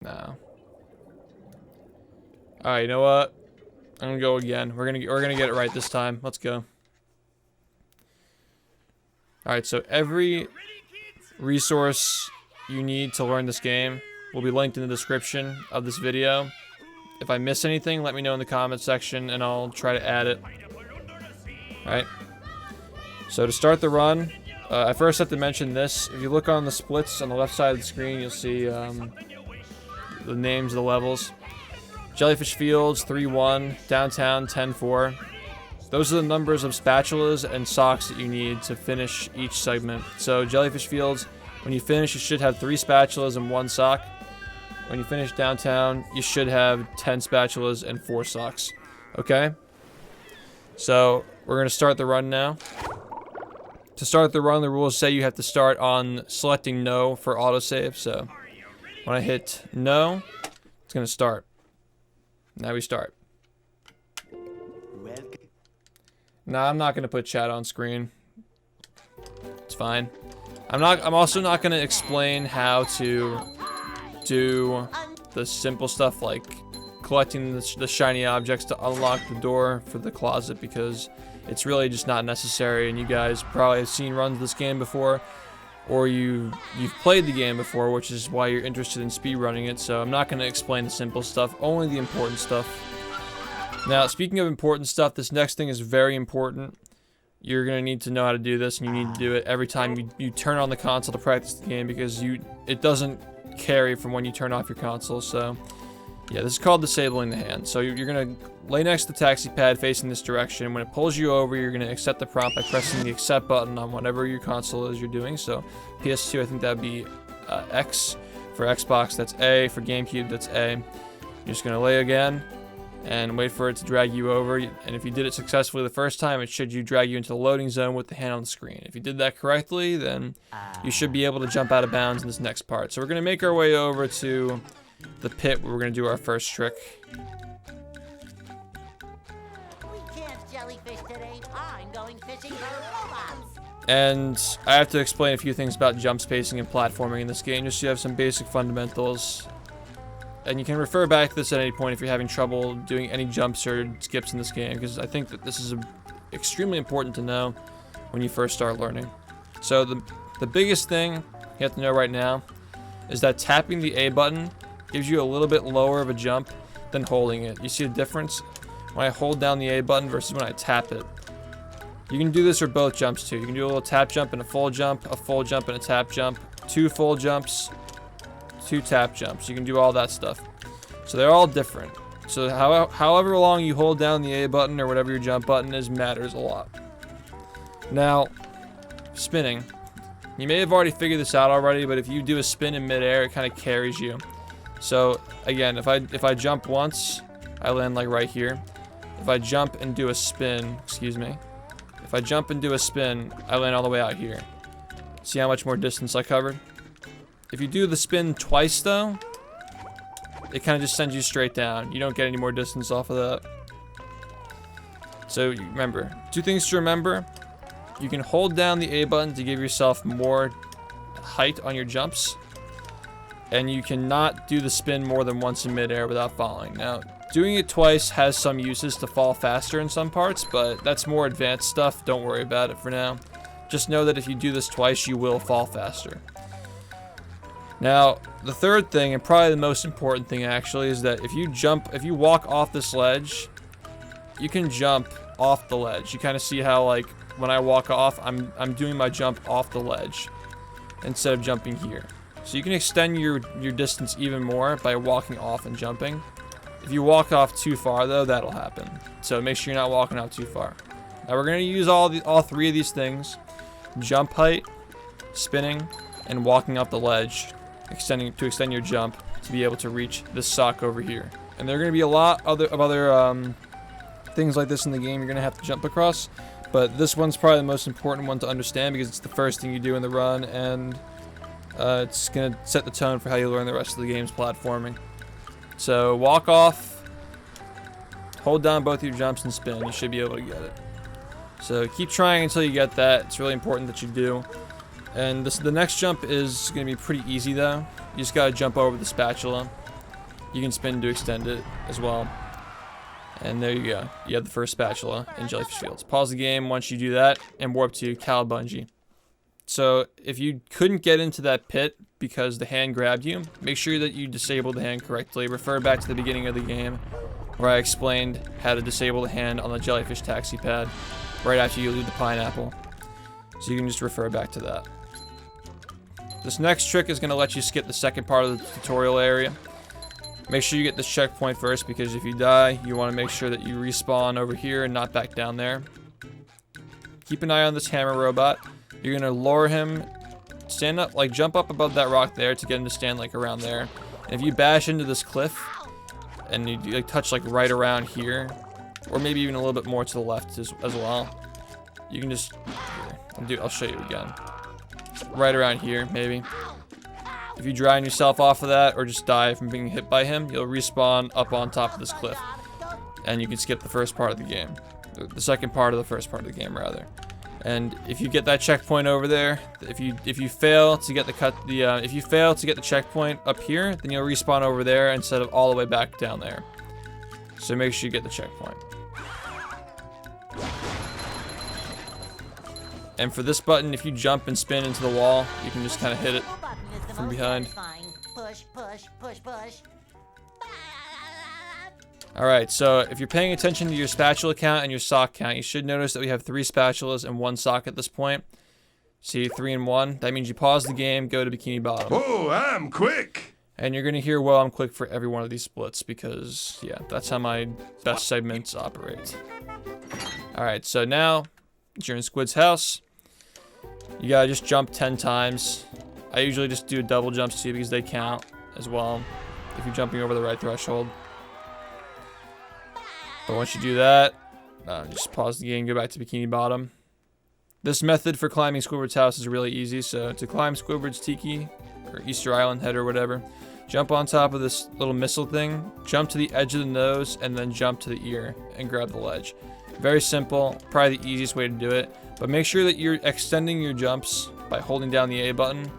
No. Alright, you know what? I'm gonna go again. We're gonna get it right this time. Let's go. Alright, so every resource you need to learn this game will be linked in the description of this video. If I miss anything, let me know in the comment section and I'll try to add it. Alright. So to start the run, I first have to mention this. If you look on the splits on the left side of the screen, you'll see the names of the levels. Jellyfish Fields 3-1, Downtown 10-4. Those are the numbers of spatulas and socks that you need to finish each segment. So Jellyfish Fields, when you finish, you should have 3 spatulas and 1 sock. When you finish Downtown, you should have 10 spatulas and 4 socks. Okay? So we're going to start the run now. To start the run, the rules say you have to start on selecting no for autosave. So when I hit no, it's going to start. Now we start. Nah, I'm not going to put chat on screen. It's fine. I'm also not going to explain how to do the simple stuff like collecting the shiny objects to unlock the door for the closet, because it's really just not necessary, and you guys probably have seen runs of this game before, or you've played the game before, which is why you're interested in speedrunning it. So I'm not going to explain the simple stuff, only the important stuff. Now, speaking of important stuff, this next thing is very important. You're going to need to know how to do this, and you need to do it every time you turn on the console to practice the game, because it doesn't carry from when you turn off your console. So yeah, this is called disabling the hand. So you're going to lay next to the taxi pad facing this direction. When it pulls you over, you're going to accept the prompt by pressing the accept button on whatever your console is you're doing. So PS2, I think that would be X. For Xbox, that's A. For GameCube, that's A. You're just going to lay again and wait for it to drag you over. And if you did it successfully the first time, it should drag you into the loading zone with the hand on the screen. If you did that correctly, then you should be able to jump out of bounds in this next part. So we're going to make our way over to the pit where we're going to do our first trick. We can't jellyfish today. I'm going fishing for robots. And I have to explain a few things about jump spacing and platforming in this game, just so you have some basic fundamentals. And you can refer back to this at any point if you're having trouble doing any jumps or skips in this game, because I think that this is extremely important to know when you first start learning. So the biggest thing you have to know right now is that tapping the A button gives you a little bit lower of a jump than holding it. You see the difference when I hold down the A button versus when I tap it. You can do this for both jumps too. You can do a little tap jump and a full jump and a tap jump, 2 full jumps, 2 tap jumps. You can do all that stuff. So they're all different. So however long you hold down the A button or whatever your jump button is matters a lot. Now, spinning. You may have already figured this out already, but if you do a spin in midair, it kind of carries you. So again, if I jump once, I land like right here. If I jump and do a spin, if I jump and do a spin, I land all the way out here. See how much more distance I covered? If you do the spin twice though, it kind of just sends you straight down. You don't get any more distance off of that. So remember, 2 things to remember. You can hold down the A button to give yourself more height on your jumps. And you cannot do the spin more than once in midair without falling. Now, doing it twice has some uses to fall faster in some parts, but that's more advanced stuff. Don't worry about it for now. Just know that if you do this twice, you will fall faster. Now, the third thing, and probably the most important thing actually, is that if you walk off this ledge, you can jump off the ledge. You kind of see how, like, when I walk off, I'm doing my jump off the ledge instead of jumping here. So you can extend your distance even more by walking off and jumping. If you walk off too far though, that'll happen. So make sure you're not walking off too far. Now we're going to use all 3 of these things: jump height, spinning, and walking off the ledge, to extend your jump to be able to reach this sock over here. And there are going to be a lot of other things like this in the game you're going to have to jump across, but this one's probably the most important one to understand because it's the first thing you do in the run, and it's going to set the tone for how you learn the rest of the game's platforming. So walk off, hold down both your jumps, and spin. You should be able to get it. So keep trying until you get that. It's really important that you do. And the next jump is going to be pretty easy though. You just got to jump over the spatula. you can spin to extend it as well. And there you go. You have the first spatula in Jellyfish Fields. Pause the game once you do that and warp to Cal Bungee. So if you couldn't get into that pit because the hand grabbed you, make sure that you disable the hand correctly. Refer back to the beginning of the game where I explained how to disable the hand on the Jellyfish taxi pad right after you leave the pineapple. So you can just refer back to that. This next trick is going to let you skip the second part of the tutorial area. Make sure you get this checkpoint first, because if you die, you want to make sure that you respawn over here and not back down there. Keep an eye on this hammer robot. You're going to lure him, stand up, like jump up above that rock there to get him to stand like around there. And if you bash into this cliff and you like touch like right around here, or maybe even a little bit more to the left as well, you can just, here, I'll show you again. Right around here, maybe. If you drown yourself off of that or just die from being hit by him, you'll respawn up on top of this cliff. And you can skip the first part of the game. The second part of the first part of the game, rather. And if you get that checkpoint over there, if you fail to get the checkpoint up here, then you'll respawn over there instead of all the way back down there. So make sure you get the checkpoint. And for this button, if you jump and spin into the wall, you can just kind of hit it from behind. Push, push, push, push. Alright, so if you're paying attention to your spatula count and your sock count, you should notice that we have 3 spatulas and 1 sock at this point. See, 3 and 1. That means you pause the game, go to Bikini Bottom. Oh, I'm quick! And you're going to hear, well, I'm quick for every one of these splits because, yeah, that's how my best segments operate. Alright, so now you're in Squid's house. You gotta just jump 10 times. I usually just do double jumps too because they count as well if you're jumping over the right threshold. But once you do that, just pause the game, go back to Bikini Bottom. This method for climbing Squidward's house is really easy. So to climb Squidward's Tiki, or Easter Island head or whatever, jump on top of this little missile thing, jump to the edge of the nose, and then jump to the ear and grab the ledge. Very simple, probably the easiest way to do it. But make sure that you're extending your jumps by holding down the A button.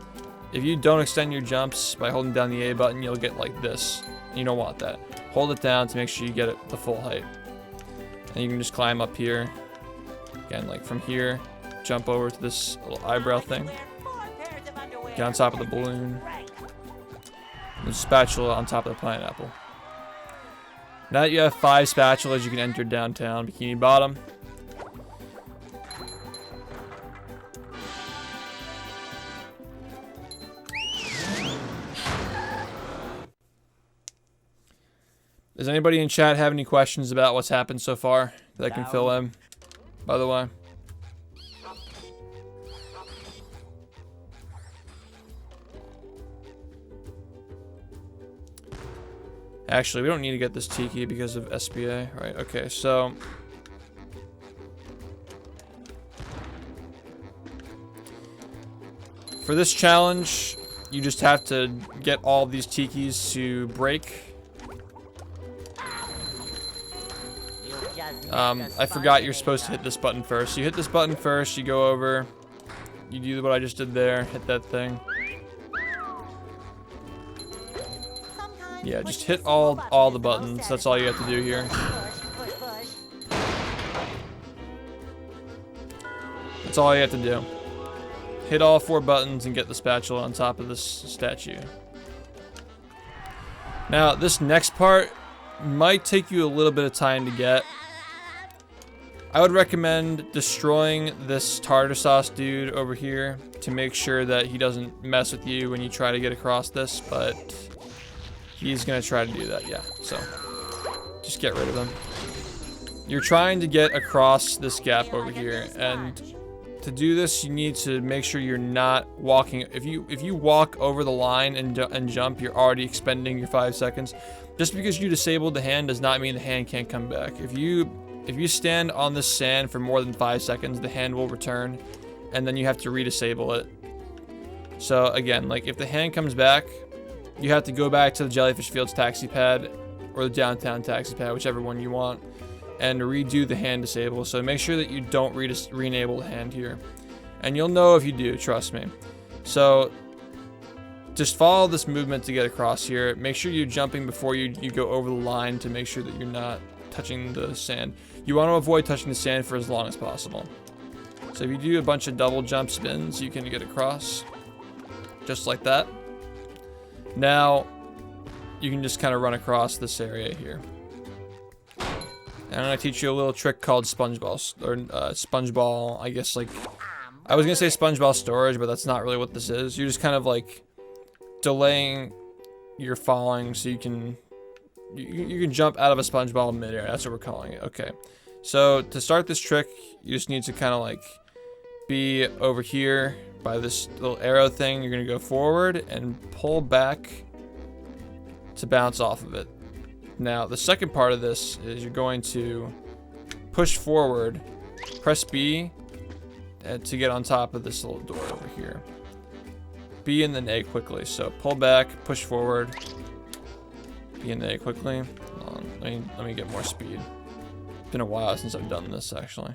If you don't extend your jumps by holding down the A button, you'll get like this. You don't want that. Hold it down to make sure you get it the full height. And you can just climb up here. Again, like from here, jump over to this little eyebrow thing. Get on top of the balloon. There's a spatula on top of the pineapple. Now that you have 5 spatulas, you can enter downtown Bikini Bottom. Does anybody in chat have any questions about what's happened so far that I can fill in, by the way? Actually, we don't need to get this Tiki because of SBA, right? Okay, so for this challenge, you just have to get all these Tikis to break. I forgot you're supposed to hit this button first. You hit this button first, you go over, you do what I just did there, hit that thing. Yeah, just hit all the buttons. That's all you have to do here. That's all you have to do. Hit all 4 buttons and get the spatula on top of this statue. Now, this next part might take you a little bit of time to get. I would recommend destroying this tartar sauce dude over here to make sure that he doesn't mess with you when you try to get across this, but he's gonna try to do that, yeah. So just get rid of him. You're trying to get across this gap over here, and to do this, you need to make sure you're not walking. If you walk over the line and jump, you're already expending your 5 seconds. Just because you disabled the hand does not mean the hand can't come back. If you stand on this sand for more than 5 seconds, the hand will return, and then you have to redisable it. So again, like if the hand comes back, you have to go back to the Jellyfish Fields taxi pad or the downtown taxi pad, whichever one you want, and redo the hand disable. So make sure that you don't re-enable the hand here. And you'll know if you do, trust me. So just follow this movement to get across here. Make sure you're jumping before you go over the line to make sure that you're not touching the sand. You want to avoid touching the sand for as long as possible. So if you do a bunch of double jump spins, you can get across just like that. Now you can just kind of run across this area here. And I'm gonna teach you a little trick called sponge ball, or sponge ball. I guess, like, I was gonna say sponge ball storage, but that's not really what this is. You're just kind of like delaying your falling so you can jump out of a sponge ball midair. That's what we're calling it. Okay. So to start this trick, you just need to kind of like be over here by this little arrow thing. You're gonna go forward and pull back to bounce off of it. Now the second part of this is you're going to push forward, press B to get on top of this little door over here. B and then A quickly. So pull back, push forward, B and A quickly. Hold on, let me get more speed. It's been a while since I've done this actually.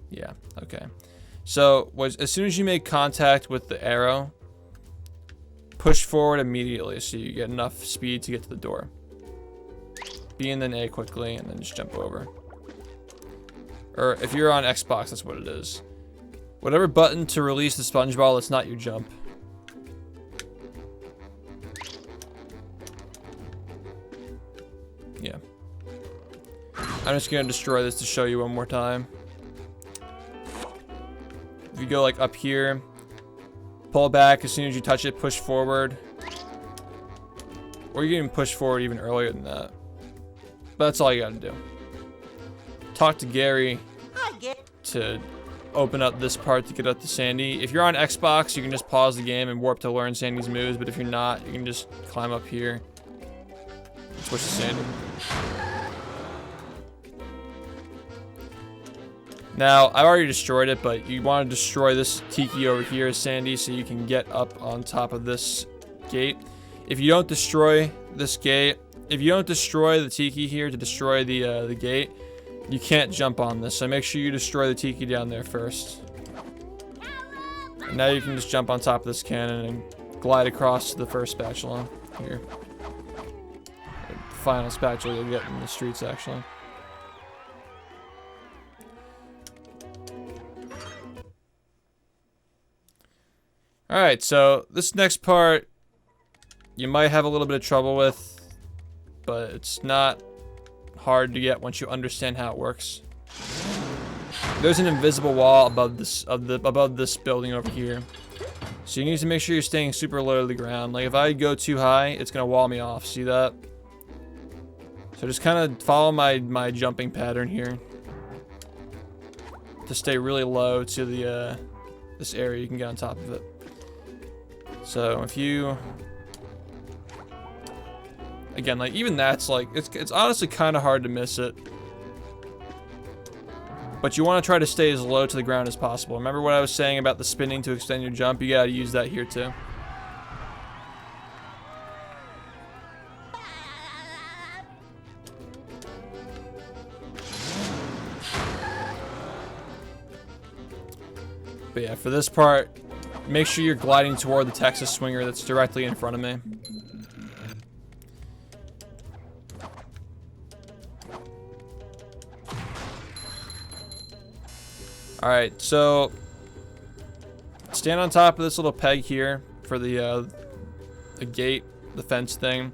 Yeah, okay. So as soon as you make contact with the arrow, push forward immediately so you get enough speed to get to the door. B and then A quickly, and then just jump over. Or if you're on Xbox, that's what it is. Whatever button to release the sponge ball, that's not your jump. Yeah. I'm just gonna destroy this to show you one more time. If you go like up here, pull back as soon as you touch it, push forward. Or you can even push forward even earlier than that. But that's all you gotta do. Talk to Gary to open up this part to get up to Sandy. If you're on Xbox, you can just pause the game and warp to learn Sandy's moves, but if you're not, you can just climb up here and switch to Sandy. Now, I've already destroyed it, but you want to destroy this tiki over here, Sandy, so you can get up on top of this gate. If you don't destroy this gate, if you don't destroy the tiki here to destroy the gate, you can't jump on this. So make sure you destroy the tiki down there first. And now you can just jump on top of this cannon and glide across to the first spatula here. The final spatula you'll get in the streets, actually. Alright, so this next part you might have a little bit of trouble with, but it's not hard to get once you understand how it works. There's an invisible wall above this building over here. So you need to make sure you're staying super low to the ground. Like if I go too high, it's gonna wall me off. See that? So just kind of follow my jumping pattern here to stay really low to the this area. You can get on top of it. So if you, again, like even that's like, it's honestly kind of hard to miss it. But you want to try to stay as low to the ground as possible. Remember what I was saying about the spinning to extend your jump? You gotta use that here too. But yeah, for this part, make sure you're gliding toward the Texas swinger that's directly in front of me. Alright, so stand on top of this little peg here for the gate, the fence thing.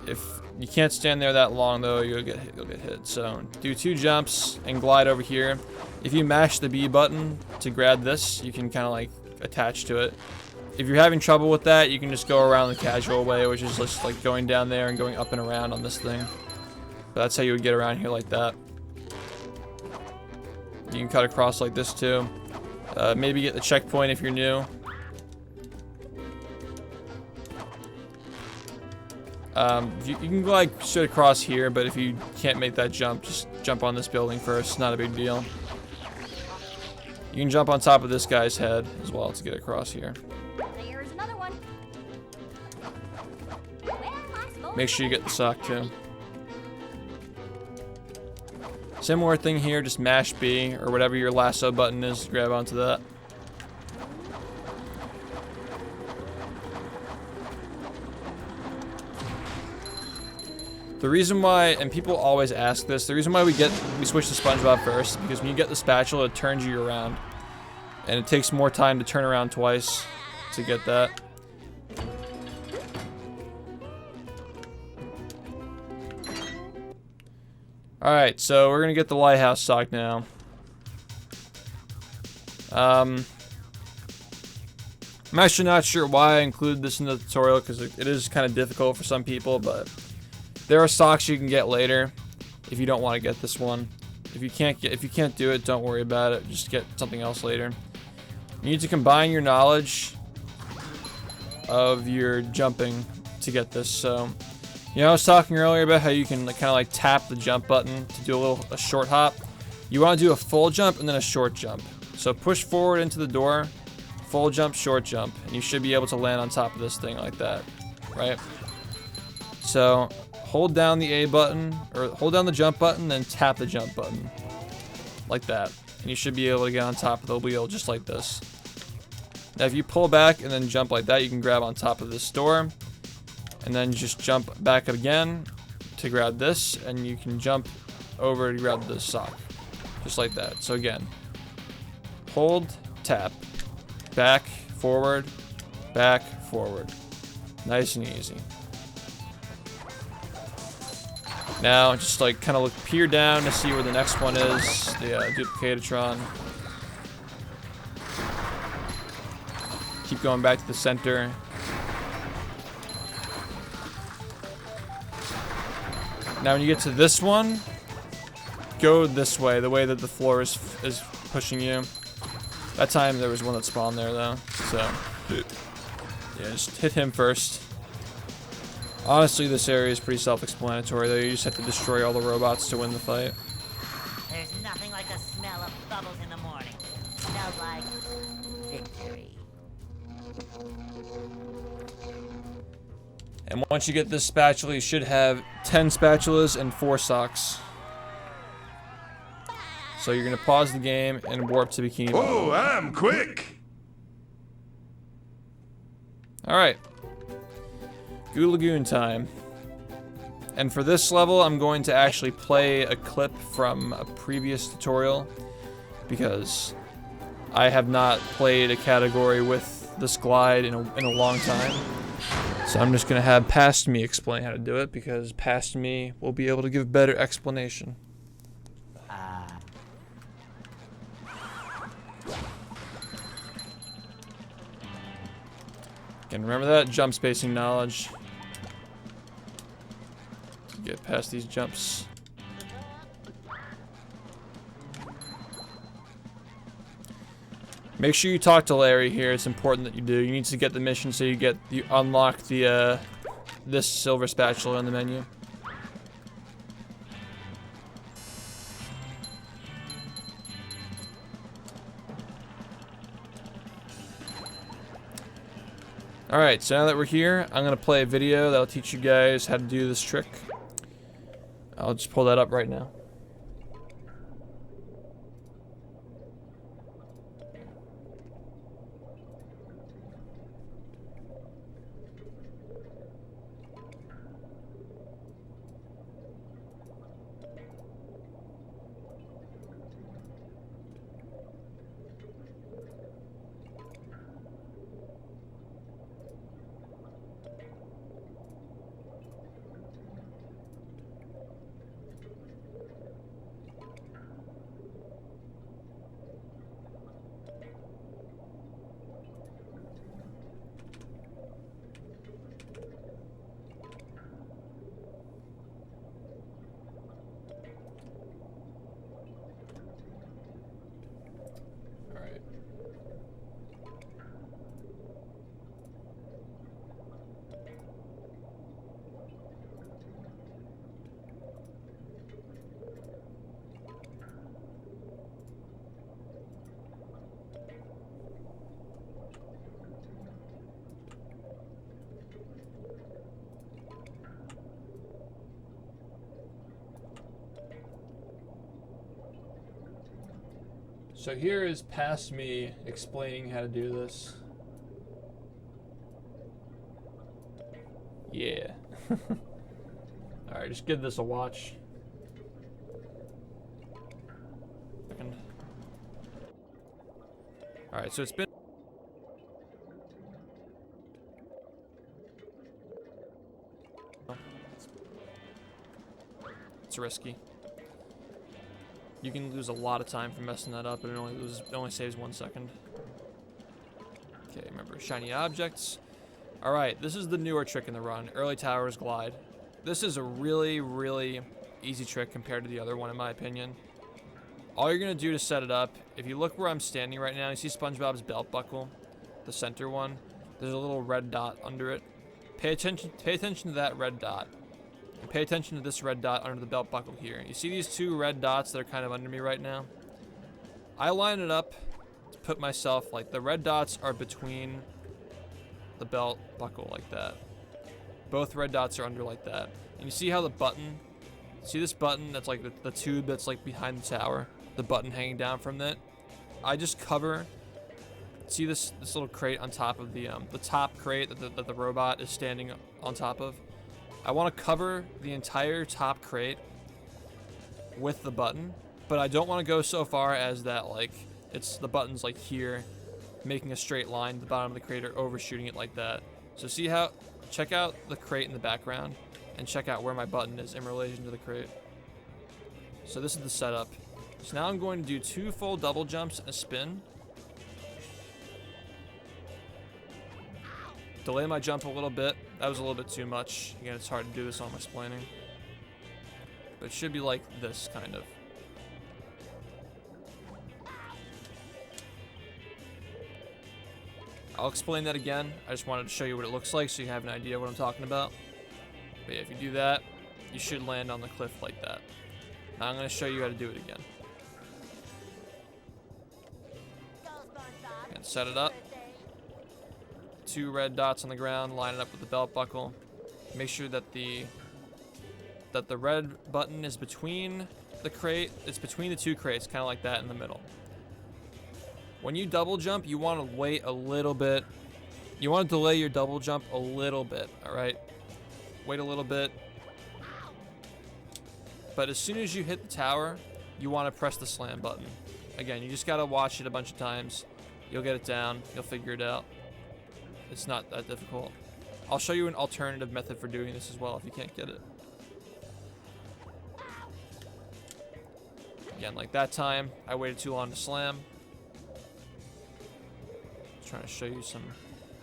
If you can't stand there that long though, you'll get hit. So do 2 jumps and glide over here. If you mash the B button to grab this, you can kind of like attach to it. If you're having trouble with that, you can just go around the casual way, which is just like going down there and going up and around on this thing. But that's how you would get around here like that. You can cut across like this too. Maybe get the checkpoint if you're new. You can go like straight across here, but if you can't make that jump, just jump on this building first. Not a big deal. You can jump on top of this guy's head as well to get across here. There's another one. Make sure you get the sock too. Similar thing here, just mash B or whatever your lasso button is, grab onto that. The reason why, and people always ask this, the reason why we switch to SpongeBob first is because when you get the spatula, it turns you around. And it takes more time to turn around twice to get that. Alright, so we're gonna get the Lighthouse sock now. I'm actually not sure why I included this in the tutorial because it is kind of difficult for some people, but there are socks you can get later if you don't want to get this one. If you can't do it, don't worry about it. Just get something else later. You need to combine your knowledge of your jumping to get this. So, you know, I was talking earlier about how you can kind of like tap the jump button to do a short hop. You want to do a full jump and then a short jump. So push forward into the door, full jump, short jump, and you should be able to land on top of this thing like that, right? So hold down the A button, or hold down the jump button, then tap the jump button, like that. And you should be able to get on top of the wheel just like this. Now if you pull back and then jump like that, you can grab on top of this door, and then just jump back again to grab this, and you can jump over to grab this sock, just like that. So again, hold, tap, back, forward, nice and easy. Now just like kind of look, peer down to see where the next one is, the Duplicatatron. Keep going back to the center. Now when you get to this one, go this way, the way that the floor is pushing you. That time there was one that spawned there though, so yeah, just hit him first. Honestly, this area is pretty self-explanatory though. You just have to destroy all the robots to win the fight. There's nothing like the smell of bubbles in the morning. Smells like victory. And once you get this spatula, you should have 10 spatulas and 4 socks. So you're gonna pause the game and warp to Bikini. Oh, I'm quick. Alright. Goo Lagoon time. And for this level, I'm going to actually play a clip from a previous tutorial because I have not played a category with this glide in a long time. So I'm just gonna have Past Me explain how to do it because Past Me will be able to give better explanation. Again, remember that jump spacing knowledge. Get past these jumps. Make sure you talk to Larry here. It's important that you do. You need to get the mission so you unlock the this silver spatula in the menu. Alright, so now that we're here, I'm going to play a video that'll teach you guys how to do this trick. I'll just pull that up right now. So here is Past Me explaining how to do this. Yeah. Alright, Alright, just give this a watch. Alright, so it's been... It's risky. You can lose a lot of time for messing that up, but it only saves 1 second. Okay, remember, shiny objects. Alright, this is the newer trick in the run, early towers glide. This is a really, really easy trick compared to the other one, in my opinion. All you're going to do to set it up, if you look where I'm standing right now, you see SpongeBob's belt buckle, the center one. There's a little red dot under it. Pay attention to that red dot. And pay attention to this red dot under the belt buckle here. You see these 2 red dots that are kind of under me right now? I line it up to put myself, like, the red dots are between the belt buckle like that. Both red dots are under like that. And you see how the button, see this button that's like the tube that's like behind the tower? The button hanging down from that? I just cover, see this little crate on top of the top crate that the robot is standing on top of? I want to cover the entire top crate with the button, but I don't want to go so far as that, like, the button's like here, making a straight line to the bottom of the crate or overshooting it like that. So see how, check out the crate in the background and check out where my button is in relation to the crate. So this is the setup. So now I'm going to do 2 full double jumps and a spin. Delay my jump a little bit. That was a little bit too much. Again, it's hard to do this while I'm explaining. But it should be like this, kind of. I'll explain that again. I just wanted to show you what it looks like so you have an idea of what I'm talking about. But yeah, if you do that, you should land on the cliff like that. Now I'm going to show you how to do it again. And set it up. 2 red dots on the ground, line it up with the belt buckle. Make sure that the red button is between the crate. It's between the 2 crates, kind of like that in the middle. When you double jump, you want to wait a little bit. You want to delay your double jump a little bit, all right? Wait a little bit. But as soon as you hit the tower, you want to press the slam button. Again, you just got to watch it a bunch of times. You'll get it down. You'll figure it out. It's not that difficult. I'll show you an alternative method for doing this as well if you can't get it. Again, like that time, I waited too long to slam. Trying to show you some.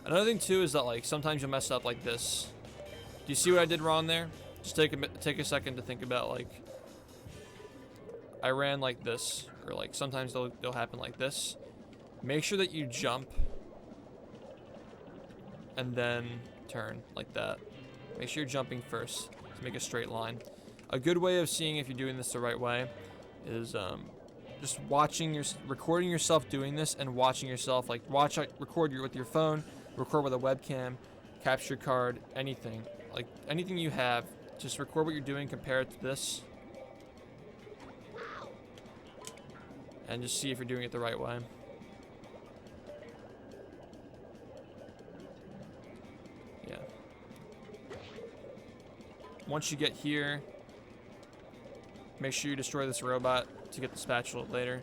Another thing too is that, like, sometimes you'll mess up like this. Do you see what I did wrong there? Just take a second to think about, like, I ran like this, or like sometimes they'll happen like this. Make sure that you jump and then turn like that. Make sure you're jumping first to make a straight line. A good way of seeing if you're doing this the right way is just recording yourself doing this and watching yourself, like record with your phone, record with a webcam, capture card, anything. Like anything you have, just record what you're doing, compare it to this. And just see if you're doing it the right way. Yeah. Once you get here, make sure you destroy this robot to get the spatula later.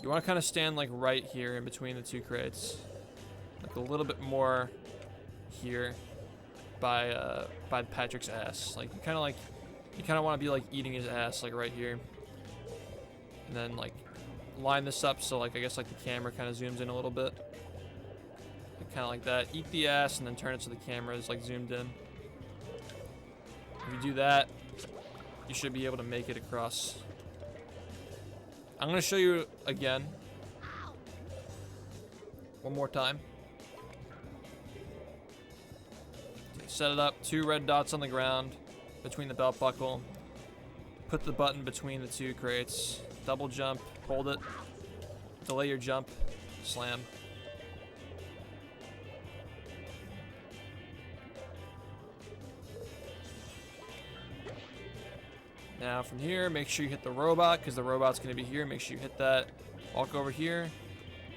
You want to kind of stand like right here in between the 2 crates, like a little bit more here by Patrick's ass. Like you kind of want to be like eating his ass, like right here, and then like line this up so, like, I guess like the camera kind of zooms in a little bit, kind of like that. Eat the ass and then turn it so the camera is like zoomed in. If you do that, you should be able to make it across. I'm going to show you again. One more time. Set it up. 2 red dots on the ground between the belt buckle. Put the button between the 2 crates. Double jump. Hold it. Delay your jump. Slam. Now from here, make sure you hit the robot, because the robot's going to be here. Make sure you hit that. Walk over here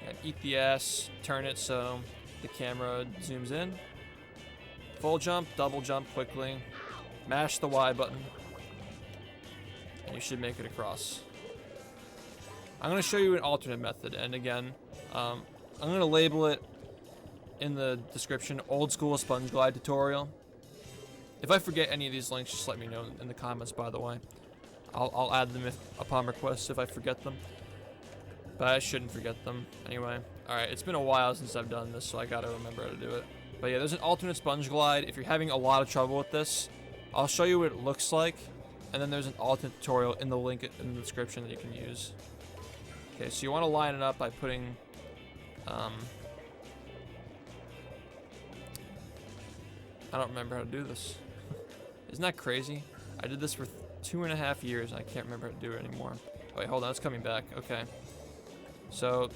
and eat the ass. Turn it so the camera zooms in. Full jump, double jump quickly. Mash the Y button. and you should make it across. I'm going to show you an alternate method, and again, I'm going to label it in the description, old school sponge glide tutorial. If I forget any of these links, just let me know in the comments, by the way. I'll add them upon request if I forget them. But I shouldn't forget them. Anyway, alright, it's been a while since I've done this, so I gotta remember how to do it. But yeah, there's an alternate sponge glide. If you're having a lot of trouble with this, I'll show you what it looks like. And then there's an alternate tutorial in the link in the description that you can use. Okay, so you want to line it up by putting... I don't remember how to do this. Isn't that crazy? I did this for 2.5 years and I can't remember how to do it anymore. Oh, wait, hold on, it's coming back. Okay. So,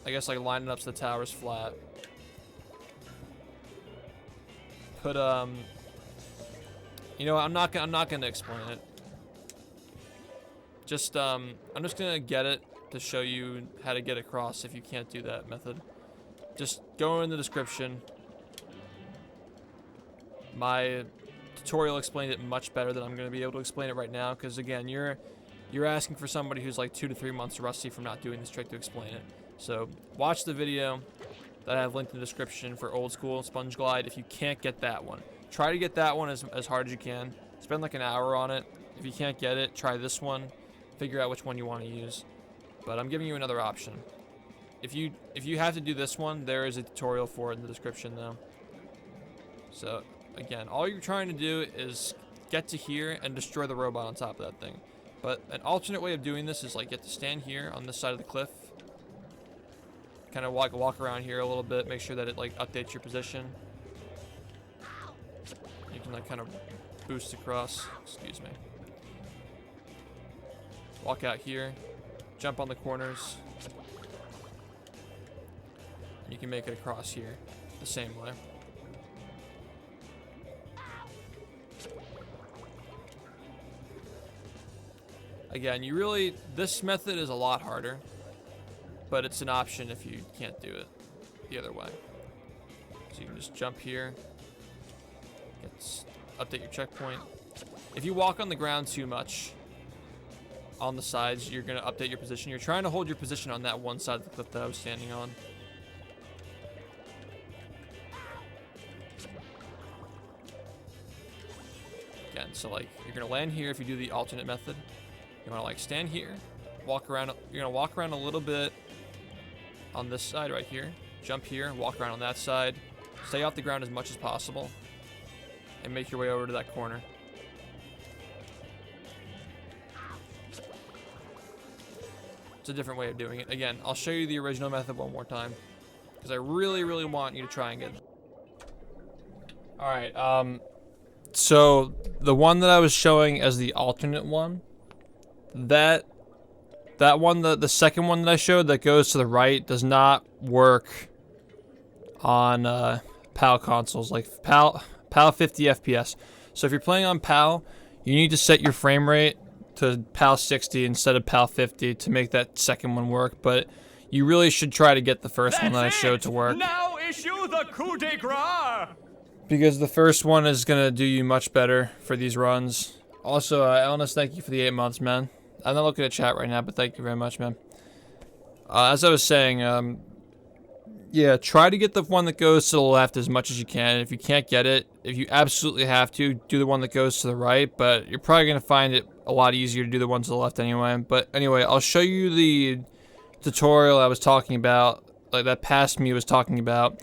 I guess like line it up so the tower's flat. Put you know what, I'm not gonna explain it. Just I'm just gonna get it to show you how to get across if you can't do that method. Just go in the description. My tutorial explained it much better than I'm going to be able to explain it right now, because again, you're asking for somebody who's like 2 to 3 months rusty from not doing this trick to explain it. So watch the video that I have linked in the description for old school sponge glide if you can't get that one. Try to get that one as hard as you can. Spend like an hour on it. If you can't get it, try this one. Figure out which one you want to use. But I'm giving you another option. If you have to do this one, there is a tutorial for it in the description though. So again, all you're trying to do is get to here and destroy the robot on top of that thing. But an alternate way of doing this is like you have to stand here on this side of the cliff. Kind of walk around here a little bit, make sure that it like updates your position. You can like kind of boost across, excuse me. Walk out here, jump on the corners. And you can make it across here the same way. Again, this method is a lot harder, but it's an option if you can't do it the other way. So you can just jump here, update your checkpoint. If you walk on the ground too much on the sides, you're going to update your position. You're trying to hold your position on that one side of the cliff that I was standing on. Again, so like you're going to land here if you do the alternate method. You want to like stand here, walk around. You're going to walk around a little bit on this side right here. Jump here, walk around on that side. Stay off the ground as much as possible. And make your way over to that corner. It's a different way of doing it. Again, I'll show you the original method one more time, because I really, really want you to try and get it. Alright, so the one that I was showing as the alternate one, that one, the second one that I showed that goes to the right, does not work on PAL consoles, like PAL 50 FPS. So if you're playing on PAL, you need to set your frame rate to PAL 60 instead of PAL 50 to make that second one work. But you really should try to get the first one that I showed to work. Now issue the coup de grace! Because the first one is gonna do you much better for these runs. Also, Elnis, thank you for the 8 months, man. I'm not looking at chat right now, but thank you very much, man. As I was saying, yeah, try to get the one that goes to the left as much as you can. If you can't get it, if you absolutely have to, do the one that goes to the right, but you're probably going to find it a lot easier to do the one to the left anyway. But anyway, I'll show you the tutorial I was talking about, like that past me was talking about.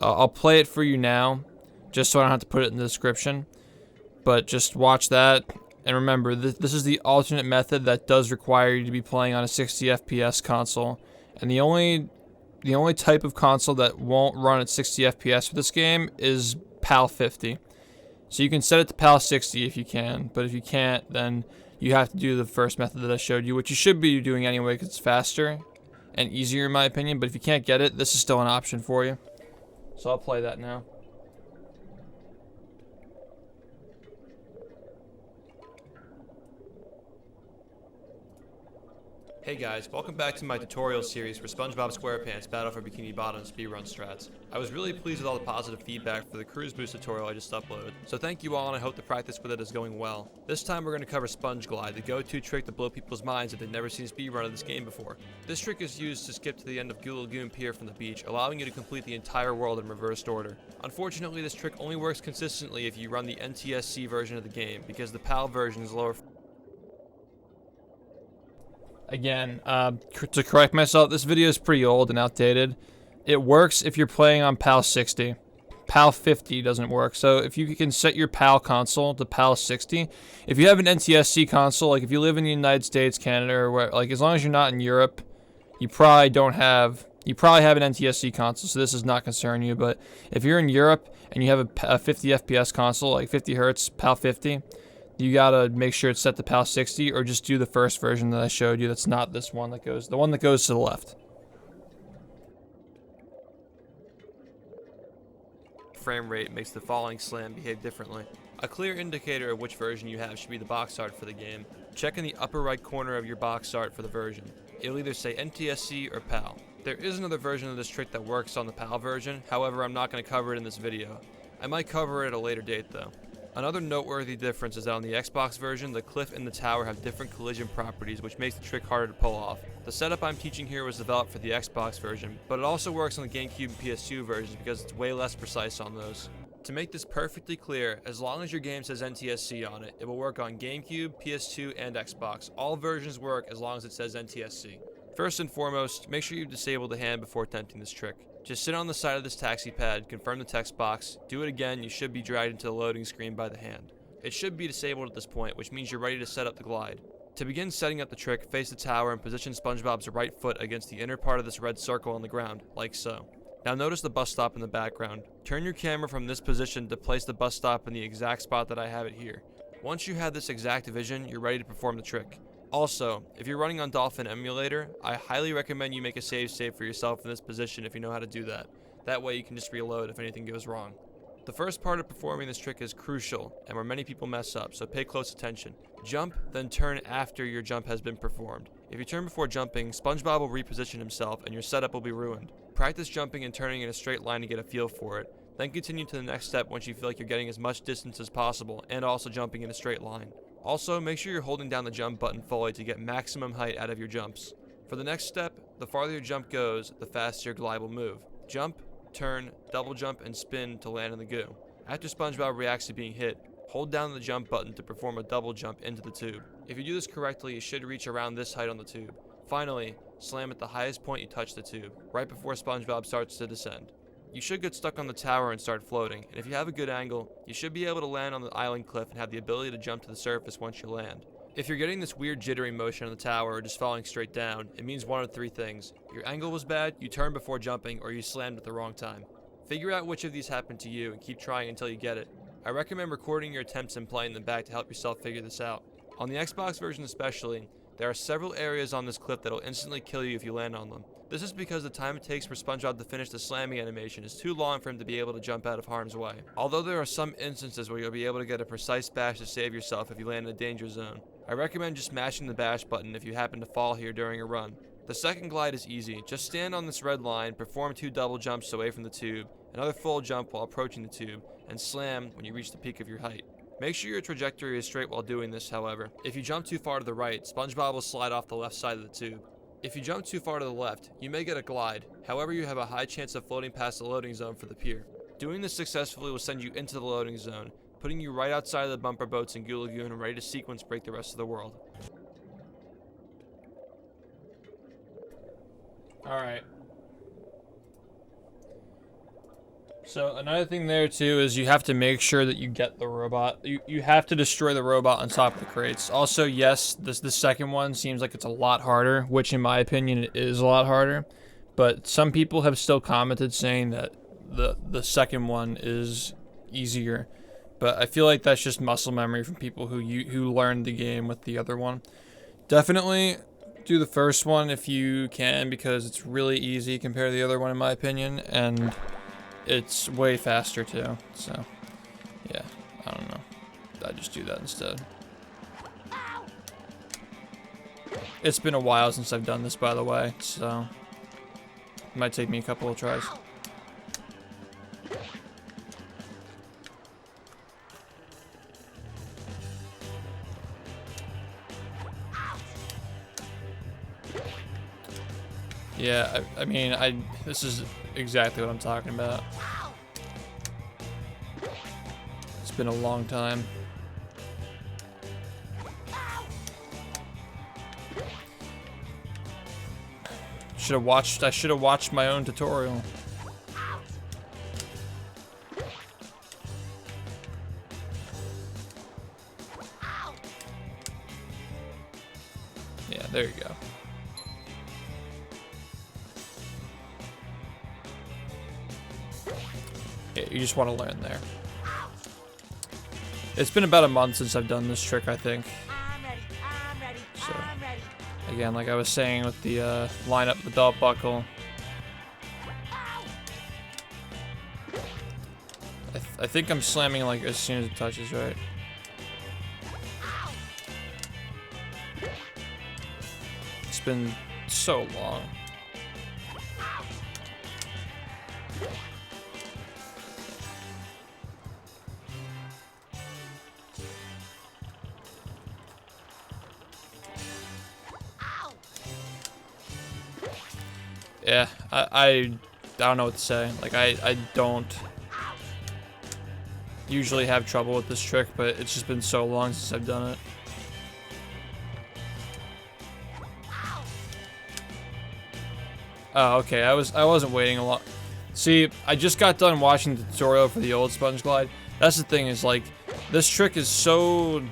I'll play it for you now, just so I don't have to put it in the description. But just watch that. And remember, this is the alternate method that does require you to be playing on a 60 FPS console. And the only type of console that won't run at 60 FPS for this game is PAL 50. So you can set it to PAL 60 if you can, but if you can't, then you have to do the first method that I showed you, which you should be doing anyway because it's faster and easier in my opinion. But if you can't get it, this is still an option for you. So I'll play that now. Hey guys, welcome back to my tutorial series for SpongeBob SquarePants Battle for Bikini Bottom speedrun strats. I was really pleased with all the positive feedback for the Cruise Boost tutorial I just uploaded, so thank you all and I hope the practice with it is going well. This time we're going to cover Sponge Glide, the go-to trick to blow people's minds if they've never seen a speedrun of this game before. This trick is used to skip to the end of Goo Lagoon pier from the beach, allowing you to complete the entire world in reversed order. Unfortunately, this trick only works consistently if you run the NTSC version of the game, because the PAL version is lower. Again, to correct myself, this video is pretty old and outdated. It works if you're playing on PAL 60. PAL 50 doesn't work. So if you can set your PAL console to PAL 60, if you have an NTSC console, like if you live in the United States, Canada, or where, like as long as you're not in Europe, you probably have an NTSC console, so this does not concern you. But if you're in Europe and you have a 50 FPS console, like 50 hertz, PAL 50, you gotta make sure it's set to PAL 60, or just do the first version that I showed you. That's not this one that goes, the one that goes to the left. Frame rate makes the falling slam behave differently. A clear indicator of which version you have should be the box art for the game. Check in the upper right corner of your box art for the version. It'll either say NTSC or PAL. There is another version of this trick that works on the PAL version, however I'm not going to cover it in this video. I might cover it at a later date though. Another noteworthy difference is that on the Xbox version, the cliff and the tower have different collision properties, which makes the trick harder to pull off. The setup I'm teaching here was developed for the Xbox version, but it also works on the GameCube and PS2 versions because it's way less precise on those. To make this perfectly clear, as long as your game says NTSC on it, it will work on GameCube, PS2, and Xbox. All versions work as long as it says NTSC. First and foremost, make sure you disable the hand before attempting this trick. Just sit on the side of this taxi pad, confirm the text box, do it again, you should be dragged into the loading screen by the hand. It should be disabled at this point, which means you're ready to set up the glide. To begin setting up the trick, face the tower and position SpongeBob's right foot against the inner part of this red circle on the ground, like so. Now notice the bus stop in the background. Turn your camera from this position to place the bus stop in the exact spot that I have it here. Once you have this exact vision, you're ready to perform the trick. Also, if you're running on Dolphin Emulator, I highly recommend you make a save state for yourself in this position if you know how to do that. That way you can just reload if anything goes wrong. The first part of performing this trick is crucial, and where many people mess up, so pay close attention. Jump, then turn after your jump has been performed. If you turn before jumping, SpongeBob will reposition himself and your setup will be ruined. Practice jumping and turning in a straight line to get a feel for it. Then continue to the next step once you feel like you're getting as much distance as possible, and also jumping in a straight line. Also, make sure you're holding down the jump button fully to get maximum height out of your jumps. For the next step, the farther your jump goes, the faster your glide will move. Jump, turn, double jump, and spin to land in the goo. After SpongeBob reacts to being hit, hold down the jump button to perform a double jump into the tube. If you do this correctly, you should reach around this height on the tube. Finally, slam at the highest point you touch the tube, right before SpongeBob starts to descend. You should get stuck on the tower and start floating, and if you have a good angle, you should be able to land on the island cliff and have the ability to jump to the surface once you land. If you're getting this weird jittery motion on the tower or just falling straight down, it means one of three things. Your angle was bad, you turned before jumping, or you slammed at the wrong time. Figure out which of these happened to you and keep trying until you get it. I recommend recording your attempts and playing them back to help yourself figure this out. On the Xbox version especially, there are several areas on this cliff that will instantly kill you if you land on them. This is because the time it takes for SpongeBob to finish the slamming animation is too long for him to be able to jump out of harm's way. Although there are some instances where you'll be able to get a precise bash to save yourself if you land in a danger zone. I recommend just mashing the bash button if you happen to fall here during a run. The second glide is easy. Just stand on this red line, perform 2 double jumps away from the tube, another full jump while approaching the tube, and slam when you reach the peak of your height. Make sure your trajectory is straight while doing this, however. If you jump too far to the right, SpongeBob will slide off the left side of the tube. If you jump too far to the left, you may get a glide, however you have a high chance of floating past the loading zone for the pier. Doing this successfully will send you into the loading zone, putting you right outside of the bumper boats in Goo Lagoon and ready to sequence break the rest of the world. Alright. So another thing there too is you have to make sure that you get the robot. You have to destroy the robot on top of the crates. Also, yes, the second one seems like it's a lot harder, which in my opinion it is a lot harder. But some people have still commented saying that the second one is easier. But I feel like that's just muscle memory from people who learned the game with the other one. Definitely do the first one if you can, because it's really easy compared to the other one in my opinion, and it's way faster too. So yeah, I don't know, I just do that instead. It's been a while since I've done this, by the way, so it might take me a couple of tries. Yeah, I mean, this is exactly what I'm talking about. It's been a long time. I should have watched my own tutorial. Yeah, there you go. Yeah, you just want to learn there. It's been about a month since I've done this trick, I think. So, again, like I was saying with the line up the belt buckle. I think I'm slamming like as soon as it touches, right? It's been so long. Yeah, I don't know what to say. Like, I don't usually have trouble with this trick, but it's just been so long since I've done it. Oh, okay, I wasn't waiting a lot. See, I just got done watching the tutorial for the old sponge glide. That's the thing, is like, this trick is so...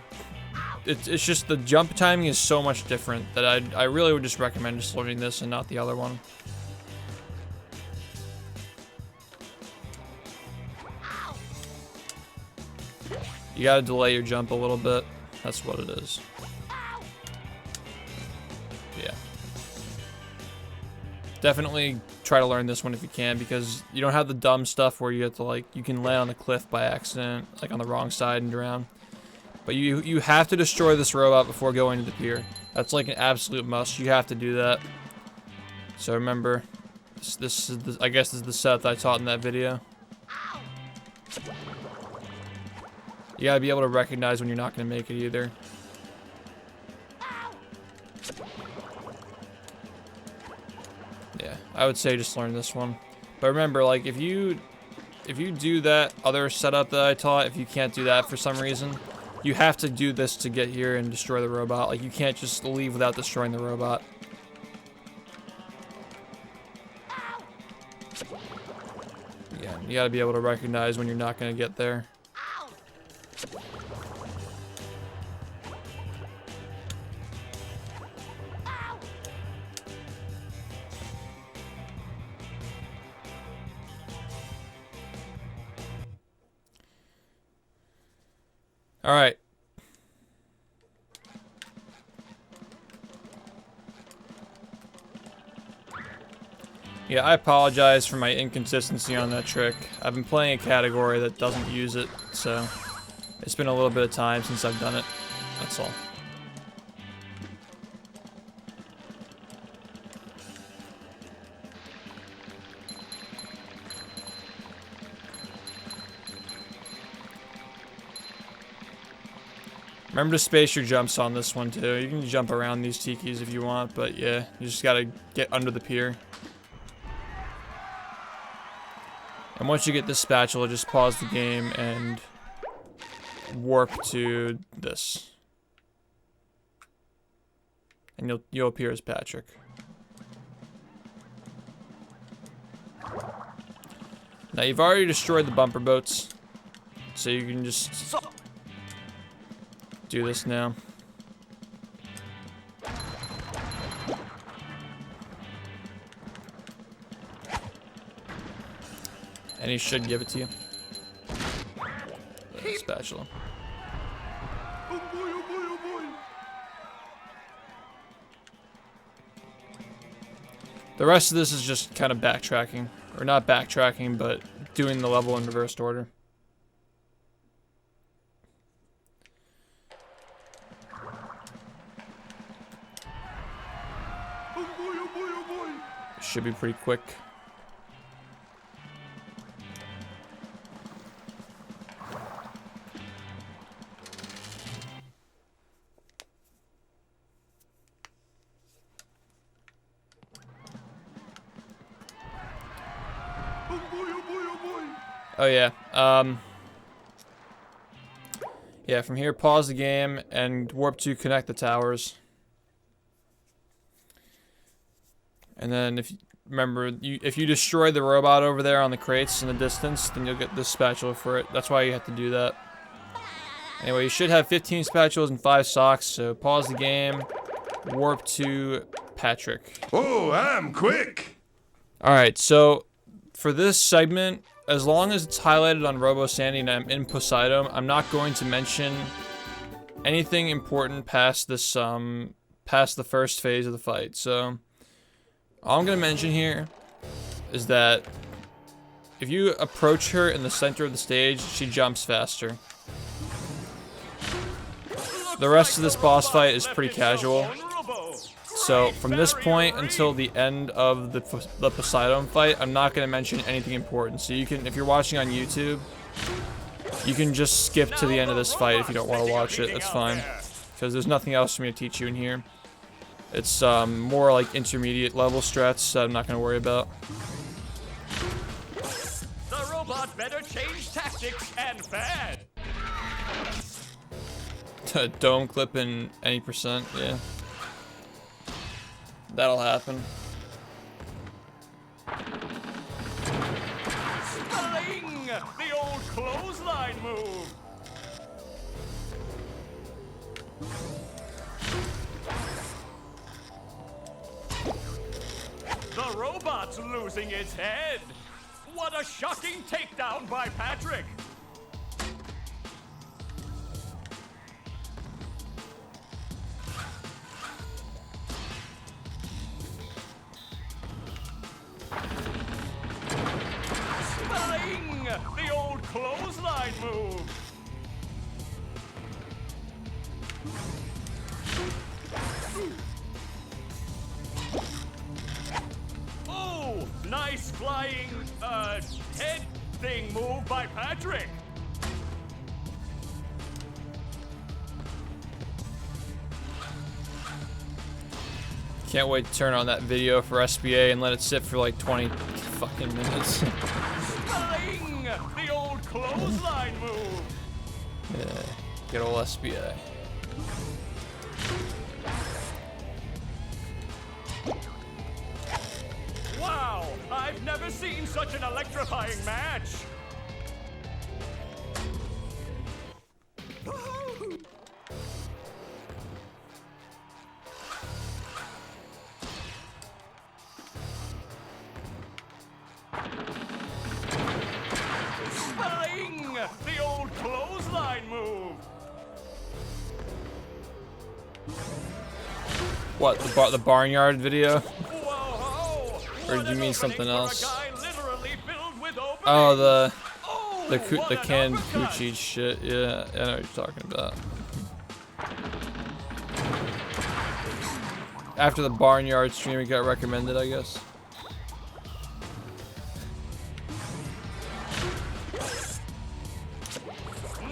It's just the jump timing is so much different that I really would just recommend just learning this and not the other one. You gotta delay your jump a little bit. That's what it is. Yeah. Definitely try to learn this one if you can, because you don't have the dumb stuff where you have to, like, you can land on the cliff by accident, like on the wrong side and drown. But you have to destroy this robot before going to the pier. That's like an absolute must. You have to do that. So remember, this is the, I guess this is the set that I taught in that video. You gotta be able to recognize when you're not gonna make it either. Yeah, I would say just learn this one. But remember, like, if you do that other setup that I taught, if you can't do that for some reason, you have to do this to get here and destroy the robot. Like, you can't just leave without destroying the robot. Yeah, you gotta be able to recognize when you're not gonna get there. All right. Yeah, I apologize for my inconsistency on that trick. I've been playing a category that doesn't use it, so it's been a little bit of time since I've done it. That's all. Remember to space your jumps on this one too. You can jump around these tikis if you want, but yeah, you just gotta get under the pier. And once you get this spatula, just pause the game and warp to this. And you'll appear as Patrick. Now you've already destroyed the bumper boats, so you can just do this now. And he should give it to you. The spatula. The rest of this is just kind of backtracking. Or not backtracking, but doing the level in reversed order. Should be pretty quick. Oh yeah. Yeah, from here, pause the game and warp to connect the towers. And then if you remember, if you destroy the robot over there on the crates in the distance, then you'll get this spatula for it. That's why you have to do that. Anyway, you should have 15 spatulas and 5 socks, so pause the game, warp to Patrick. Oh, I'm quick. Alright, so for this segment, as long as it's highlighted on Robo Sandy and I'm in Poseidon, I'm not going to mention anything important past this past the first phase of the fight. So all I'm gonna mention here is that if you approach her in the center of the stage, she jumps faster. The rest of this boss fight is pretty casual. So from this point until the end of the Poseidon fight, I'm not going to mention anything important. So you can, if you're watching on YouTube, you can just skip to the end of this fight if you don't want to watch it. That's fine, because there's nothing else for me to teach you in here. It's more like intermediate level strats that I'm not going to worry about. The robot better change tactics and fad. Dome clip in any percent, yeah. That'll happen. Bling! The old clothesline move. The robot's losing its head. What a shocking takedown by Patrick. The old clothesline move. Oh, nice flying, head thing move by Patrick. Can't wait to turn on that video for SBA and let it sit for like 20 fucking minutes. The old clothesline move. Yeah, good old SBA. Wow, I've never seen such an electrifying match. The old clothesline move. What, the barnyard video? Whoa, Or did you mean something else? Oh, the canned coochie shit. Yeah, I know what you're talking about. After the barnyard stream, it got recommended, I guess.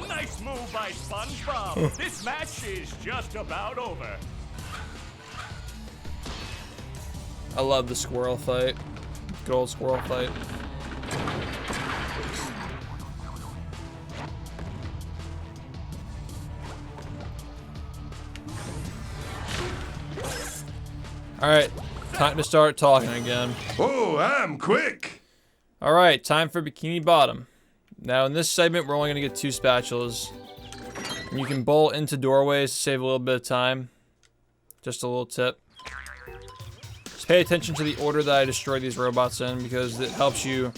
Nice move by SpongeBob. This match is just about over. I love the squirrel fight. Good old squirrel fight. Alright, time to start talking again. Oh, I'm quick. Alright, time for Bikini Bottom. Now in this segment, we're only going to get 2 spatulas. And you can bowl into doorways to save a little bit of time. Just a little tip. Just pay attention to the order that I destroy these robots in, because it helps you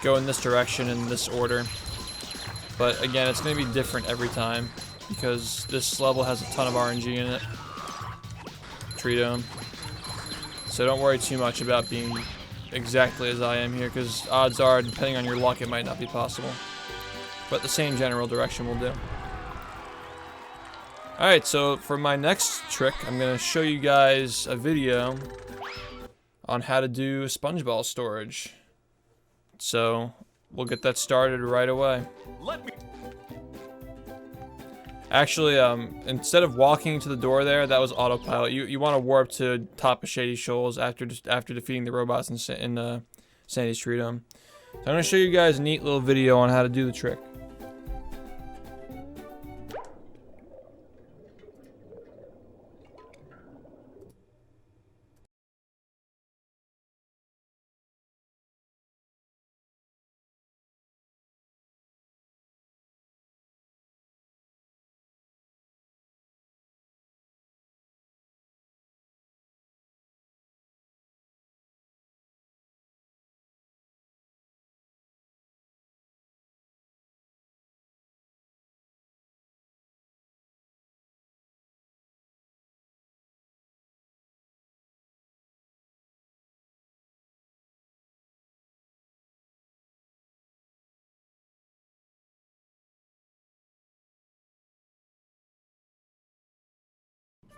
go in this direction in this order. But again, it's going to be different every time, because this level has a ton of RNG in it. Tree Dome. So don't worry too much about being exactly as I am here, because odds are, depending on your luck, it might not be possible. But the same general direction will do. Alright, so for my next trick, I'm going to show you guys a video on how to do sponge ball storage. So we'll get that started right away. Let me. Actually, instead of walking to the door there, that was autopilot. You want to warp to top of Shady Shoals after defeating the robots in Sandy Street. So I'm gonna show you guys a neat little video on how to do the trick.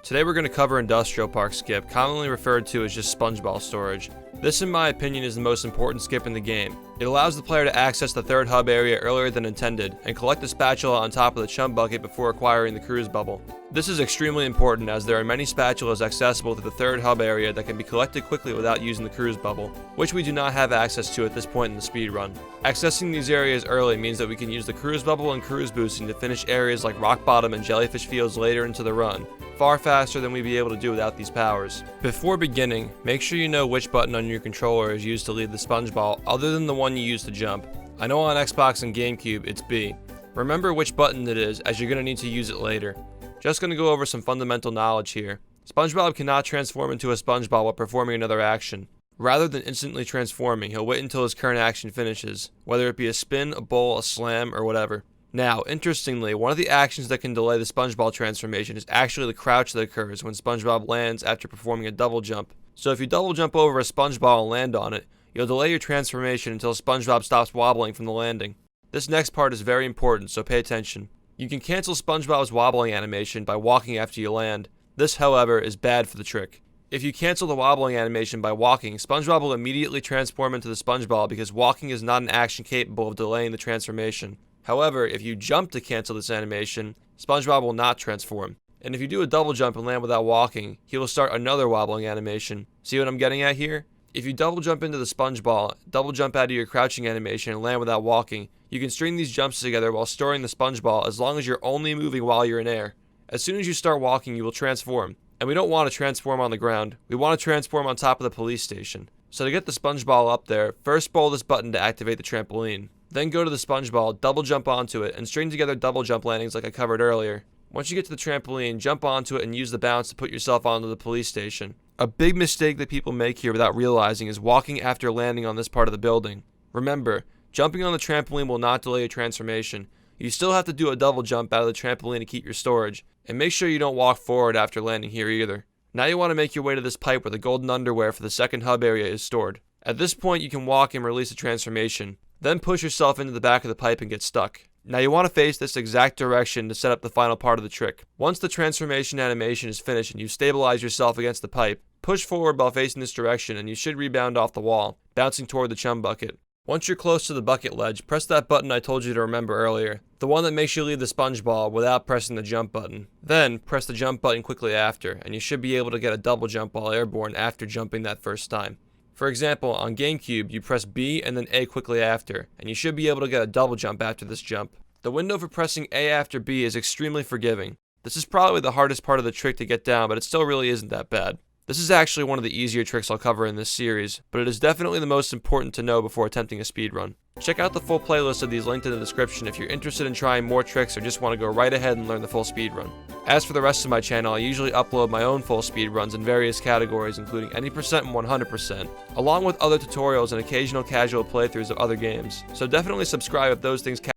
Today we're going to cover Industrial Park Skip, commonly referred to as just sponge ball storage. This, in my opinion, is the most important skip in the game. It allows the player to access the third hub area earlier than intended, and collect the spatula on top of the chum bucket before acquiring the cruise bubble. This is extremely important as there are many spatulas accessible to the third hub area that can be collected quickly without using the cruise bubble, which we do not have access to at this point in the speedrun. Accessing these areas early means that we can use the cruise bubble and cruise boosting to finish areas like rock bottom and jellyfish fields later into the run, far faster than we'd be able to do without these powers. Before beginning, make sure you know which button on your controller is used to lead the sponge ball other than the one you use to jump. I know on Xbox and GameCube it's B. Remember which button it is, as you're going to need to use it later. Just going to go over some fundamental knowledge here. SpongeBob cannot transform into a sponge ball while performing another action. Rather than instantly transforming, he'll wait until his current action finishes, whether it be a spin, a bowl, a slam, or whatever. Now, interestingly, one of the actions that can delay the SpongeBob transformation is actually the crouch that occurs when SpongeBob lands after performing a double jump. So if you double jump over a sponge ball and land on it, you'll delay your transformation until SpongeBob stops wobbling from the landing. This next part is very important, so pay attention. You can cancel SpongeBob's wobbling animation by walking after you land. This, however, is bad for the trick. If you cancel the wobbling animation by walking, SpongeBob will immediately transform into the sponge ball because walking is not an action capable of delaying the transformation. However, if you jump to cancel this animation, SpongeBob will not transform. And if you do a double jump and land without walking, he will start another wobbling animation. See what I'm getting at here? If you double jump into the sponge ball, double jump out of your crouching animation and land without walking, you can string these jumps together while storing the sponge ball as long as you're only moving while you're in air. As soon as you start walking, you will transform. And we don't want to transform on the ground. We want to transform on top of the police station. So to get the sponge ball up there, first bowl this button to activate the trampoline. Then go to the sponge ball, double jump onto it, and string together double jump landings like I covered earlier. Once you get to the trampoline, jump onto it and use the bounce to put yourself onto the police station. A big mistake that people make here without realizing is walking after landing on this part of the building. Remember, jumping on the trampoline will not delay your transformation. You still have to do a double jump out of the trampoline to keep your storage. And make sure you don't walk forward after landing here either. Now you want to make your way to this pipe where the golden underwear for the second hub area is stored. At this point you can walk and release the transformation. Then push yourself into the back of the pipe and get stuck. Now you want to face this exact direction to set up the final part of the trick. Once the transformation animation is finished and you stabilize yourself against the pipe, push forward while facing this direction and you should rebound off the wall, bouncing toward the chum bucket. Once you're close to the bucket ledge, press that button I told you to remember earlier, the one that makes you leave the sponge ball without pressing the jump button. Then, press the jump button quickly after, and you should be able to get a double jump while airborne after jumping that first time. For example, on GameCube, you press B and then A quickly after, and you should be able to get a double jump after this jump. The window for pressing A after B is extremely forgiving. This is probably the hardest part of the trick to get down, but it still really isn't that bad. This is actually one of the easier tricks I'll cover in this series, but it is definitely the most important to know before attempting a speedrun. Check out the full playlist of these linked in the description if you're interested in trying more tricks or just want to go right ahead and learn the full speedrun. As for the rest of my channel, I usually upload my own full speedruns in various categories including any percent and 100%, along with other tutorials and occasional casual playthroughs of other games, so definitely subscribe if those things count.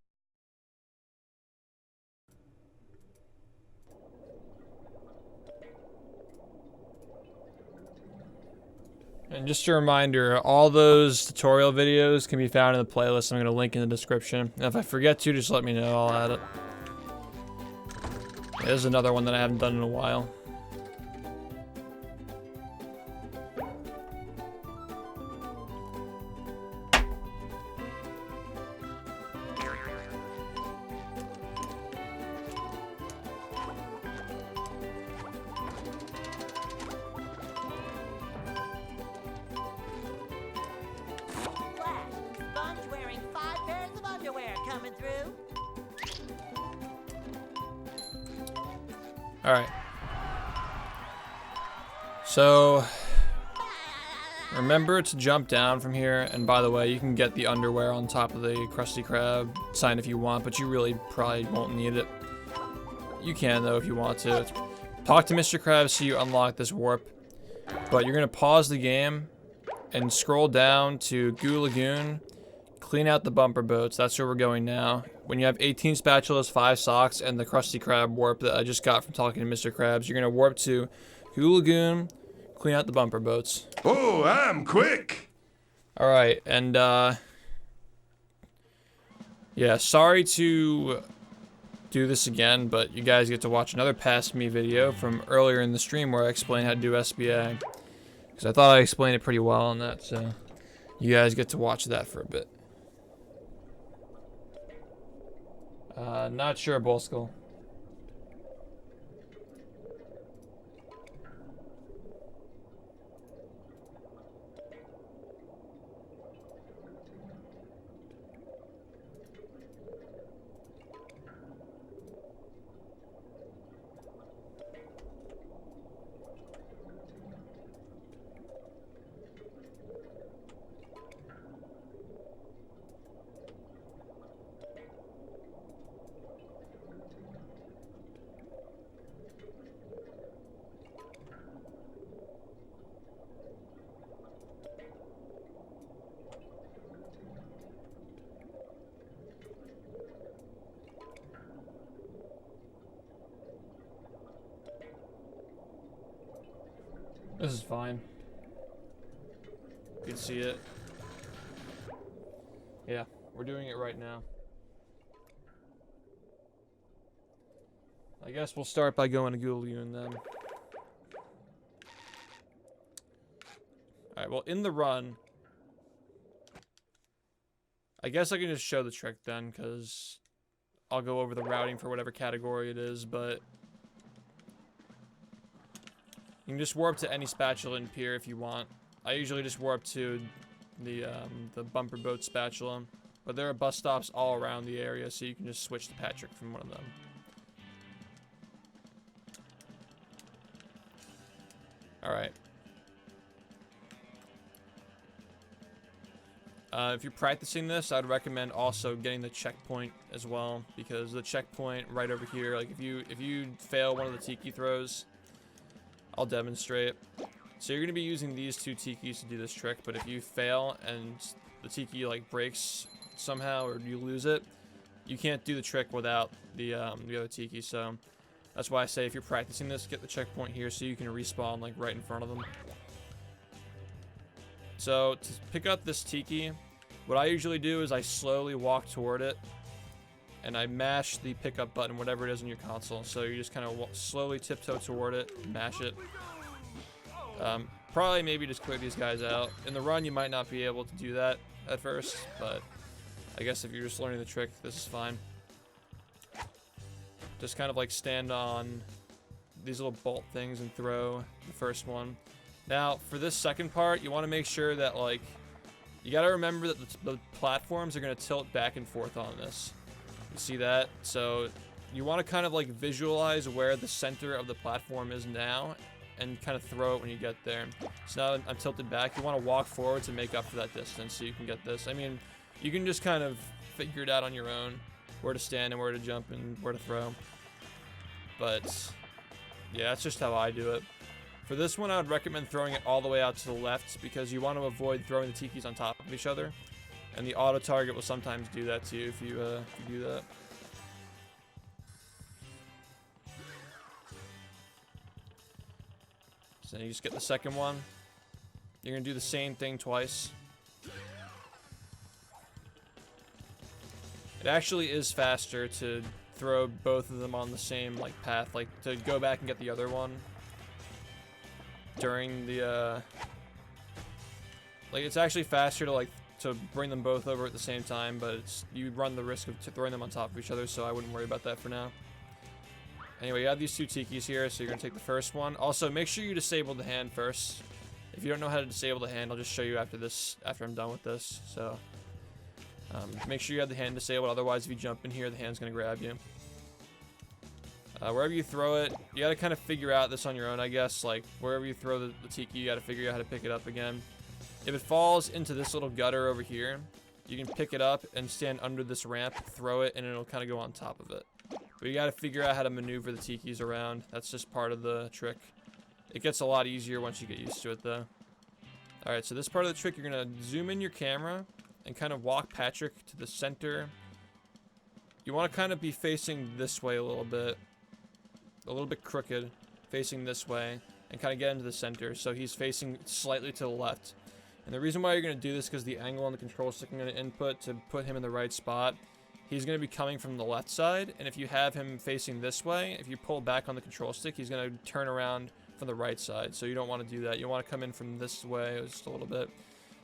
And just a reminder, all those tutorial videos can be found in the playlist I'm going to link in the description. And if I forget to, just let me know, I'll add it. There's another one that I haven't done in a while. All right. So remember to jump down from here. And by the way, you can get the underwear on top of the Krusty Krab sign if you want, but you really probably won't need it. You can though if you want to. Talk to Mr. Krabs so you unlock this warp. But you're gonna pause the game and scroll down to Goo Lagoon. Clean out the bumper boats. That's where we're going now. When you have 18 spatulas, 5 socks, and the Krusty Krab warp that I just got from talking to Mr. Krabs, you're gonna warp to Goo Lagoon, clean out the bumper boats. Oh, I'm quick. All right, and yeah, sorry to do this again, but you guys get to watch another Past Me video from earlier in the stream where I explained how to do SBA. Because I thought I explained it pretty well on that, so you guys get to watch that for a bit. Not sure, Bullskull. This is fine. You can see it. Yeah, we're doing it right now. I guess we'll start by going to Goo Lagoon then. Alright, well, in the run, I guess I can just show the trick then, because I'll go over the routing for whatever category it is, but you can just warp to any spatula in pier if you want. I usually just warp to the bumper boat spatula, but there are bus stops all around the area, so you can just switch to Patrick from one of them. Alright. If you're practicing this, I'd recommend also getting the checkpoint as well, because the checkpoint right over here, like if you fail one of the tiki throws, I'll demonstrate. So you're gonna be using these 2 tikis to do this trick, but if you fail and the tiki like breaks somehow or you lose it, you can't do the trick without the other tiki. So that's why I say if you're practicing this, get the checkpoint here so you can respawn like right in front of them. So to pick up this tiki, what I usually do is I slowly walk toward it and I mash the pickup button, whatever it is on your console. So you just kind of slowly tiptoe toward it, mash it. Probably maybe just clear these guys out. In the run, you might not be able to do that at first, but I guess if you're just learning the trick, this is fine. Just kind of like stand on these little bolt things and throw the first one. Now, for this second part, you want to make sure that, like, you got to remember that the platforms are going to tilt back and forth on this. You see that? So you want to kind of like visualize where the center of the platform is now and kind of throw it when you get there. So now I'm tilted back. You want to walk forward to make up for that distance so you can get this. I mean, you can just kind of figure it out on your own, where to stand and where to jump and where to throw. But yeah, that's just how I do it. For this one, I would recommend throwing it all the way out to the left because you want to avoid throwing the tikis on top of each other. And the auto target will sometimes do that too if you do that. So then you just get the second one. You're going to do the same thing twice. It actually is faster to throw both of them on the same like path, like to go back and get the other one during the like it's actually faster to bring them both over at the same time, but you run the risk of throwing them on top of each other, so I wouldn't worry about that for now. Anyway, you have these 2 tikis here, so you're gonna take the first one. Also, make sure you disable the hand first. If you don't know how to disable the hand, I'll just show you after I'm done with this. So make sure you have the hand disabled, otherwise if you jump in here, the hand's gonna grab you. Wherever you throw it, you gotta kind of figure out this on your own, I guess. Like, wherever you throw the tiki, you gotta figure out how to pick it up again. If it falls into this little gutter over here, you can pick it up and stand under this ramp, throw it, and it'll kind of go on top of it. But you gotta figure out how to maneuver the tikis around. That's just part of the trick. It gets a lot easier once you get used to it, though. Alright, so this part of the trick, you're gonna zoom in your camera and kind of walk Patrick to the center. You want to kind of be facing this way a little bit crooked, facing this way, and kind of get into the center, so he's facing slightly to the left. And the reason why you're going to do this is because the angle on the control stick I'm going to input to put him in the right spot, he's going to be coming from the left side, and if you have him facing this way, if you pull back on the control stick, he's going to turn around from the right side, so you don't want to do that. You want to come in from this way just a little bit.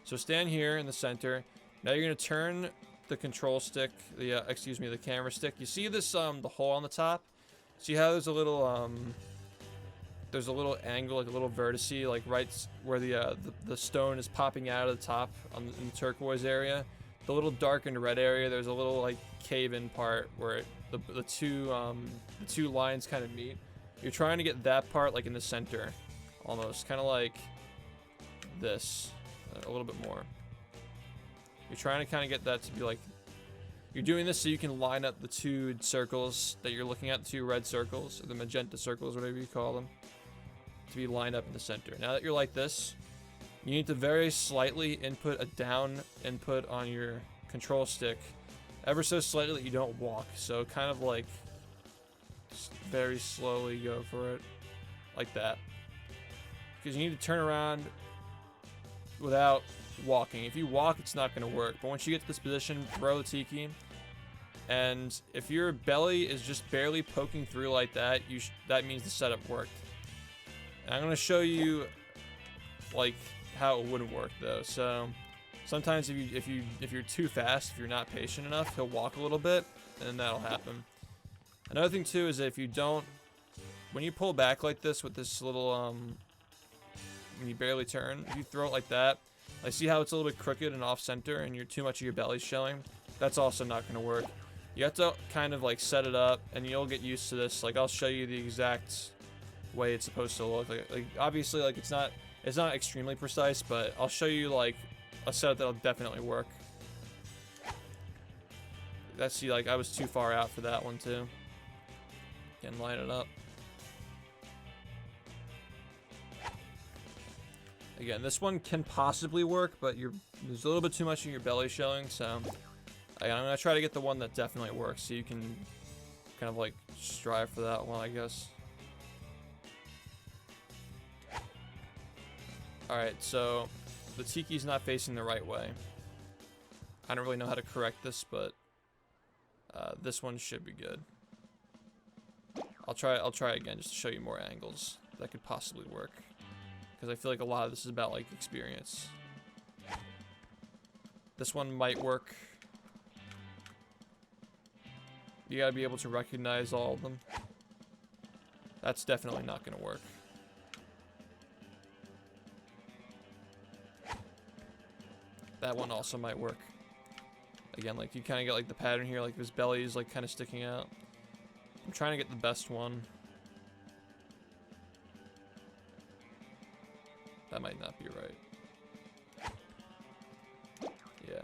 So stand here in the center. Now you're going to turn the control stick, the camera stick. You see this, the hole on the top? See how there's a little angle, like a little vertice, like right where the stone is popping out of the top in the turquoise area. The little darkened red area, there's a little like cave-in part where the two lines kind of meet. You're trying to get that part like in the center, almost, kind of like this, a little bit more. You're trying to kind of get that to be like, you're doing this so you can line up the two circles that you're looking at, the two red circles, or the magenta circles, whatever you call them, to be lined up in the center. Now that you're like this, you need to very slightly input a down input on your control stick, ever so slightly that you don't walk. So kind of like, just very slowly go for it, like that. Because you need to turn around without walking. If you walk, it's not going to work. But once you get to this position, throw the tiki. And if your belly is just barely poking through like that, that means the setup worked. And I'm going to show you like how it wouldn't work though. So sometimes if you're too fast, if you're not patient enough, he'll walk a little bit, and then that'll happen. Another thing too is that if you don't, when you pull back like this with this little when you barrely turn, if you throw it like that, I see how it's a little bit crooked and off center, and too much of your belly's showing. That's also not going to work. You have to kind of like set it up, and you'll get used to this. Like, I'll show you the exact way it's supposed to look. Like obviously, like it's not extremely precise, but I'll show you like a setup that'll definitely work. That's, see, like I was too far out for that one too. Again, line it up. Again, this one can possibly work, but there's a little bit too much of your belly showing, so I'm gonna try to get the one that definitely works, so you can kind of like strive for that one, I guess. Alright, so the tiki's not facing the right way. I don't really know how to correct this, but this one should be good. I'll try again just to show you more angles that could possibly work. Because I feel like a lot of this is about like experience. This one might work. You gotta be able to recognize all of them. That's definitely not gonna work. That one also might work. Again, like you kind of get like the pattern here, like his belly is like kind of sticking out. I'm trying to get the best one. That might not be right. Yeah.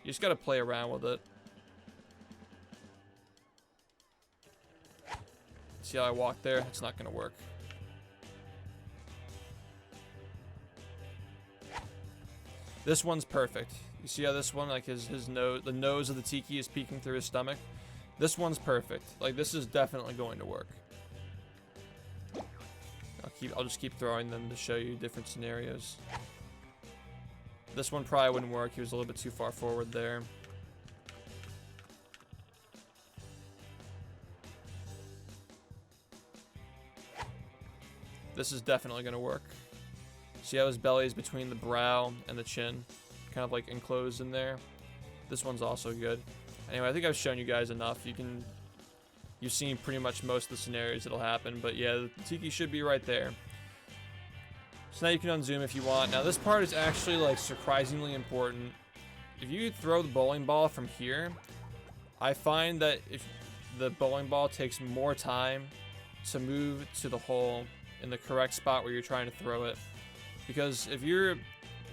You just gotta play around with it. See how I walk there? It's not gonna work. This one's perfect. You see how this one, like his nose, the nose of the tiki is peeking through his stomach? This one's perfect. Like, this is definitely going to work. I'll just keep throwing them to show you different scenarios. This one probably wouldn't work. He was a little bit too far forward there. This is definitely going to work. See how his belly is between the brow and the chin? Kind of like enclosed in there. This one's also good. Anyway, I think I've shown you guys enough. You've seen pretty much most of the scenarios that'll happen, but yeah, the tiki should be right there. So now you can unzoom if you want. Now this part is actually like surprisingly important. If you throw the bowling ball from here, I find that the bowling ball takes more time to move to the hole in the correct spot where you're trying to throw it. Because if you're,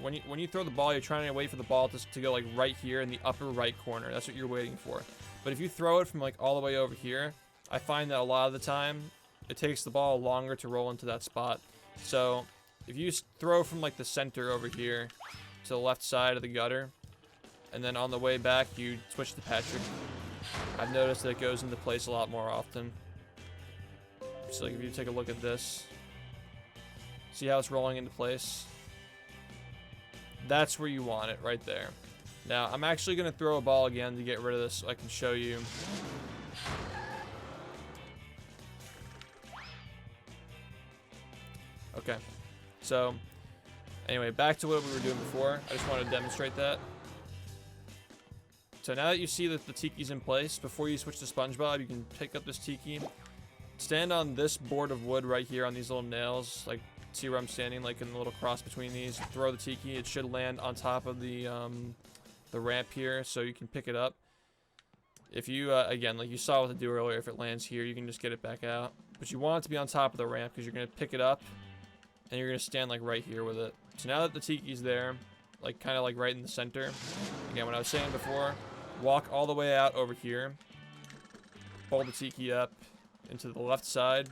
when you throw the ball, you're trying to wait for the ball to go like right here in the upper right corner. That's what you're waiting for. But if you throw it from like all the way over here, I find that a lot of the time, it takes the ball longer to roll into that spot. So if you throw from like the center over here to the left side of the gutter, and then on the way back, you switch to Patrick, I've noticed that it goes into place a lot more often. So like if you take a look at this, see how it's rolling into place? That's where you want it, right there. Now, I'm actually going to throw a ball again to get rid of this so I can show you. Okay, so anyway, back to what we were doing before. I just wanted to demonstrate that. So now that you see that the tiki's in place, before you switch to SpongeBob, you can pick up this tiki, stand on this board of wood right here on these little nails, like see where I'm standing, like in the little cross between these, throw the tiki. It should land on top of the ramp here, so you can pick it up. If you, again, like you saw what to do earlier, if it lands here, you can just get it back out. But you want it to be on top of the ramp because you're going to pick it up and you're going to stand like right here with it. So now that the tiki's there, like kind of like right in the center, again, what I was saying before, walk all the way out over here, pull the tiki up into the left side,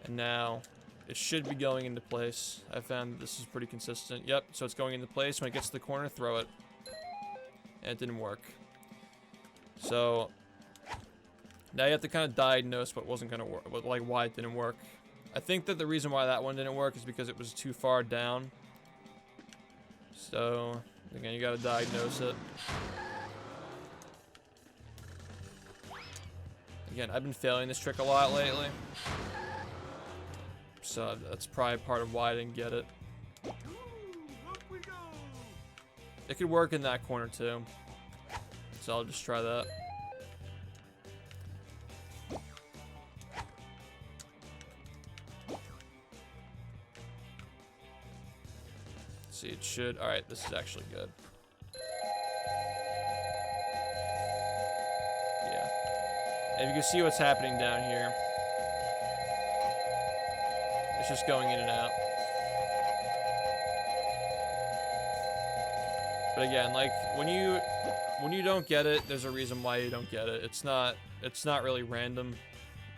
and now it should be going into place. I found this is pretty consistent. Yep, so it's going into place. When it gets to the corner, throw it. And it didn't work. So now you have to kind of diagnose what wasn't going to work, like why it didn't work. I think that the reason why that one didn't work is because it was too far down. So again, you got to diagnose it. Again, I've been failing this trick a lot lately. So that's probably part of why I didn't get it. It could work in that corner too. So I'll just try that. Let's see, it should. Alright, this is actually good. Yeah. And you can see what's happening down here. It's just going in and out. But again, like when you don't get it, there's a reason why you don't get it. It's not really random.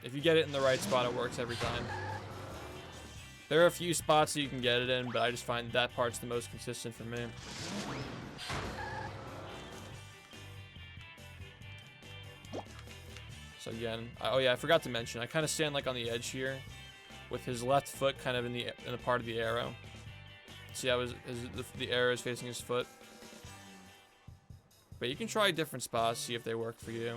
If you get it in the right spot, it works every time. There are a few spots that you can get it in, but I just find that part's the most consistent for me. So again, oh yeah, I forgot to mention, I kind of stand like on the edge here, with his left foot kind of in the part of the arrow. See how the arrow is facing his foot. But you can try different spots, see if they work for you.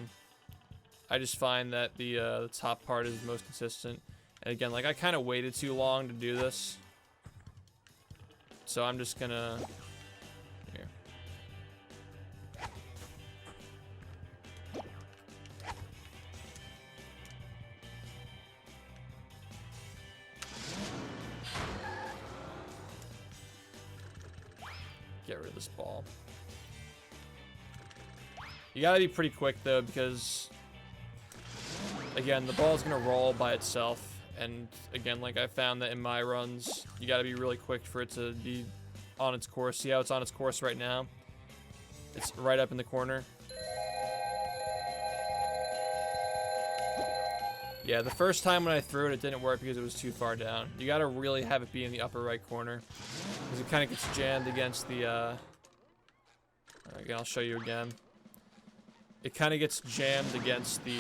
I just find that the top part is the most consistent. And again, like I kind of waited too long to do this, so I'm just gonna here. Get rid of this ball. You gotta be pretty quick though, because again, the ball's gonna roll by itself. And again, like I found that in my runs, you gotta be really quick for it to be on its course. See how it's on its course right now? It's right up in the corner. Yeah, the first time when I threw it, it didn't work because it was too far down. You gotta really have it be in the upper right corner, because it kind of gets jammed against the, again, I'll show you again. It kind of gets jammed against the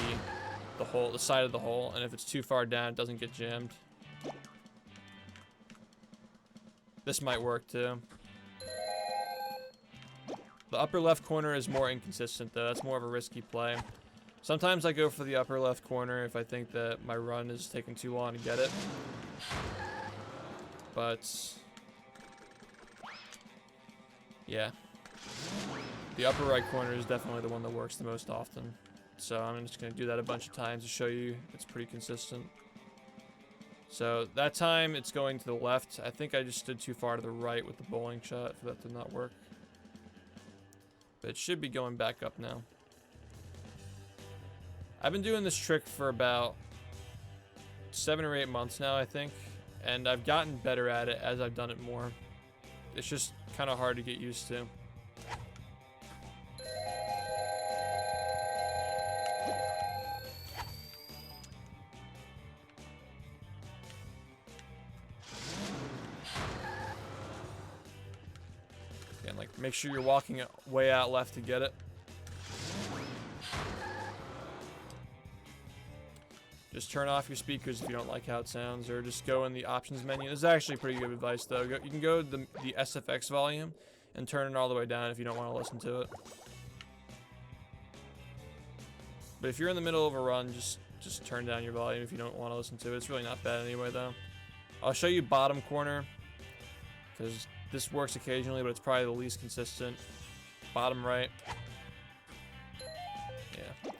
hole, the side of the hole, and if it's too far down, it doesn't get jammed. This might work too. The upper left corner is more inconsistent though. That's more of a risky play. Sometimes I go for the upper left corner if I think that my run is taking too long to get it. But yeah, the upper right corner is definitely the one that works the most often. So I'm just going to do that a bunch of times to show you it's pretty consistent. So that time it's going to the left. I think I just stood too far to the right with the bowling shot for that to not work. But it should be going back up now. I've been doing this trick for about 7 or 8 months now, I think. And I've gotten better at it as I've done it more. It's just kind of hard to get used to. And like, make sure you're walking way out left to get it. Just turn off your speakers if you don't like how it sounds, or just go in the options menu. This is actually pretty good advice, though. You can go to the SFX volume and turn it all the way down if you don't want to listen to it. But if you're in the middle of a run, just turn down your volume if you don't want to listen to it. It's really not bad anyway, though. I'll show you bottom corner, because this works occasionally, but it's probably the least consistent. Bottom right. Yeah.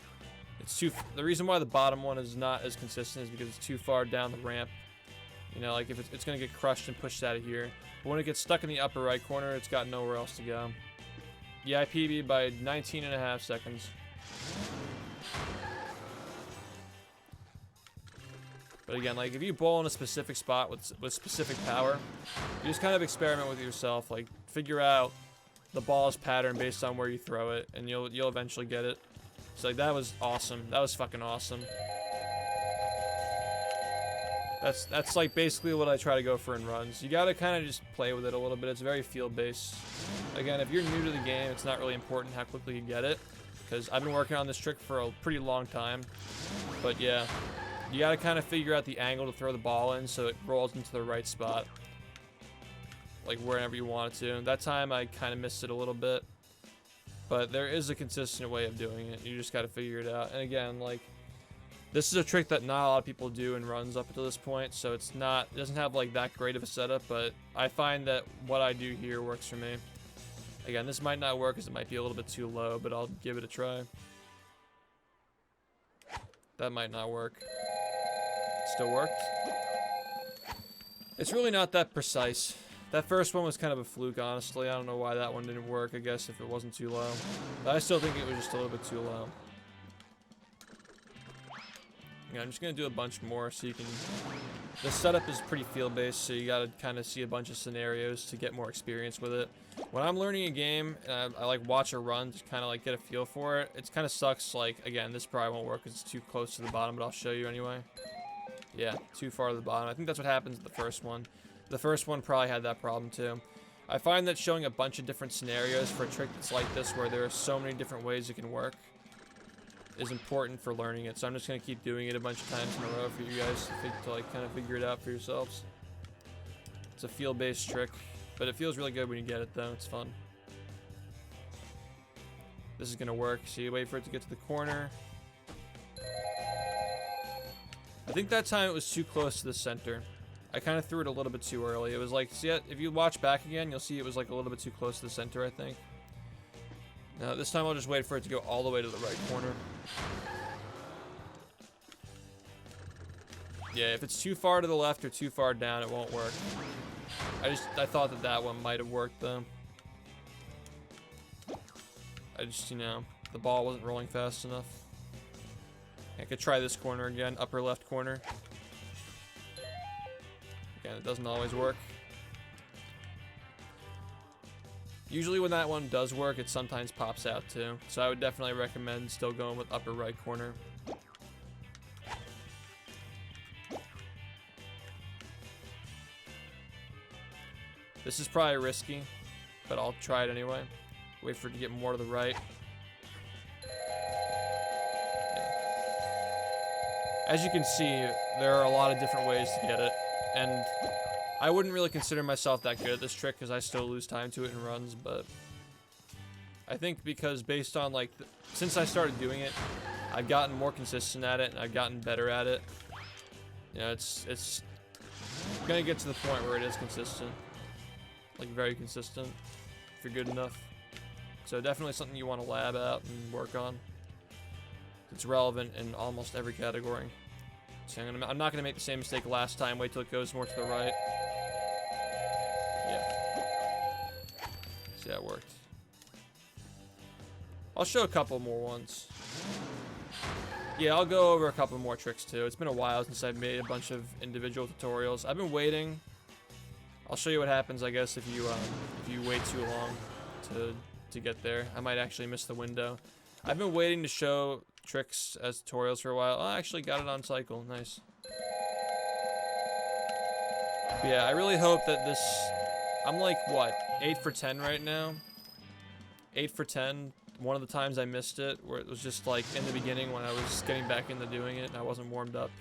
It's the reason why the bottom one is not as consistent is because it's too far down the ramp. You know, like if it's going to get crushed and pushed out of here. But when it gets stuck in the upper right corner, it's got nowhere else to go. Yeah, I PB'd by 19.5 seconds. But again, like if you bowl in a specific spot with specific power, you just kind of experiment with yourself. Like figure out the ball's pattern based on where you throw it, and you'll eventually get it. So like that was awesome. That was fucking awesome. That's like basically what I try to go for in runs. You gotta kind of just play with it a little bit. It's very field-based. Again, if you're new to the game, it's not really important how quickly you get it, because I've been working on this trick for a pretty long time. But yeah, you gotta kind of figure out the angle to throw the ball in so it rolls into the right spot, like wherever you want it to. That time I kind of missed it a little bit. But there is a consistent way of doing it. You just got to figure it out. And again, like, this is a trick that not a lot of people do in runs up until this point. So it doesn't have like that great of a setup. But I find that what I do here works for me. Again, this might not work because it might be a little bit too low, but I'll give it a try. That might not work. It still worked. It's really not that precise. That first one was kind of a fluke, honestly. I don't know why that one didn't work, I guess, if it wasn't too low. But I still think it was just a little bit too low. Yeah, I'm just going to do a bunch more so you can... The setup is pretty field-based, so you got to kind of see a bunch of scenarios to get more experience with it. When I'm learning a game, and I like watch a run to kind of like get a feel for it, it kind of sucks. Like, again, this probably won't work because it's too close to the bottom, but I'll show you anyway. Yeah, too far to the bottom. I think that's what happens with the first one. The first one probably had that problem too. I find that showing a bunch of different scenarios for a trick that's like this, where there are so many different ways it can work, is important for learning it. So I'm just going to keep doing it a bunch of times in a row for you guys to like kind of figure it out for yourselves. It's a field-based trick, but it feels really good when you get it though. It's fun. This is going to work. So you wait for it to get to the corner. I think that time it was too close to the center. I kind of threw it a little bit too early. It was like, see, if you watch back again, you'll see it was like a little bit too close to the center, I think. Now, this time I'll just wait for it to go all the way to the right corner. Yeah, if it's too far to the left or too far down, it won't work. I thought that one might have worked, though. You know, the ball wasn't rolling fast enough. I could try this corner again, upper left corner. Again, it doesn't always work. Usually when that one does work, it sometimes pops out too. So I would definitely recommend still going with upper right corner. This is probably risky, but I'll try it anyway. Wait for it to get more to the right. As you can see, there are a lot of different ways to get it. And I wouldn't really consider myself that good at this trick because I still lose time to it in runs, but I think because based on like, since I started doing it, I've gotten more consistent at it and I've gotten better at it. You know, it's gonna get to the point where it is consistent, like very consistent, if you're good enough. So definitely something you want to lab out and work on. It's relevant in almost every category. So I'm not gonna make the same mistake last time. Wait till it goes more to the right. Yeah. See, that worked. I'll show a couple more ones. Yeah, I'll go over a couple more tricks too. It's been a while since I've made a bunch of individual tutorials. I've been waiting. I'll show you what happens, I guess, if you wait too long to get there. I might actually miss the window. I've been waiting to show tricks as tutorials for a while. Oh, I actually got it on cycle. Nice. But yeah, I really hope that this... I'm like, what, 8 for 10 right now? 8 for 10. One of the times I missed it, where it was just like in the beginning when I was getting back into doing it and I wasn't warmed up.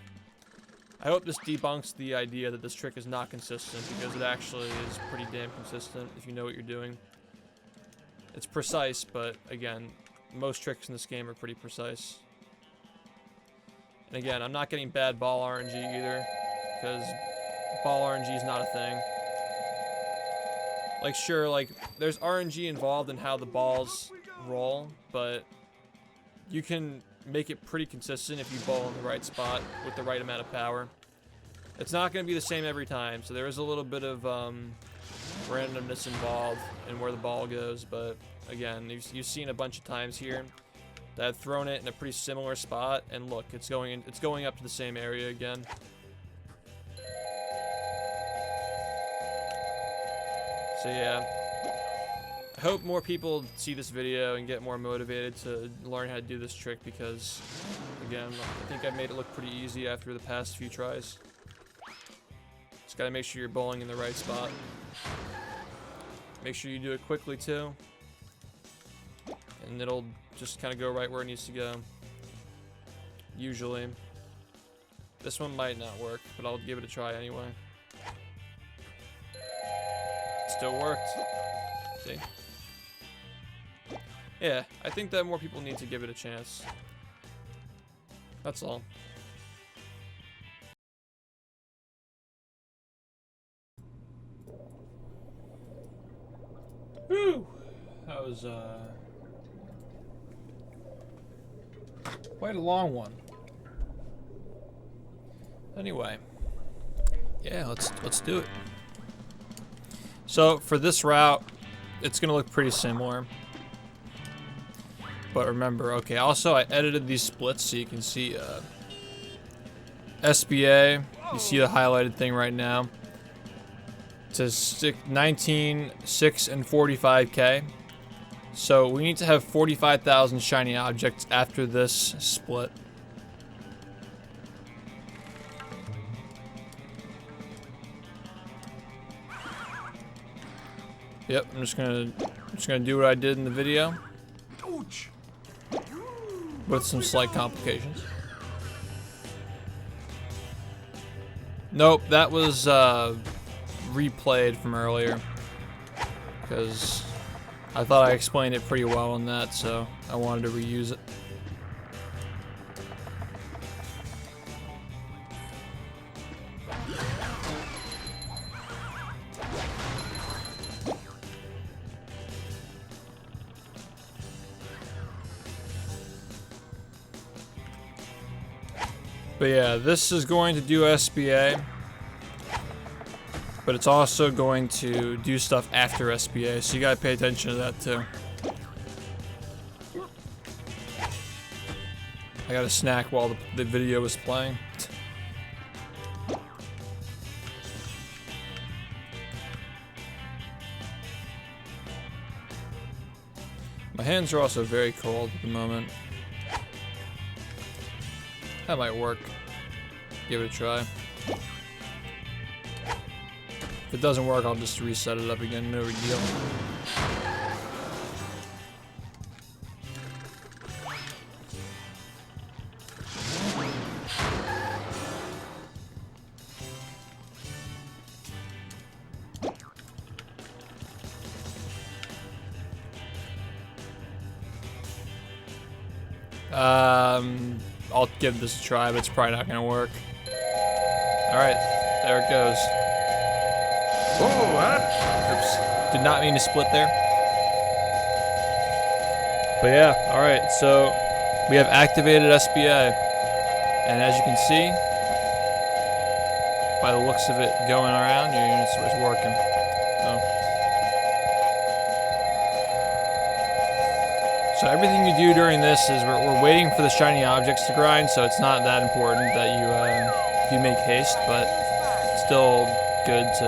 I hope this debunks the idea that this trick is not consistent, because it actually is pretty damn consistent if you know what you're doing. It's precise, but again, most tricks in this game are pretty precise. And again, I'm not getting bad ball RNG either, because ball RNG is not a thing. Like, sure, like, there's RNG involved in how the balls roll, but you can make it pretty consistent if you bowl in the right spot with the right amount of power. It's not going to be the same every time, so there is a little bit of randomness involved in where the ball goes, but again, you've seen a bunch of times here that I've thrown it in a pretty similar spot, and look, it's going up to the same area again. So yeah, I hope more people see this video and get more motivated to learn how to do this trick, because again, I think I made it look pretty easy after the past few tries. Just gotta make sure you're bowling in the right spot. Make sure you do it quickly too, and it'll just kind of go right where it needs to go. Usually. This one might not work, but I'll give it a try anyway. Still worked. See? Yeah, I think that more people need to give it a chance. That's all. Whew! That was quite a long one. Anyway, yeah, let's do it. So for this route, it's gonna look pretty similar. But remember, okay, also I edited these splits so you can see SBA, you see the highlighted thing right now, to 19, 6, and 45k. So we need to have 45,000 shiny objects after this split. Yep, I'm just gonna do what I did in the video, with some slight complications. Nope, that was replayed from earlier, because I thought I explained it pretty well in that, so I wanted to reuse it. But yeah, this is going to do SBA, but it's also going to do stuff after SBA, so you gotta pay attention to that too. I got a snack while the video was playing. My hands are also very cold at the moment. That might work. Give it a try. If it doesn't work, I'll just reset it up again. No big deal. I'll give this a try, but it's probably not gonna work. Alright, there it goes. Oops, did not mean to split there. But yeah, alright, so we have activated SBA. And as you can see, by the looks of it going around, it's working. So So everything you do during this is we're waiting for the shiny objects to grind, so it's not that important that you make haste, but it's still good to,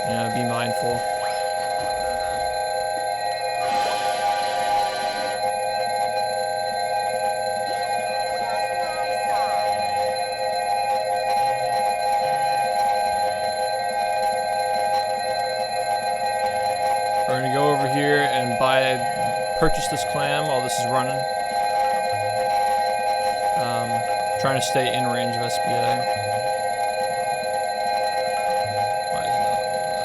you know, be mindful. We're gonna go over here and purchase this clam while this is running. Trying to stay in range of SBA. Why is it not doing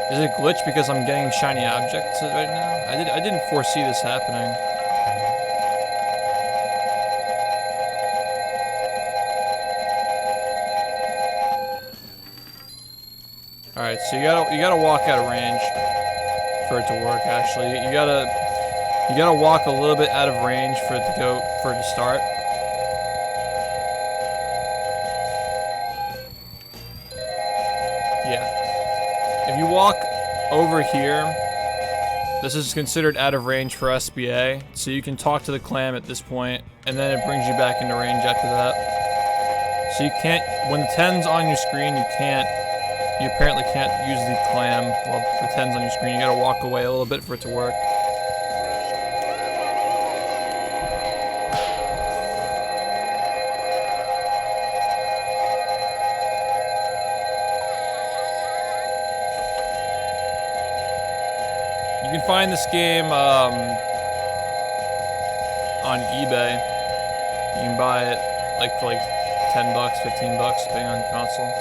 that? Is it glitch because I'm getting shiny objects right now? I didn't foresee this happening. Alright, so you gotta walk out of range for it to work. Actually, you gotta walk a little bit out of range for it to start. Yeah. If you walk over here, this is considered out of range for SBA, so you can talk to the clam at this point, and then it brings you back into range after that. So you can't, when the 10's on your screen, you apparently can't use the clam while the 10's on your screen. You gotta walk away a little bit for it to work. You can find this game on eBay. You can buy it for like $10, $15, depending on the console.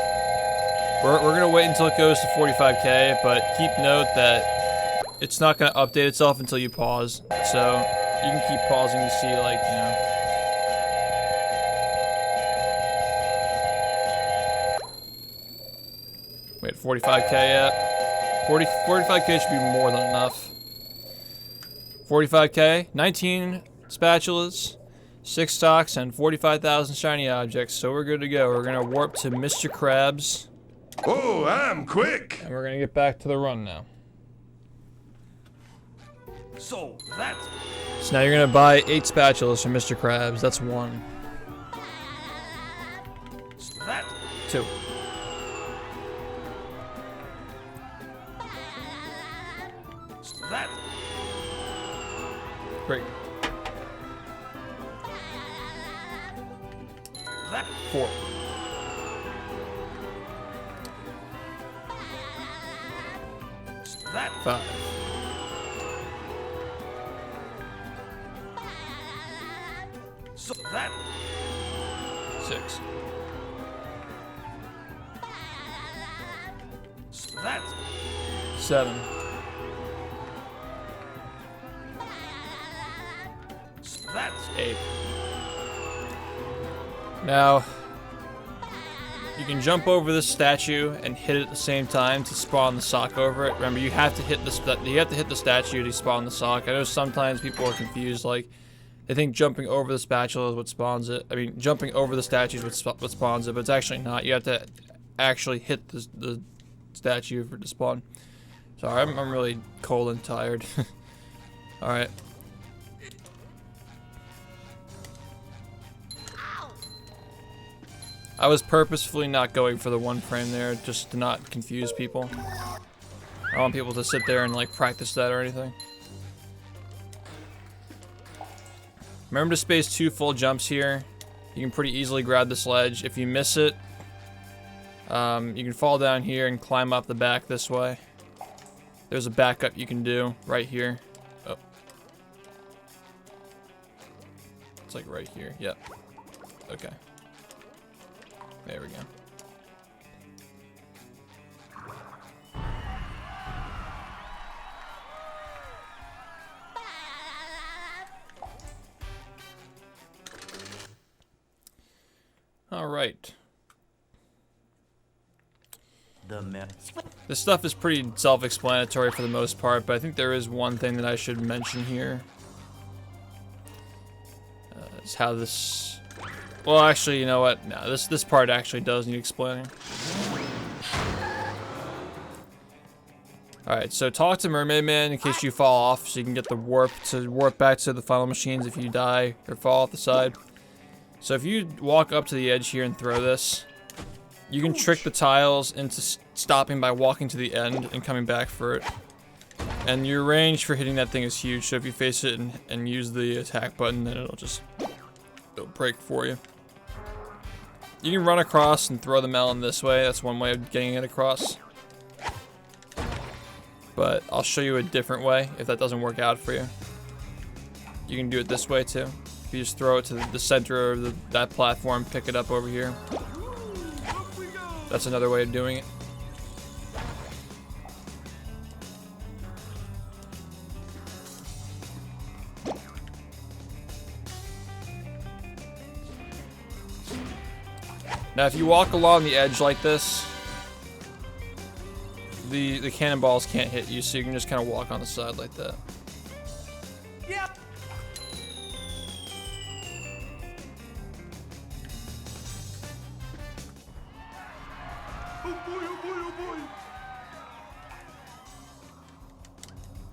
We're gonna wait until it goes to 45k, but keep note that it's not gonna update itself until you pause. So you can keep pausing to see, like, you know. Wait, 45k yet? 45k should be more than enough. 45k, 19 spatulas, 6 stocks, and 45,000 shiny objects. So we're good to go. We're gonna warp to Mr. Krabs. Oh, I'm quick. And we're gonna get back to the run now. So now you're gonna buy 8 spatulas from Mr. Krabs. That's 1. 2. Great. 4. 5. 6. 7. 8. Now, you can jump over this statue and hit it at the same time to spawn the sock over it. Remember, you have to hit the statue to spawn the sock. I know sometimes people are confused, like they think jumping over the spatula is what spawns it. I mean, jumping over the statue is what spawns it, but it's actually not. You have to actually hit the statue for it to spawn. Sorry, I'm really cold and tired. All right. I was purposefully not going for the 1 frame there, just to not confuse people. I don't want people to sit there and like practice that or anything. Remember to space 2 full jumps here. You can pretty easily grab this ledge. If you miss it, you can fall down here and climb up the back this way. There's a backup you can do right here. Oh. It's like right here. Yep. Okay. There we go. All right. This stuff is pretty self-explanatory for the most part, but I think there is one thing that I should mention here. Is how this... Well, actually, you know what? No, this part actually does need explaining. Alright, so talk to Mermaid Man in case you fall off, so you can get the warp to warp back to the final machines if you die or fall off the side. So if you walk up to the edge here and throw this, you can trick the tiles into stopping by walking to the end and coming back for it. And your range for hitting that thing is huge, so if you face it and use the attack button, then it'll break for you. You can run across and throw the melon this way. That's one way of getting it across. But I'll show you a different way if that doesn't work out for you. You can do it this way too. If you just throw it to the center of that platform, pick it up over here. That's another way of doing it. Now if you walk along the edge like this, the cannonballs can't hit you, so you can just kind of walk on the side like that. Yep. Oh boy, oh boy, oh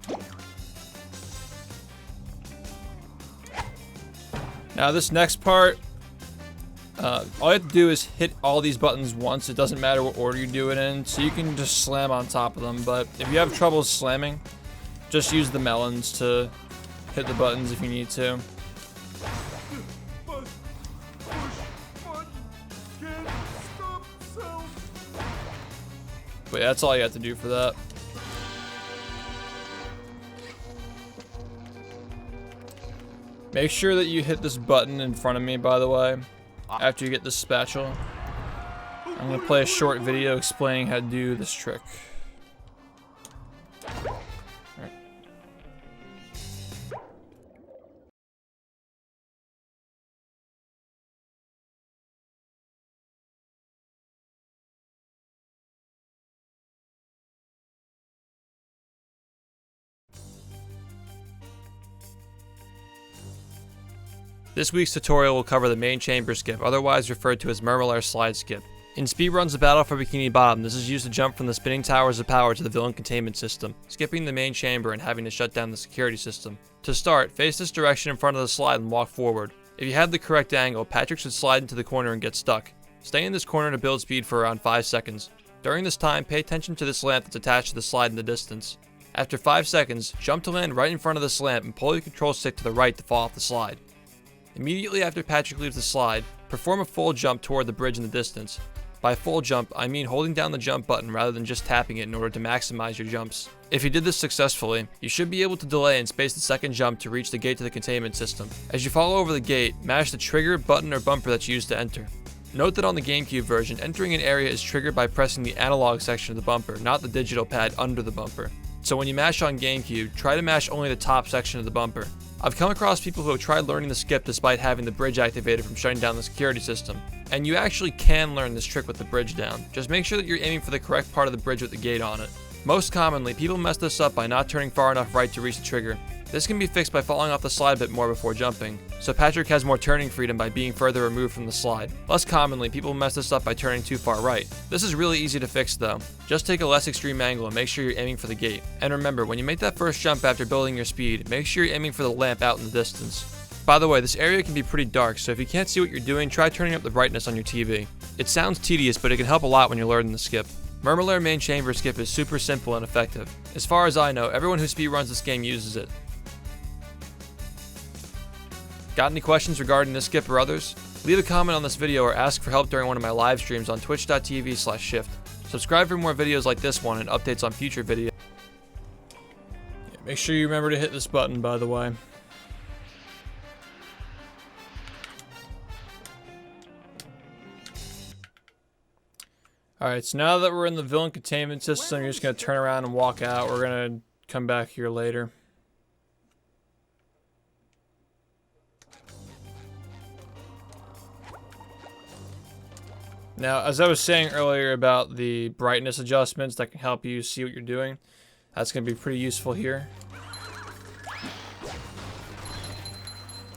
boy. Now this next part, all you have to do is hit all these buttons once. It doesn't matter what order you do it in, so you can just slam on top of them. But if you have trouble slamming, just use the melons to hit the buttons if you need to. But yeah, that's all you have to do for that. Make sure that you hit this button in front of me, by the way, after you get this spatula. I'm going to play a short video explaining how to do this trick. Alright. This week's tutorial will cover the main chamber skip, otherwise referred to as Mermaid slide skip. In speedruns of Battle for Bikini Bottom, this is used to jump from the spinning towers of power to the villain containment system, skipping the main chamber and having to shut down the security system. To start, face this direction in front of the slide and walk forward. If you have the correct angle, Patrick should slide into the corner and get stuck. Stay in this corner to build speed for around 5 seconds. During this time, pay attention to this lamp that's attached to the slide in the distance. After 5 seconds, jump to land right in front of this lamp and pull your control stick to the right to fall off the slide. Immediately after Patrick leaves the slide, perform a full jump toward the bridge in the distance. By full jump, I mean holding down the jump button rather than just tapping it in order to maximize your jumps. If you did this successfully, you should be able to delay and space the second jump to reach the gate to the containment system. As you follow over the gate, mash the trigger, button, or bumper that's used to enter. Note that on the GameCube version, entering an area is triggered by pressing the analog section of the bumper, not the digital pad under the bumper. So when you mash on GameCube, try to mash only the top section of the bumper. I've come across people who have tried learning the skip despite having the bridge activated from shutting down the security system. And you actually can learn this trick with the bridge down. Just make sure that you're aiming for the correct part of the bridge with the gate on it. Most commonly, people mess this up by not turning far enough right to reach the trigger. This can be fixed by falling off the slide a bit more before jumping, so Patrick has more turning freedom by being further removed from the slide. Less commonly, people mess this up by turning too far right. This is really easy to fix though. Just take a less extreme angle and make sure you're aiming for the gate. And remember, when you make that first jump after building your speed, make sure you're aiming for the lamp out in the distance. By the way, this area can be pretty dark, so if you can't see what you're doing, try turning up the brightness on your TV. It sounds tedious, but it can help a lot when you're learning the skip. Mermaid main chamber skip is super simple and effective. As far as I know, everyone who speedruns this game uses it. Got any questions regarding this skip or others? Leave a comment on this video or ask for help during one of my live streams on twitch.tv/shift. Subscribe for more videos like this one and updates on future videos. Yeah, make sure you remember to hit this button, by the way. Alright, so now that we're in the villain containment system, you're just going to turn around and walk out. We're going to come back here later. Now, as I was saying earlier about the brightness adjustments that can help you see what you're doing, that's going to be pretty useful here.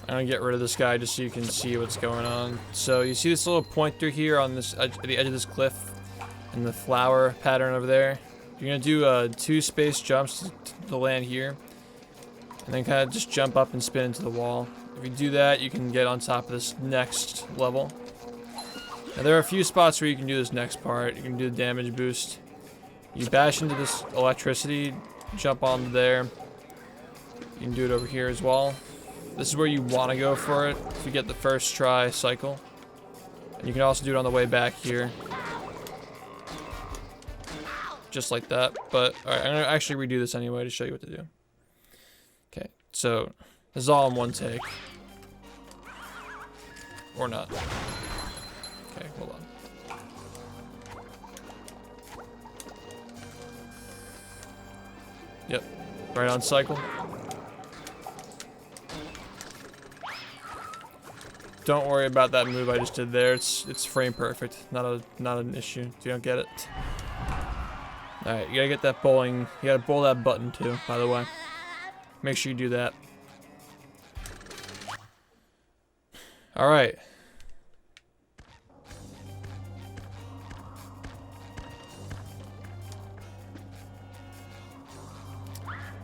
I'm going to get rid of this guy just so you can see what's going on. So you see this little pointer here on this at the edge of this cliff and the flower pattern over there? You're gonna do 2 space jumps to land here, and then kind of just jump up and spin into the wall. If you do that, you can get on top of this next level. Now there are a few spots where you can do this next part. You can do the damage boost. You bash into this electricity, jump onto there. You can do it over here as well. This is where you want to go for it if you get the first try cycle. And you can also do it on the way back here. Just like that. But alright, I'm going to actually redo this anyway to show you what to do. Okay, so this is all in one take. Or not. Okay, hold on. Yep, right on cycle. Don't worry about that move I just did there. It's frame perfect. Not an issue. If you don't get it. Alright, you gotta get that bowling. You gotta bowl that button too, by the way. Make sure you do that. Alright.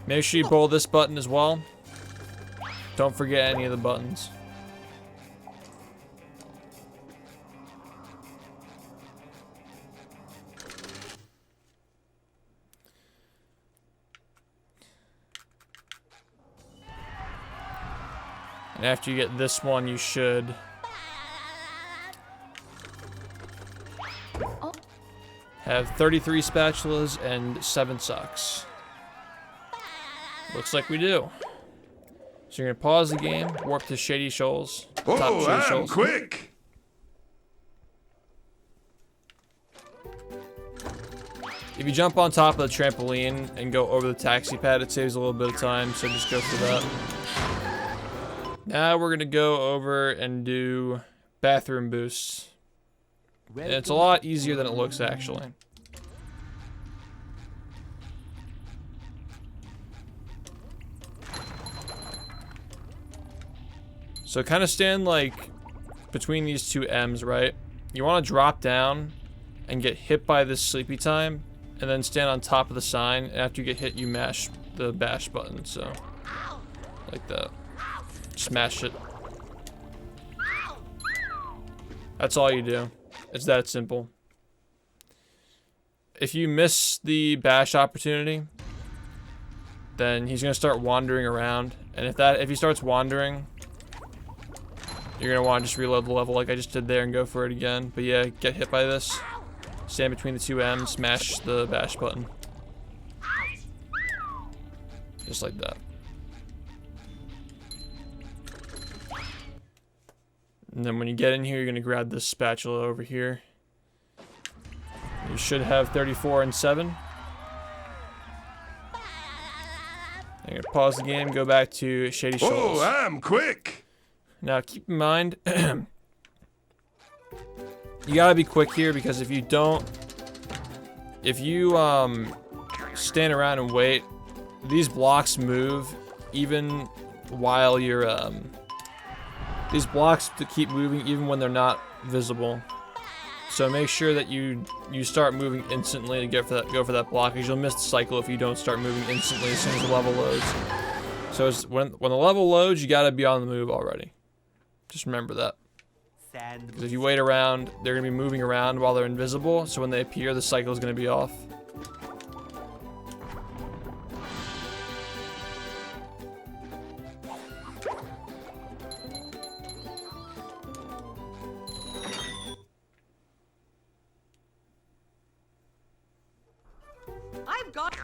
Make sure you bowl this button as well. Don't forget any of the buttons. And after you get this one, you should have 33 spatulas and 7 socks. Looks like we do. So you're gonna pause the game, warp to Shady Shoals. Oh, I'm quick! If you jump on top of the trampoline and go over the taxi pad, it saves a little bit of time, so just go for that. Now we're gonna go over and do bathroom boosts. And it's a lot easier than it looks, actually. So kind of stand like between these two M's, right? You want to drop down and get hit by this sleepy time, and then stand on top of the sign, and after you get hit, you mash the bash button, so like that. Smash it. That's all you do. It's that simple. If you miss the bash opportunity, then he's gonna start wandering around, and if he starts wandering, you're gonna want to just reload the level like I just did there and go for it again. But yeah, get hit by this. Stand between the two M's, smash the bash button. Just like that. And then when you get in here, you're gonna grab this spatula over here. You should have 34 and 7. You're gonna pause the game, go back to Shady Shoals. Oh, I'm quick! Now keep in mind, you gotta be quick here, because if you don't, if you stand around and wait, these blocks move even while you're these blocks to keep moving even when they're not visible. So make sure that you start moving instantly to go for that block, because you'll miss the cycle if you don't start moving instantly as soon as the level loads. So when the level loads, you gotta be on the move already. Just remember that. Because if you wait around, they're gonna be moving around while they're invisible. So when they appear, the cycle is gonna be off. I've got.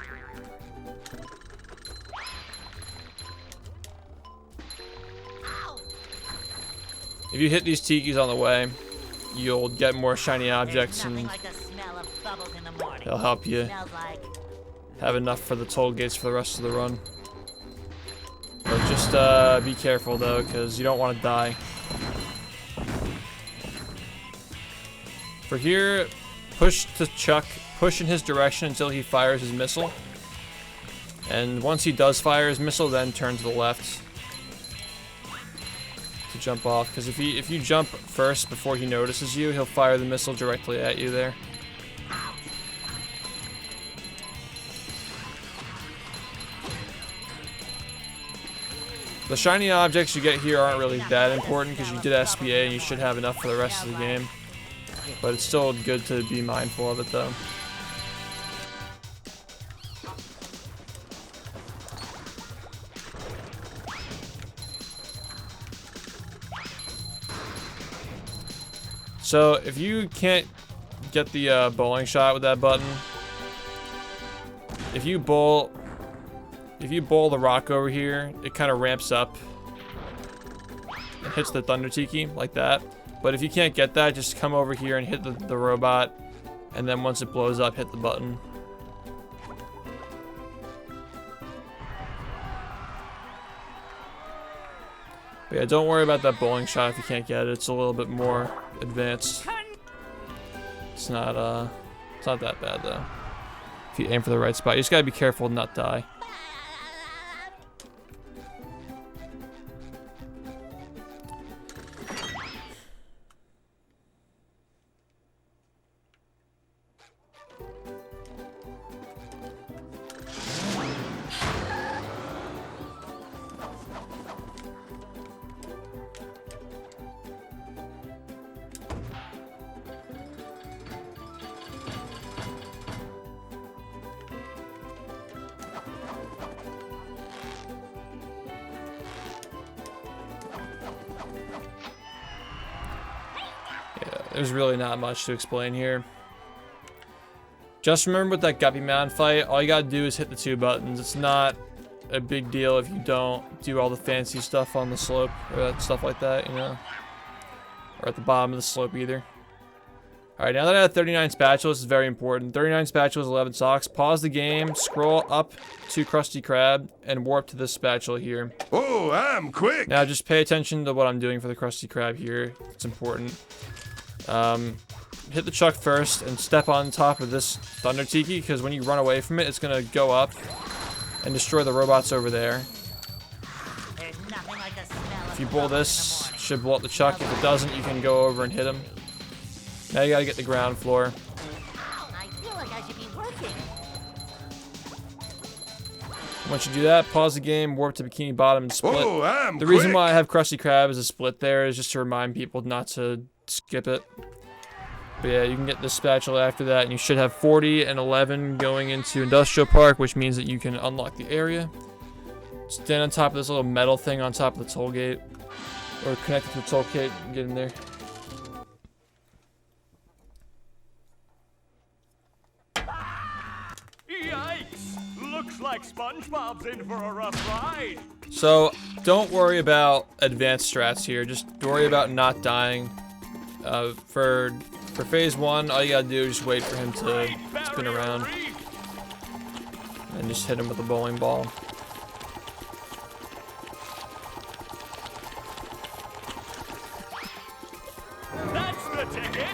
If you hit these tikis on the way, you'll get more shiny objects, and Like the smell of bubbles in the morning. they'll help you Smells like have enough for the toll gates for the rest of the run. But just be careful though, because you don't want to die. For here, push to Chuck, push in his direction until he fires his missile. And once he does fire his missile, then turn to the left to jump off. Because if you jump first before he notices you, he'll fire the missile directly at you there. The shiny objects you get here aren't really that important because you did SBA and you should have enough for the rest of the game. But it's still good to be mindful of it though. So if you can't get the bowling shot with that button, if you bowl the rock over here, it kind of ramps up and hits the Thunder Tiki like that. But if you can't get that, just come over here and hit the robot, and then once it blows up, hit the button. But yeah, don't worry about that bowling shot if you can't get it. It's a little bit more advanced. It's not that bad though. If you aim for the right spot, you just gotta be careful to not die. There's really not much to explain here. Just remember with that Guppy Mountain fight, all you gotta do is hit the 2 buttons. It's not a big deal if you don't do all the fancy stuff on the slope or stuff like that, you know, or at the bottom of the slope either. All right, now that I have 39 spatulas, it's very important. 39 spatulas, 11 socks. Pause the game, scroll up to Krusty Krab, and warp to this spatula here. Oh, I'm quick. Now just pay attention to what I'm doing for the Krusty Krab here. It's important. Hit the chuck first and step on top of this Thunder Tiki, because when you run away from it, it's gonna go up and destroy the robots over there. There's nothing like the smell of If you bowl this, bubbles in it should blow up the chuck. If it doesn't, you can go over and hit him. Now you gotta get the ground floor. the morning. I feel like I should be working. Once you do that, pause the game, warp to Bikini Bottom, and split. Oh, I'm The reason quick. why I have Krusty Krab as a split there is just to remind people not to skip it. But yeah, you can get this spatula after that, and you should have 40 and 11 going into Industrial Park, which means that you can unlock the area. Stand on top of this little metal thing on top of the toll gate, or connect it to the toll gate and get in there. Yikes! Looks like SpongeBob's in for a rough ride. So don't worry about advanced strats here. Just worry about not dying. For phase 1, all you gotta do is just wait for him to spin around and just hit him with a bowling ball. That's the ticket.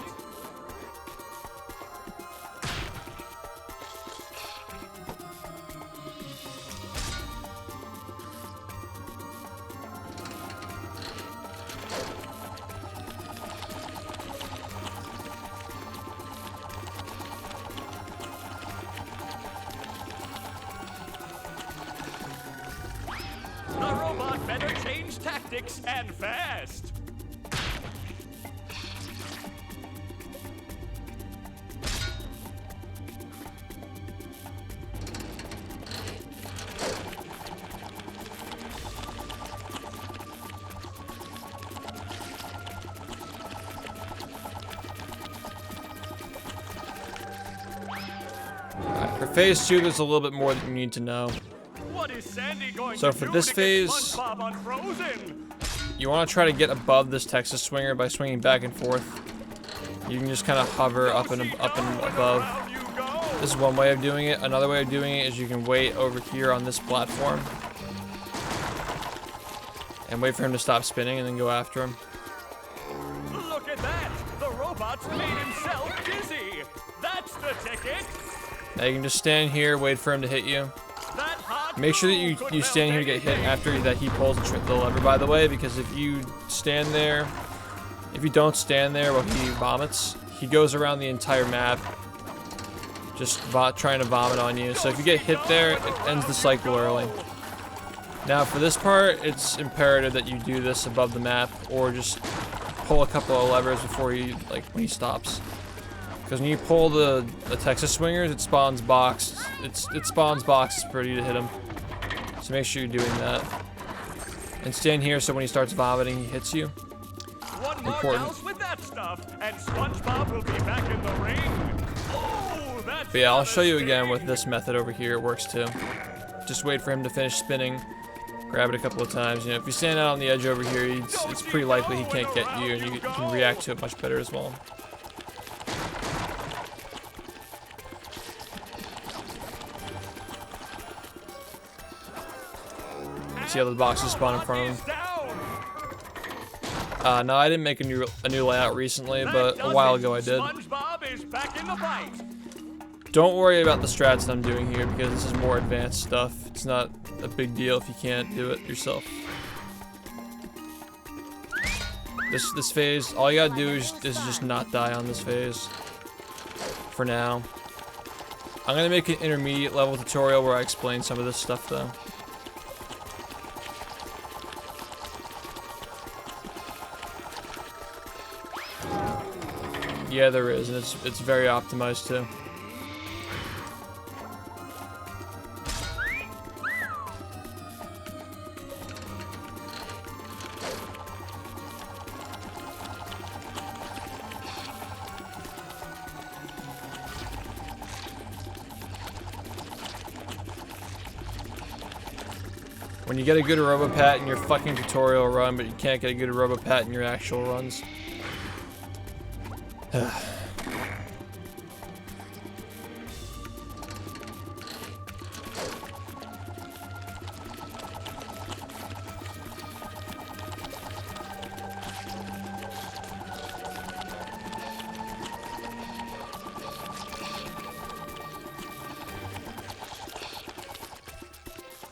The robot better change tactics and fast. Alright, for phase 2, there's a little bit more that you need to know. What is Sandy going So to for do this to get phase- SpongeBob unfrozen? You want to try to get above this Texas swinger by swinging back and forth. You can just kind of hover up and above. Around you go. This is one way of doing it. Another way of doing it is you can wait over here on this platform and wait for him to stop spinning and then go after him. Look at that! The robot's made himself dizzy. That's the ticket. Now you can just stand here, wait for him to hit you. That hot Make sure that glue could you stand here to get hit melt after that he pulls the lever, by the way, because if you stand there, if you don't stand there while he vomits, he goes around the entire map just trying to vomit on you. So if you get hit there, it ends the cycle early. Now for this part, it's imperative that you do this above the map, or just pull a couple of levers before you, like, when he stops. Because when you pull the Texas swingers, it spawns boxes. It spawns boxes for you to hit him. So make sure you're doing that. And stand here so when he starts vomiting, he hits you. One more Important. douse with that stuff, and SpongeBob will be back in the ring. Oh, that's But yeah, I'll not a show you again sting. with this method over here. It works too. Just wait for him to finish spinning. Grab it a couple of times. You know, if you stand out on the edge over here, it's pretty likely he can't get you, and you can react to it much better as well. See how the boxes spawn in front of him? No, I didn't make a new layout recently, but a while ago I did. SpongeBob is back in the fight. Don't worry about the strats that I'm doing here because this is more advanced stuff. It's not a big deal if you can't do it yourself. This phase, all you gotta do is just not die on this phase. For now. I'm gonna make an intermediate level tutorial where I explain some of this stuff though. Yeah, there is, and it's very optimized too. When you get a good Robopat in your fucking tutorial run, but you can't get a good Robopat in your actual runs.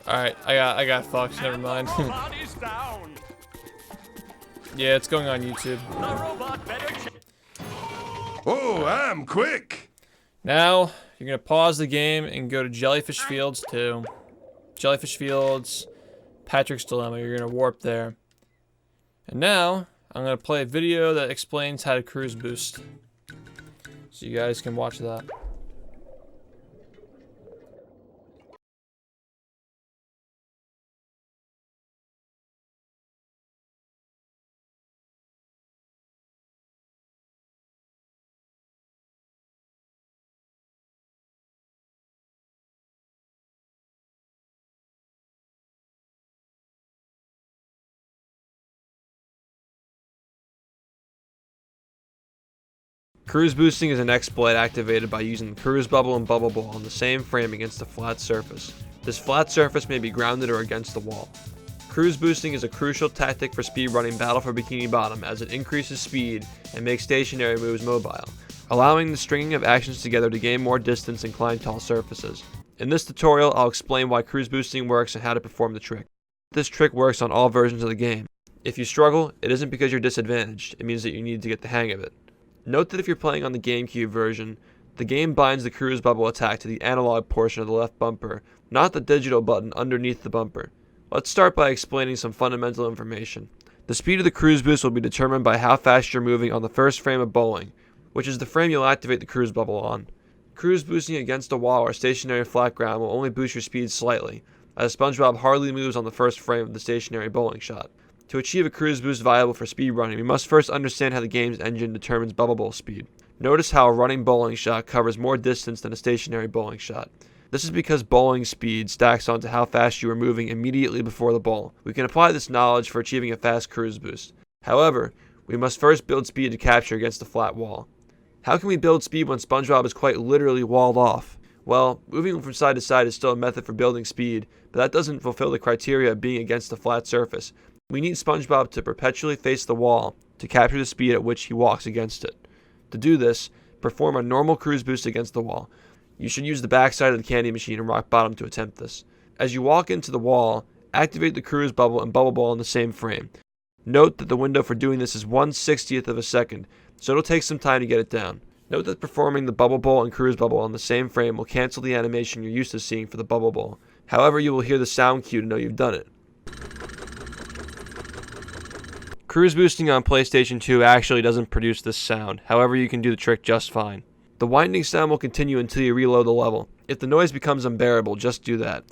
Alright, I got fucked, never mind. Robot is down. Yeah, it's going on YouTube. The robot better check. Oh, I'm quick. Now, you're gonna pause the game and go to Jellyfish Fields 2. Jellyfish Fields, Patrick's Dilemma, you're gonna warp there. And now, I'm gonna play a video that explains how to cruise boost. So you guys can watch that. Cruise boosting is an exploit activated by using the cruise bubble and bubble ball on the same frame against a flat surface. This flat surface may be grounded or against the wall. Cruise boosting is a crucial tactic for speedrunning Battle for Bikini Bottom as it increases speed and makes stationary moves mobile, allowing the stringing of actions together to gain more distance and climb tall surfaces. In this tutorial, I'll explain why cruise boosting works and how to perform the trick. This trick works on all versions of the game. If you struggle, it isn't because you're disadvantaged, it means that you need to get the hang of it. Note that if you're playing on the GameCube version, the game binds the cruise bubble attack to the analog portion of the left bumper, not the digital button underneath the bumper. Let's start by explaining some fundamental information. The speed of the cruise boost will be determined by how fast you're moving on the first frame of bowling, which is the frame you'll activate the cruise bubble on. Cruise boosting against a wall or stationary flat ground will only boost your speed slightly, as SpongeBob hardly moves on the first frame of the stationary bowling shot. To achieve a cruise boost viable for speedrunning, we must first understand how the game's engine determines bubble bowl speed. Notice how a running bowling shot covers more distance than a stationary bowling shot. This is because bowling speed stacks onto how fast you are moving immediately before the bowl. We can apply this knowledge for achieving a fast cruise boost. However, we must first build speed to capture against the flat wall. How can we build speed when SpongeBob is quite literally walled off? Well, moving from side to side is still a method for building speed, but that doesn't fulfill the criteria of being against a flat surface. We need SpongeBob to perpetually face the wall to capture the speed at which he walks against it. To do this, perform a normal cruise boost against the wall. You should use the backside of the candy machine and rock bottom to attempt this. As you walk into the wall, activate the cruise bubble and bubble ball in the same frame. Note that the window for doing this is 1/60th of a second, so it'll take some time to get it down. Note that performing the bubble bowl and cruise bubble on the same frame will cancel the animation you're used to seeing for the bubble bowl. However, you will hear the sound cue to know you've done it. Cruise boosting on PlayStation 2 actually doesn't produce this sound, however you can do the trick just fine. The winding sound will continue until you reload the level. If the noise becomes unbearable, just do that.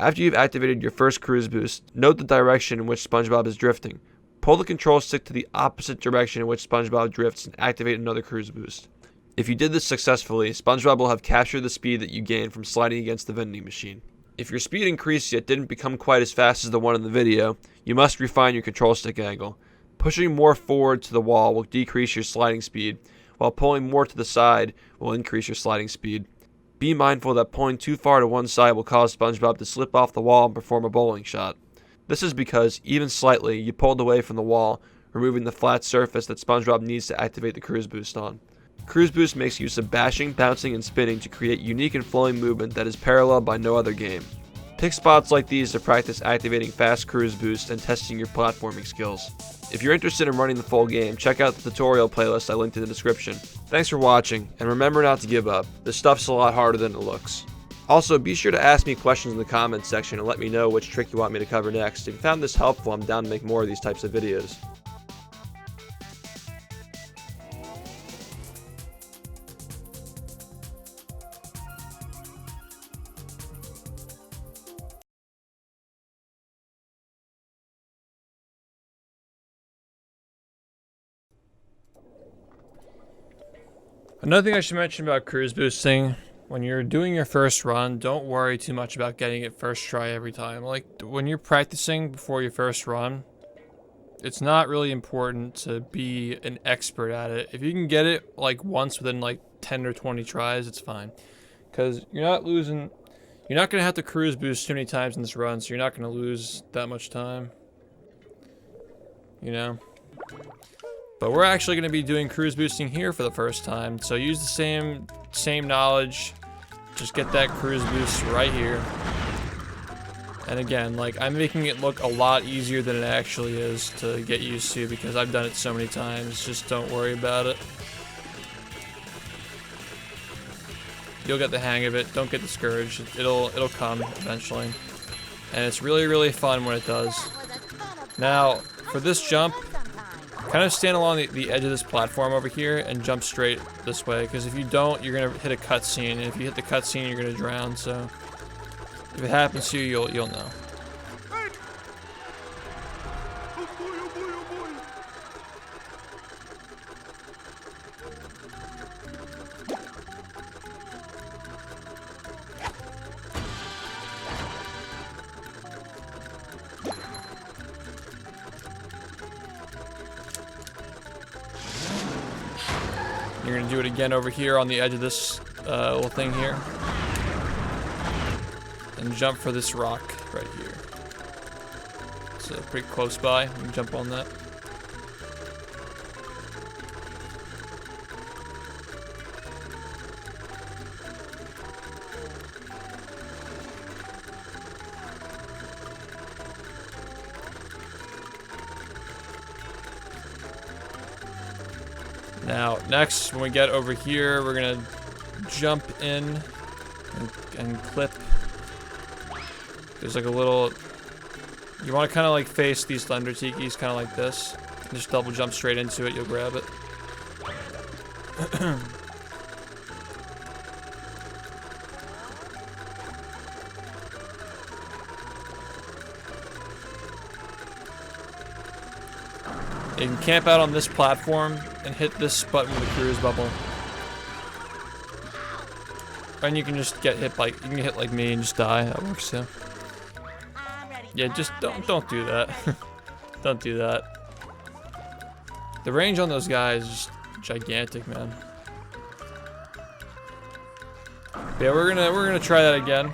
After you've activated your first cruise boost, note the direction in which SpongeBob is drifting. Pull the control stick to the opposite direction in which SpongeBob drifts and activate another cruise boost. If you did this successfully, SpongeBob will have captured the speed that you gained from sliding against the vending machine. If your speed increased yet didn't become quite as fast as the one in the video, you must refine your control stick angle. Pushing more forward to the wall will decrease your sliding speed, while pulling more to the side will increase your sliding speed. Be mindful that pulling too far to one side will cause SpongeBob to slip off the wall and perform a bowling shot. This is because, even slightly, you pulled away from the wall, removing the flat surface that SpongeBob needs to activate the cruise boost on. Cruise boost makes use of bashing, bouncing, and spinning to create unique and flowing movement that is paralleled by no other game. Pick spots like these to practice activating fast cruise boost and testing your platforming skills. If you're interested in running the full game, check out the tutorial playlist I linked in the description. Thanks for watching, and remember not to give up. This stuff's a lot harder than it looks. Also, be sure to ask me questions in the comments section and let me know which trick you want me to cover next. If you found this helpful, I'm down to make more of these types of videos. Another thing I should mention about cruise boosting, when you're doing your first run, don't worry too much about getting it first try every time. Like, when you're practicing before your first run, it's not really important to be an expert at it. If you can get it like once within like 10 or 20 tries, it's fine. Because you're not going to have to cruise boost too many times in this run, so you're not going to lose that much time. You know? But we're actually going to be doing cruise boosting here for the first time, so use the same knowledge. Just get that cruise boost right here. And again, like, I'm making it look a lot easier than it actually is to get used to because I've done it so many times. Just don't worry about it. You'll get the hang of it. Don't get discouraged. It'll come eventually. And it's really, really fun when it does. Now, for this jump, kind of stand along the edge of this platform over here and jump straight this way, because if you don't, you're going to hit a cutscene, and if you hit the cutscene, you're going to drown, so if it happens to you, you'll know. You're gonna do it again over here on the edge of this little thing here. And jump for this rock right here. It's pretty close by. You can jump on that. Now, next, when we get over here, we're gonna jump in and clip. There's like a little, you want to kind of like face these thunder tikis, kind of like this. Just double jump straight into it, you'll grab it. You can camp out on this platform and hit this button with the cruise bubble. And you can just get hit like, you can hit like me and just die. That works too. Yeah, just don't do that. Don't do that. The range on those guys is just gigantic, man. Yeah, we're gonna try that again.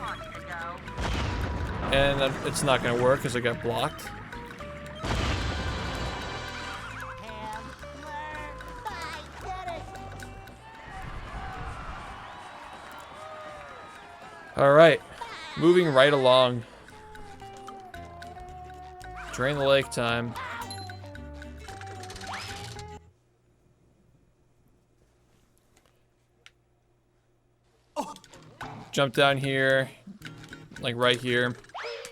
And it's not gonna work because I got blocked. Alright, moving right along. Drain the lake time. Jump down here, like right here.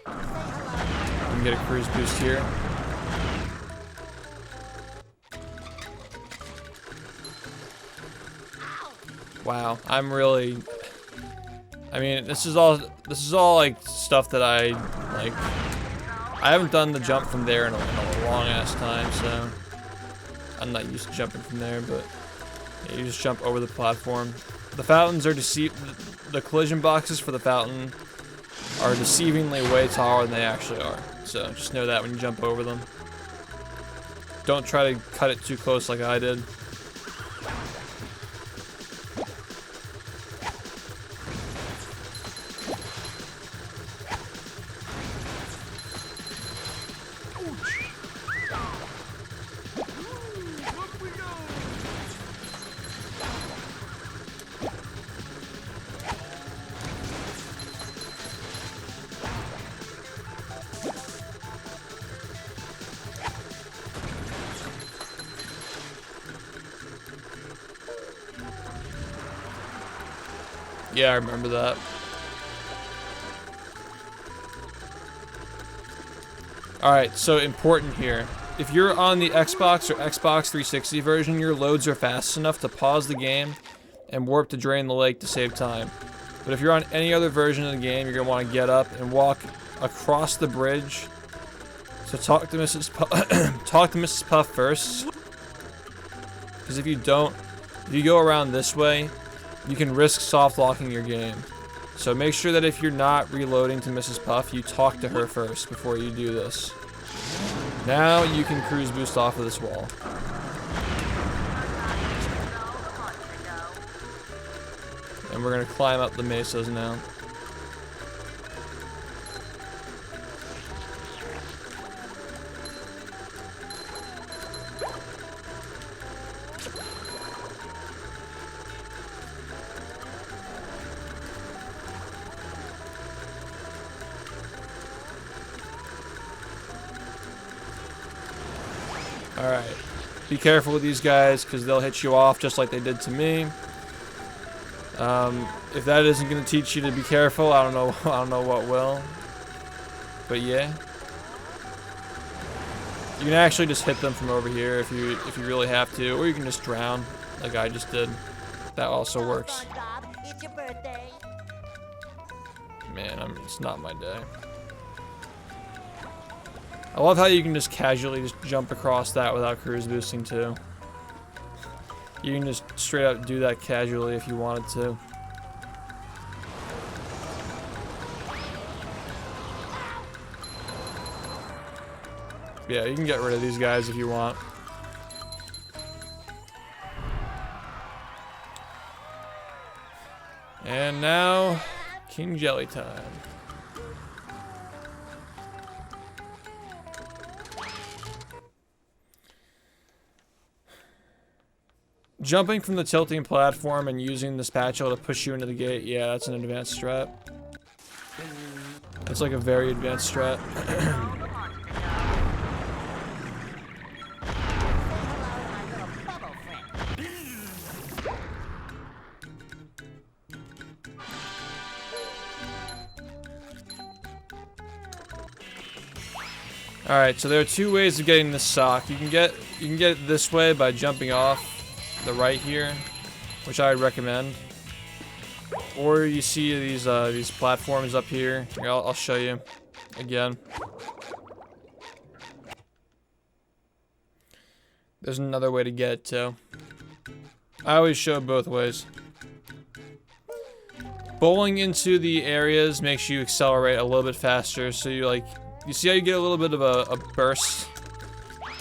And get a cruise boost here. Wow, I'm really... I mean, this is all like stuff that I like. I haven't done the jump from there in a long ass time, so I'm not used to jumping from there. But yeah, you just jump over the platform. The fountains are the collision boxes for the fountain are deceivingly way taller than they actually are. So just know that when you jump over them. Don't try to cut it too close like I did. Yeah, I remember that. Alright, so important here. If you're on the Xbox or Xbox 360 version, your loads are fast enough to pause the game and warp to drain the lake to save time. But if you're on any other version of the game, you're going to want to get up and walk across the bridge. So talk to Mrs. Puff first. Because if you don't, if you go around this way, you can risk soft locking your game. So make sure that if you're not reloading to Mrs. Puff, you talk to her first before you do this. Now you can cruise boost off of this wall. And we're gonna climb up the mesas now. Alright, be careful with these guys because they'll hit you off just like they did to me. If that isn't going to teach you to be careful, I don't know what will. But yeah. You can actually just hit them from over here if you really have to, or you can just drown like I just did. That also works. It's your birthday. Man, it's not my day. I love how you can just casually just jump across that without cruise boosting too. You can just straight up do that casually if you wanted to. Yeah, you can get rid of these guys if you want. And now, King Jelly time. Jumping from the tilting platform and using the spatula to push you into the gate, yeah, that's an advanced strat. It's like a very advanced strat. Alright, so there are two ways of getting this sock. You can get it this way by jumping off the right here, which I would recommend. Or you see these platforms up here. Here, I'll show you again. There's another way to get it too. I always show both ways. Bowling into the areas makes you accelerate a little bit faster, so you see how you get a little bit of a burst?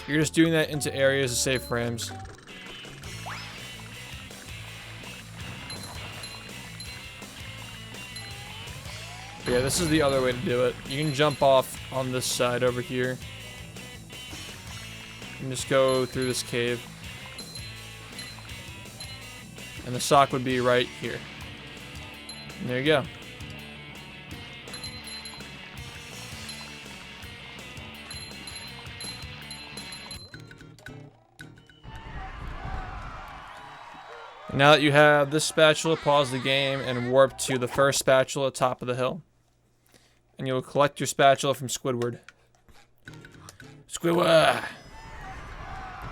You're just doing that into areas to save frames. But yeah, this is the other way to do it. You can jump off on this side over here. And just go through this cave. And the sock would be right here. And there you go. Now that you have this spatula, pause the game and warp to the first spatula top of the hill. And you'll collect your spatula from Squidward. Squidward!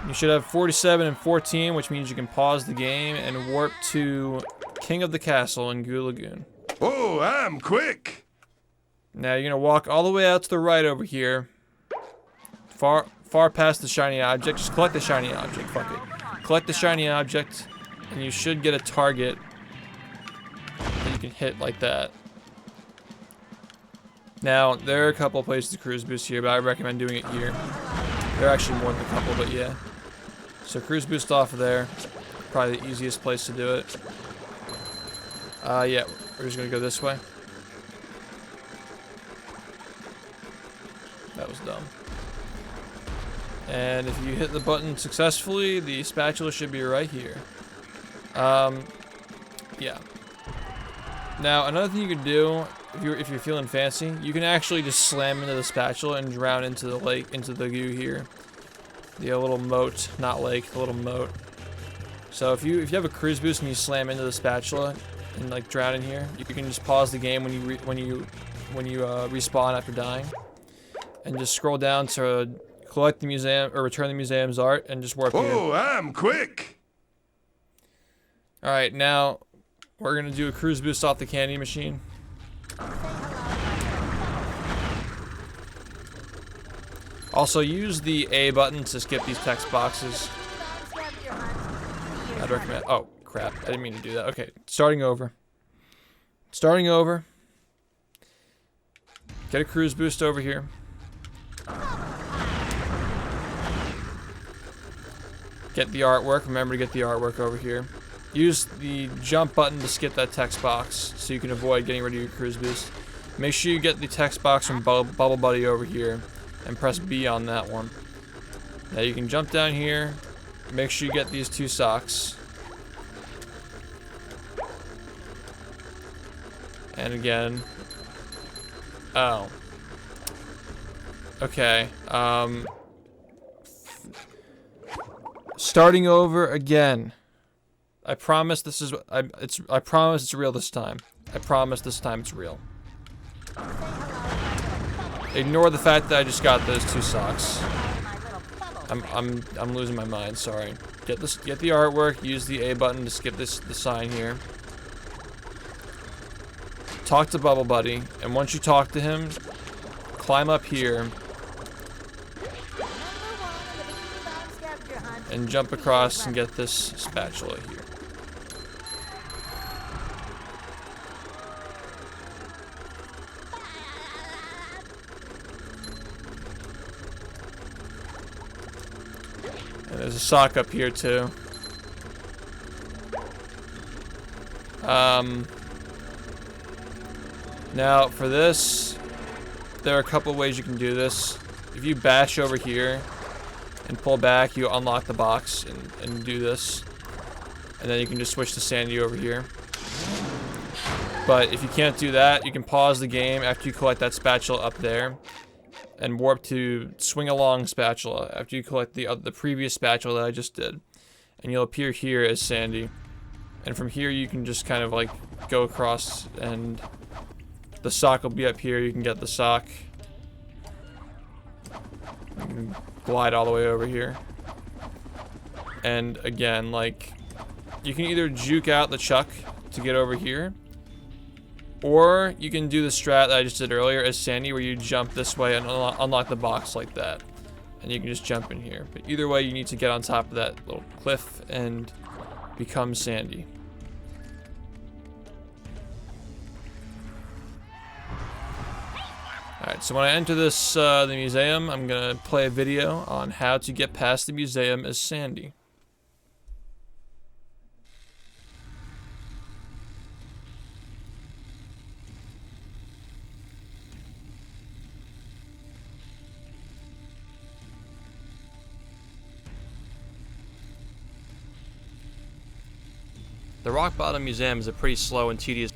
You should have 47 and 14, which means you can pause the game and warp to king of the castle in Goo Lagoon. Oh, I'm quick. Now you're gonna walk all the way out to the right over here. Far past the shiny object. Just collect the shiny object. Fuck it. Collect the shiny object, and you should get a target that you can hit like that. Now, there are a couple places to cruise boost here, but I recommend doing it here. There are actually more than a couple, but yeah. So cruise boost off of there. Probably the easiest place to do it. Yeah, we're just gonna go this way. That was dumb. And if you hit the button successfully, the spatula should be right here. Yeah. Now, another thing you can do, if you're feeling fancy, you can actually just slam into the spatula and drown into the lake, into the goo here. The little moat, not lake, the little moat. So if you have a cruise boost and you slam into the spatula and like drown in here, you can just pause the game when you respawn after dying, and just scroll down to collect the museum or return the museum's art and just warp here. Oh, I'm quick. All right, now we're gonna do a cruise boost off the candy machine. Also, use the A button to skip these text boxes. I'd recommend. Oh crap! I didn't mean to do that. Okay, starting over. Starting over. Get a cruise boost over here. Get the artwork. Remember to get the artwork over here. Use the jump button to skip that text box so you can avoid getting rid of your cruise boost. Make sure you get the text box from Bubble Buddy over here and press B on that one. Now you can jump down here. Make sure you get these 2 socks. And again. Oh. Okay. Starting over again. I promise this is I promise it's real this time. I promise this time it's real. Ignore the fact that I just got those 2 socks. I'm losing my mind, sorry. Get the artwork, use the A button to skip the sign here. Talk to Bubble Buddy, and once you talk to him, climb up here and jump across and get this spatula here. And there's a sock up here too. Now for this, there are a couple ways you can do this. If you bash over here and pull back, you unlock the box and do this. And then you can just switch to Sandy over here. But if you can't do that, you can pause the game after you collect that spatula up there and warp to Swing Along spatula after you collect the previous spatula that I just did. And you'll appear here as Sandy. And from here you can just kind of like go across, and the sock will be up here. You can get the sock. You can glide all the way over here. And again, like, you can either juke out the chuck to get over here, or you can do the strat that I just did earlier as Sandy, where you jump this way and unlock the box like that. And you can just jump in here. But either way, you need to get on top of that little cliff and become Sandy. Alright, so when I enter this, the museum, I'm gonna play a video on how to get past the museum as Sandy. The Rock Bottom Museum is a pretty slow and tedious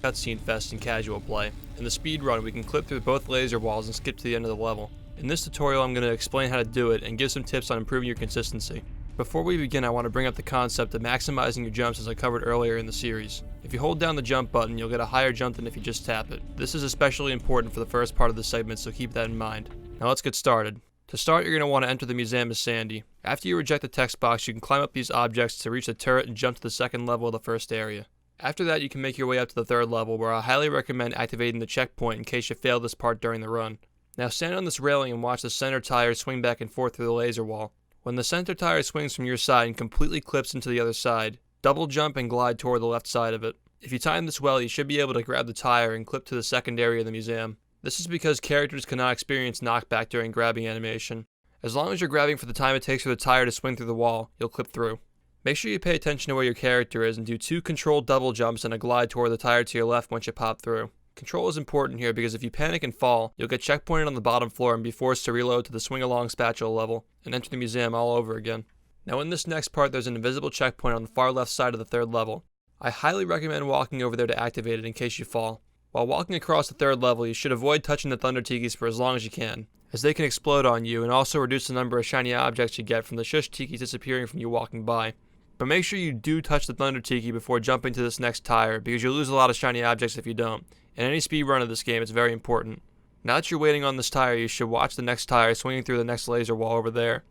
cutscene fest in casual play. In the speed run, we can clip through both laser walls and skip to the end of the level. In this tutorial, I'm going to explain how to do it and give some tips on improving your consistency. Before we begin, I want to bring up the concept of maximizing your jumps as I covered earlier in the series. If you hold down the jump button, you'll get a higher jump than if you just tap it. This is especially important for the first part of the segment, so keep that in mind. Now let's get started. To start, you're going to want to enter the museum as Sandy. After you reject the text box, you can climb up these objects to reach the turret and jump to the second level of the first area. After that, you can make your way up to the 3rd level, where I highly recommend activating the checkpoint in case you fail this part during the run. Now stand on this railing and watch the center tire swing back and forth through the laser wall. When the center tire swings from your side and completely clips into the other side, double jump and glide toward the left side of it. If you time this well, you should be able to grab the tire and clip to the second area of the museum. This is because characters cannot experience knockback during grabbing animation. As long as you're grabbing for the time it takes for the tire to swing through the wall, you'll clip through. Make sure you pay attention to where your character is and do 2 controlled double jumps and a glide toward the tire to your left once you pop through. Control is important here because if you panic and fall, you'll get checkpointed on the bottom floor and be forced to reload to the swing-along spatula level and enter the museum all over again. Now in this next part, there's an invisible checkpoint on the far left side of the 3rd level. I highly recommend walking over there to activate it in case you fall. While walking across the 3rd level, you should avoid touching the thunder tikis for as long as you can, as they can explode on you and also reduce the number of shiny objects you get from the shush tikis disappearing from you walking by. But make sure you do touch the thunder tiki before jumping to this next tire, because you'll lose a lot of shiny objects if you don't. In any speed run of this game, it's very important. Now that you're waiting on this tire, you should watch the next tire swinging through the next laser wall over there.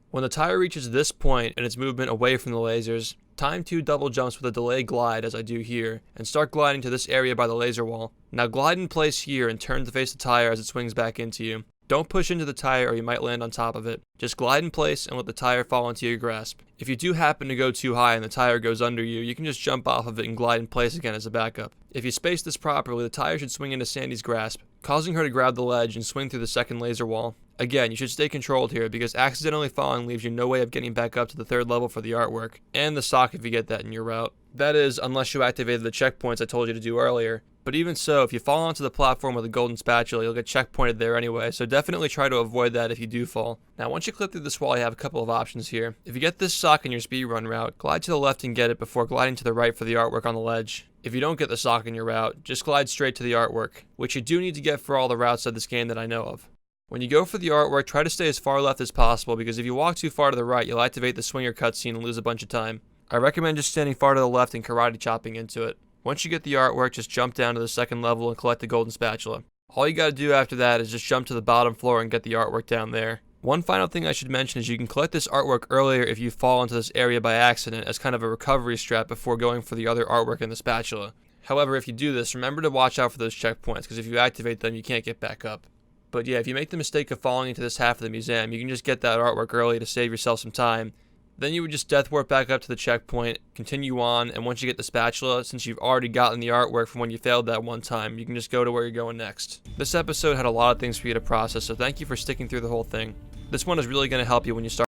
When the tire reaches this point in its movement away from the lasers, time 2 double jumps with a delayed glide, as I do here, and start gliding to this area by the laser wall. Now glide in place here and turn to face the tire as it swings back into you. Don't push into the tire or you might land on top of it. Just glide in place and let the tire fall into your grasp. If you do happen to go too high and the tire goes under you, you can just jump off of it and glide in place again as a backup. If you space this properly, the tire should swing into Sandy's grasp, causing her to grab the ledge and swing through the second laser wall. Again, you should stay controlled here because accidentally falling leaves you no way of getting back up to the 3rd level for the artwork, and the sock if you get that in your route. That is, unless you activated the checkpoints I told you to do earlier. But even so, if you fall onto the platform with a golden spatula, you'll get checkpointed there anyway, so definitely try to avoid that if you do fall. Now, once you clip through this wall, you have a couple of options here. If you get this sock in your speedrun route, glide to the left and get it before gliding to the right for the artwork on the ledge. If you don't get the sock in your route, just glide straight to the artwork, which you do need to get for all the routes of this game that I know of. When you go for the artwork, try to stay as far left as possible, because if you walk too far to the right, you'll activate the swinger cutscene and lose a bunch of time. I recommend just standing far to the left and karate chopping into it. Once you get the artwork, just jump down to the 2nd level and collect the golden spatula. All you gotta do after that is just jump to the bottom floor and get the artwork down there. One final thing I should mention is you can collect this artwork earlier if you fall into this area by accident as kind of a recovery strap before going for the other artwork in the spatula. However, if you do this, remember to watch out for those checkpoints, because if you activate them, you can't get back up. But yeah, if you make the mistake of falling into this half of the museum, you can just get that artwork early to save yourself some time. Then you would just death warp back up to the checkpoint, continue on, and once you get the spatula, since you've already gotten the artwork from when you failed that one time, you can just go to where you're going next. This episode had a lot of things for you to process, so thank you for sticking through the whole thing. This one is really going to help you when you start.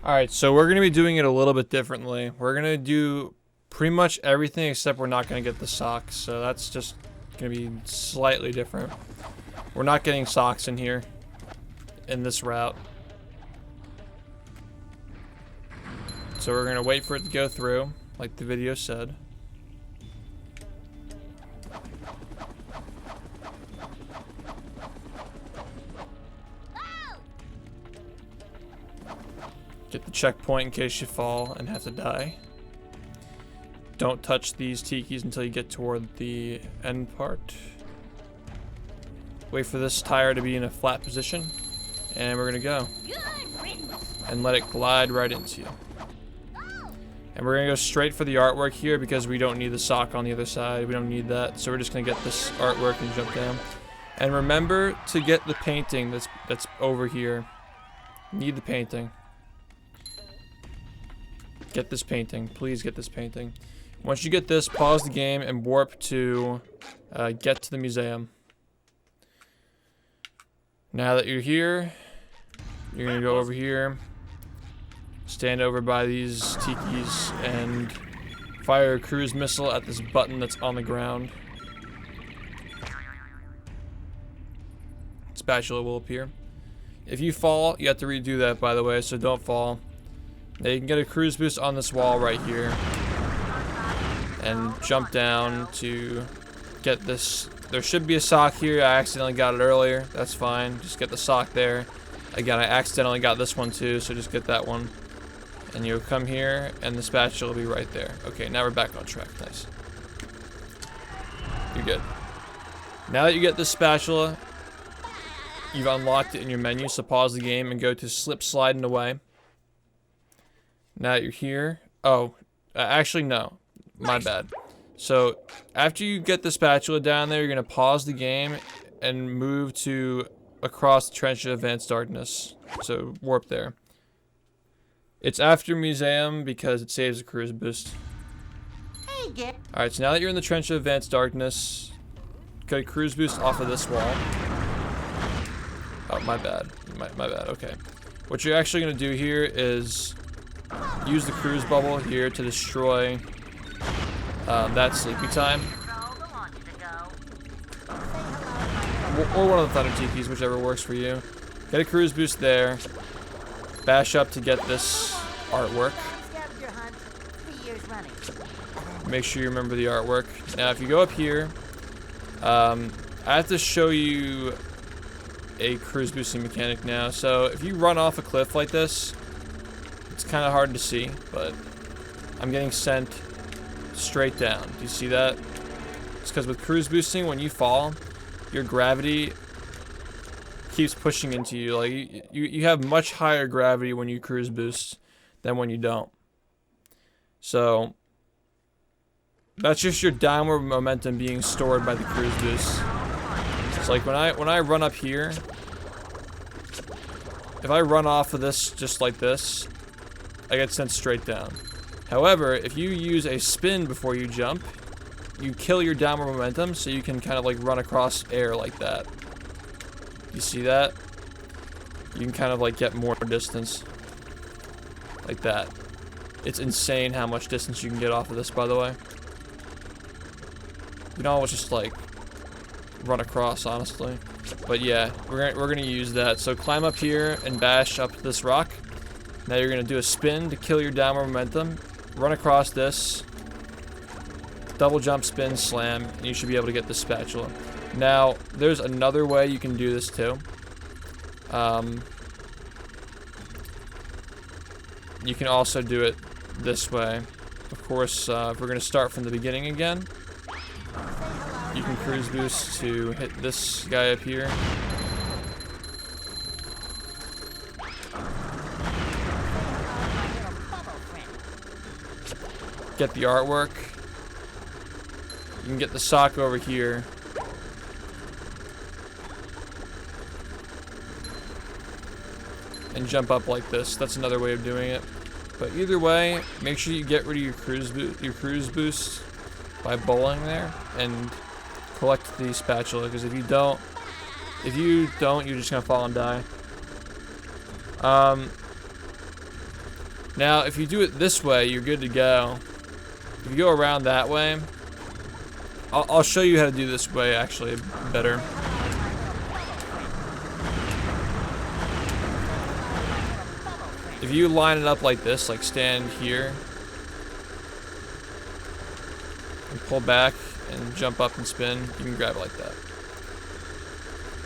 Alright, so we're going to be doing it a little bit differently. We're going to do pretty much everything except we're not going to get the socks, so that's just going to be slightly different. We're not getting socks in here, in this route. So we're gonna wait for it to go through, like the video said. Get the checkpoint in case you fall and have to die. Don't touch these tikis until you get toward the end part. Wait for this tire to be in a flat position, and we're gonna go. And let it glide right into you. And we're gonna go straight for the artwork here because we don't need the sock on the other side. We don't need that, so we're just gonna get this artwork and jump down. And remember to get the painting that's over here. Need the painting. Get this painting. Please get this painting. Once you get this, pause the game and warp to get to the museum. Now that you're here, you're gonna go over here. Stand over by these tikis and fire a cruise missile at this button that's on the ground. Spatula will appear. If you fall, you have to redo that, by the way, so don't fall. Now you can get a cruise boost on this wall right here. And jump down to get this. There should be a sock here. I accidentally got it earlier. That's fine. Just get the sock there. Again, I accidentally got this one too, so just get that one. And you'll come here, and the spatula will be right there. Okay, now we're back on track. Nice. You're good. Now that you get this spatula, you've unlocked it in your menu, so pause the game and go to slip, slide, and away. Now that you're here, oh, Actually, no. My bad. So, after you get the spatula down there, you're going to pause the game and move to across the Trench of Advanced Darkness. So, warp there. It's after Museum because it saves a cruise boost. Hey, Git. Alright, so now that you're in the Trench of Advanced Darkness, get a cruise boost off of this wall. Oh, my bad. My bad, okay. What you're actually going to do here is use the cruise bubble here to destroy that sleepy time. Or one of the Thunder Tikis, whichever works for you. Get a cruise boost there. Bash up to get this artwork. Scavenger hunt 3 years running. Make sure you remember the artwork. Now, if you go up here, I have to show you a cruise boosting mechanic now. So, if you run off a cliff like this, it's kind of hard to see, but I'm getting sent straight down. Do you see that? It's because with cruise boosting, when you fall, your gravity keeps pushing into you. Like, you have much higher gravity when you cruise boost than when you don't. So, that's just your downward momentum being stored by the cruise boost. It's like when I run up here, if I run off of this just like this, I get sent straight down. However, if you use a spin before you jump, you kill your downward momentum, so you can kind of like run across air like that. You see that? You can kind of like get more distance. Like that. It's insane how much distance you can get off of this, by the way. You know, it's just like run across, honestly. But yeah, we're gonna use that. So climb up here and bash up this rock. Now you're gonna do a spin to kill your downward momentum. Run across this. Double jump, spin, slam, and you should be able to get the spatula. Now, there's another way you can do this too. You can also do it this way. Of course, if we're gonna start from the beginning again, you can cruise boost to hit this guy up here. Get the artwork. You can get the sock over here. And jump up like this. That's another way of doing it. But either way, make sure you get rid of your cruise boost by bowling there and collect the spatula, because if you don't, you're just gonna fall and die. Now, if you do it this way, you're good to go. If you go around that way, I'll show you how to do this way actually better. If you line it up like this, like stand here and pull back and jump up and spin, you can grab it like that.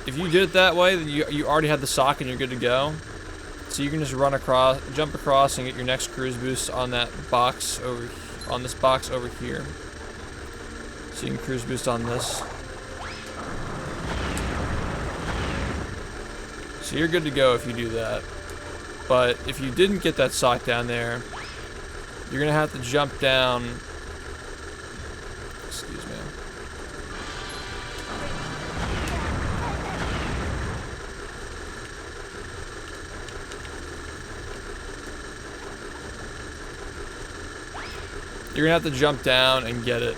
If you did it that way, then you already had the sock and you're good to go. So you can just run across, jump across, and get your next cruise boost on that box over, on this box over here. So you can cruise boost on this. So you're good to go if you do that. But if you didn't get that sock down there, you're gonna have to jump down. Excuse me. You're gonna have to jump down and get it.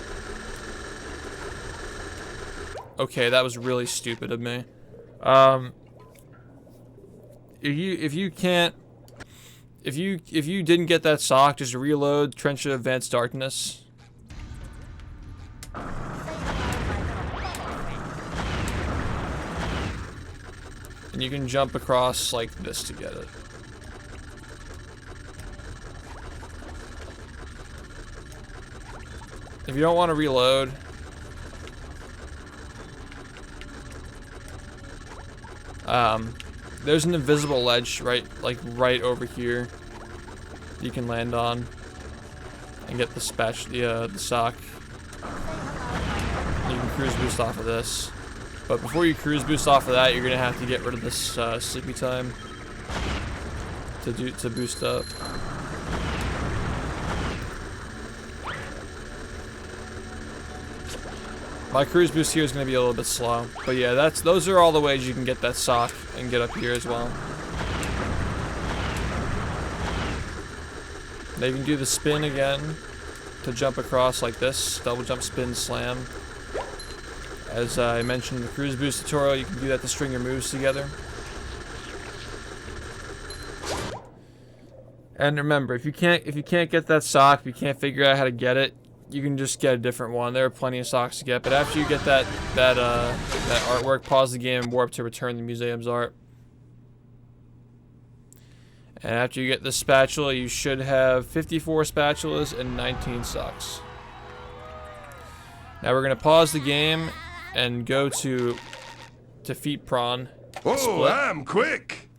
Okay, that was really stupid of me. If you didn't get that sock, just reload Trench of Advanced Darkness. And you can jump across like this to get it. If you don't want to reload, there's an invisible ledge right over here you can land on and get the sock. You can cruise boost off of this. But before you cruise boost off of that, you're gonna have to get rid of this sleepy time to boost up. My cruise boost here is going to be a little bit slow. But yeah, those are all the ways you can get that sock and get up here as well. Now you can do the spin again to jump across like this. Double jump, spin, slam. As I mentioned in the cruise boost tutorial, you can do that to string your moves together. And remember, if you can't get that sock, if you can't figure out how to get it, you can just get a different one. There are plenty of socks to get, but after you get that artwork, pause the game and warp to return the museum's art. And after you get the spatula, you should have 54 spatulas and 19 socks. Now we're gonna pause the game and go to defeat Prawn. Oh, Split. I'm quick.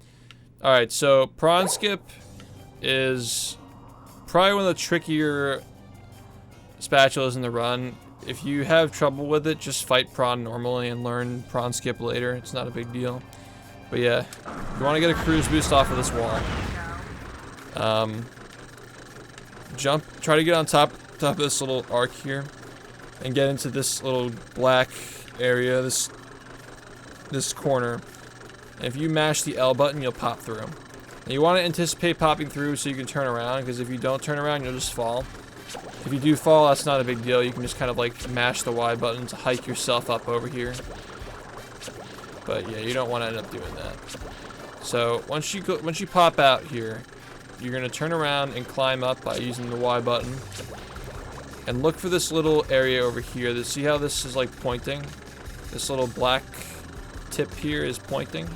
All right, so Prawn skip is probably one of the trickier spatulas in the run. If you have trouble with it, just fight Prawn normally and learn Prawn skip later. It's not a big deal. But yeah, you want to get a cruise boost off of this wall. Try to get on top of this little arc here and get into this little black area, this corner. And if you mash the L button, you'll pop through. And you want to anticipate popping through so you can turn around, because if you don't turn around, you'll just fall. If you do fall, that's not a big deal. You can just kind of like mash the Y button to hike yourself up over here. But yeah, you don't want to end up doing that. So once you pop out here, you're gonna turn around and climb up by using the Y button. And look for this little area over here. See how this is like pointing? This little black tip here is pointing.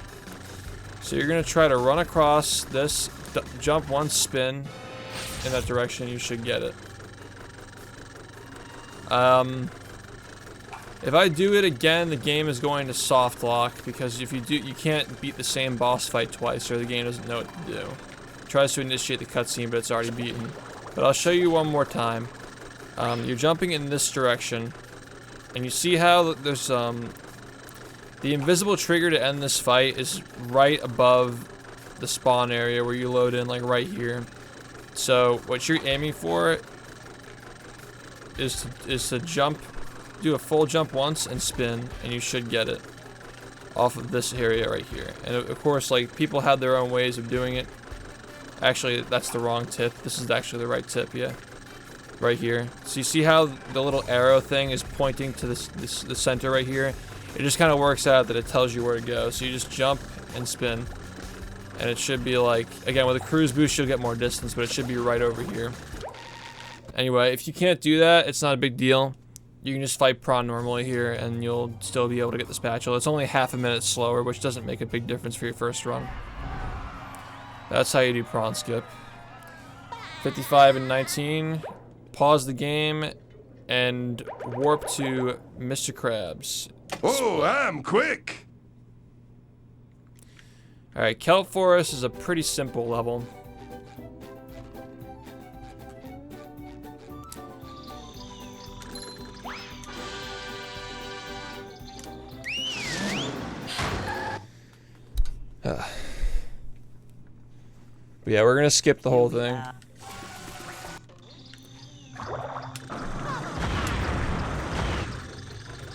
So you're gonna try to run across this, jump one, spin in that direction. You should get it. If I do it again, the game is going to soft lock, because if you do, you can't beat the same boss fight twice, or the game doesn't know what to do. It tries to initiate the cutscene, but it's already beaten. But I'll show you one more time. You're jumping in this direction, and you see how there's the invisible trigger to end this fight is right above the spawn area where you load in, like right here. So what you're aiming for is to jump, do a full jump once and spin, and you should get it off of this area right here. And of course, like, people have their own ways of doing it. Actually, that's the wrong tip. This is actually the right tip, yeah. Right here. So you see how the little arrow thing is pointing to the center right here? It just kind of works out that it tells you where to go. So you just jump and spin. And it should be like, again, with a cruise boost, you'll get more distance, but it should be right over here. Anyway, if you can't do that, it's not a big deal. You can just fight Prawn normally here, and you'll still be able to get the spatula. It's only half a minute slower, which doesn't make a big difference for your first run. That's how you do Prawn skip. 55 and 19. Pause the game and warp to Mr. Krabs. Oh, I'm quick. Alright, Kelp Forest is a pretty simple level. But yeah, we're gonna skip the whole thing.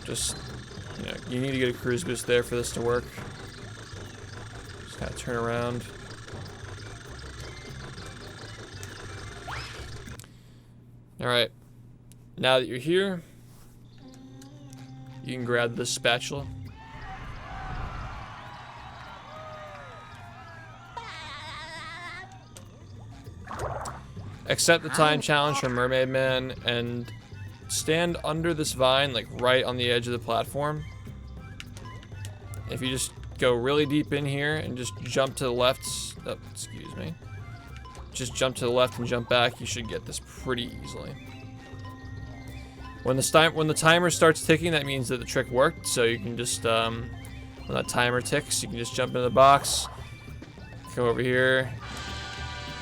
Just, you know, you need to get a cruise boost there for this to work. Just kind of turn around. Alright. Now that you're here, you can grab this spatula. Accept the time challenge from Mermaid Man and stand under this vine, like right on the edge of the platform. If you just go really deep in here and just jump to the left, oh, excuse me. Just jump to the left and jump back, you should get this pretty easily. When the timer starts ticking, that means that the trick worked, so you can just, when that timer ticks, you can just jump into the box, go over here,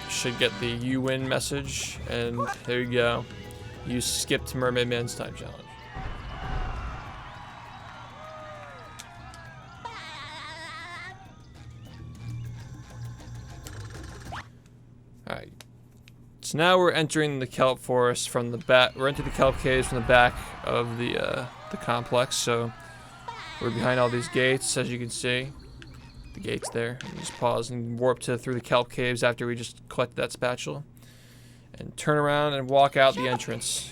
should get the "you win" message, and there you go. You skipped Mermaid Man's time challenge. Alright. So now we're entering the Kelp Forest from the back. We're entering the Kelp Caves from the back of the the complex. So we're behind all these gates, as you can see. The gates there. And just pause and warp through the kelp caves after we just collect that spatula. And turn around and walk out the entrance.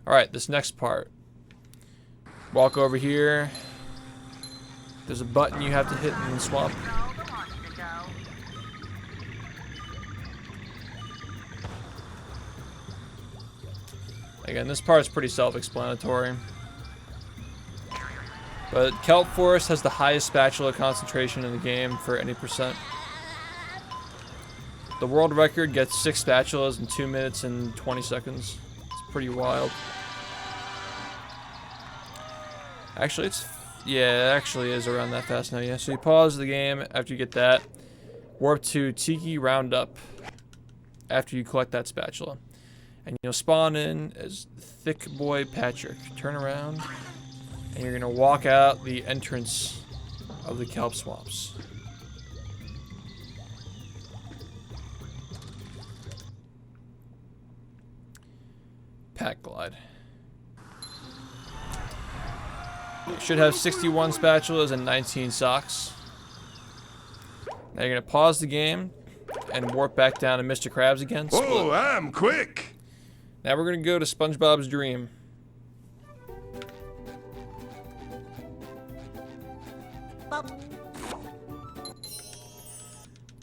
Alright, this next part. Walk over here. There's a button you have to hit in the swamp. Again, this part is pretty self-explanatory. But Kelp Forest has the highest spatula concentration in the game for any percent. The world record gets 6 spatulas in 2 minutes and 20 seconds. It's pretty wild. Actually, it actually is around that fast now, yeah. So you pause the game after you get that. Warp to Tiki Roundup after you collect that spatula. And you'll spawn in as Thick Boy Patrick. Turn around, and you're gonna walk out the entrance of the kelp swamps. Pack glide. You should have 61 spatulas and 19 socks. Now you're gonna pause the game and warp back down to Mr. Krabs again. Split. Oh, I'm quick. Now we're gonna go to SpongeBob's Dream.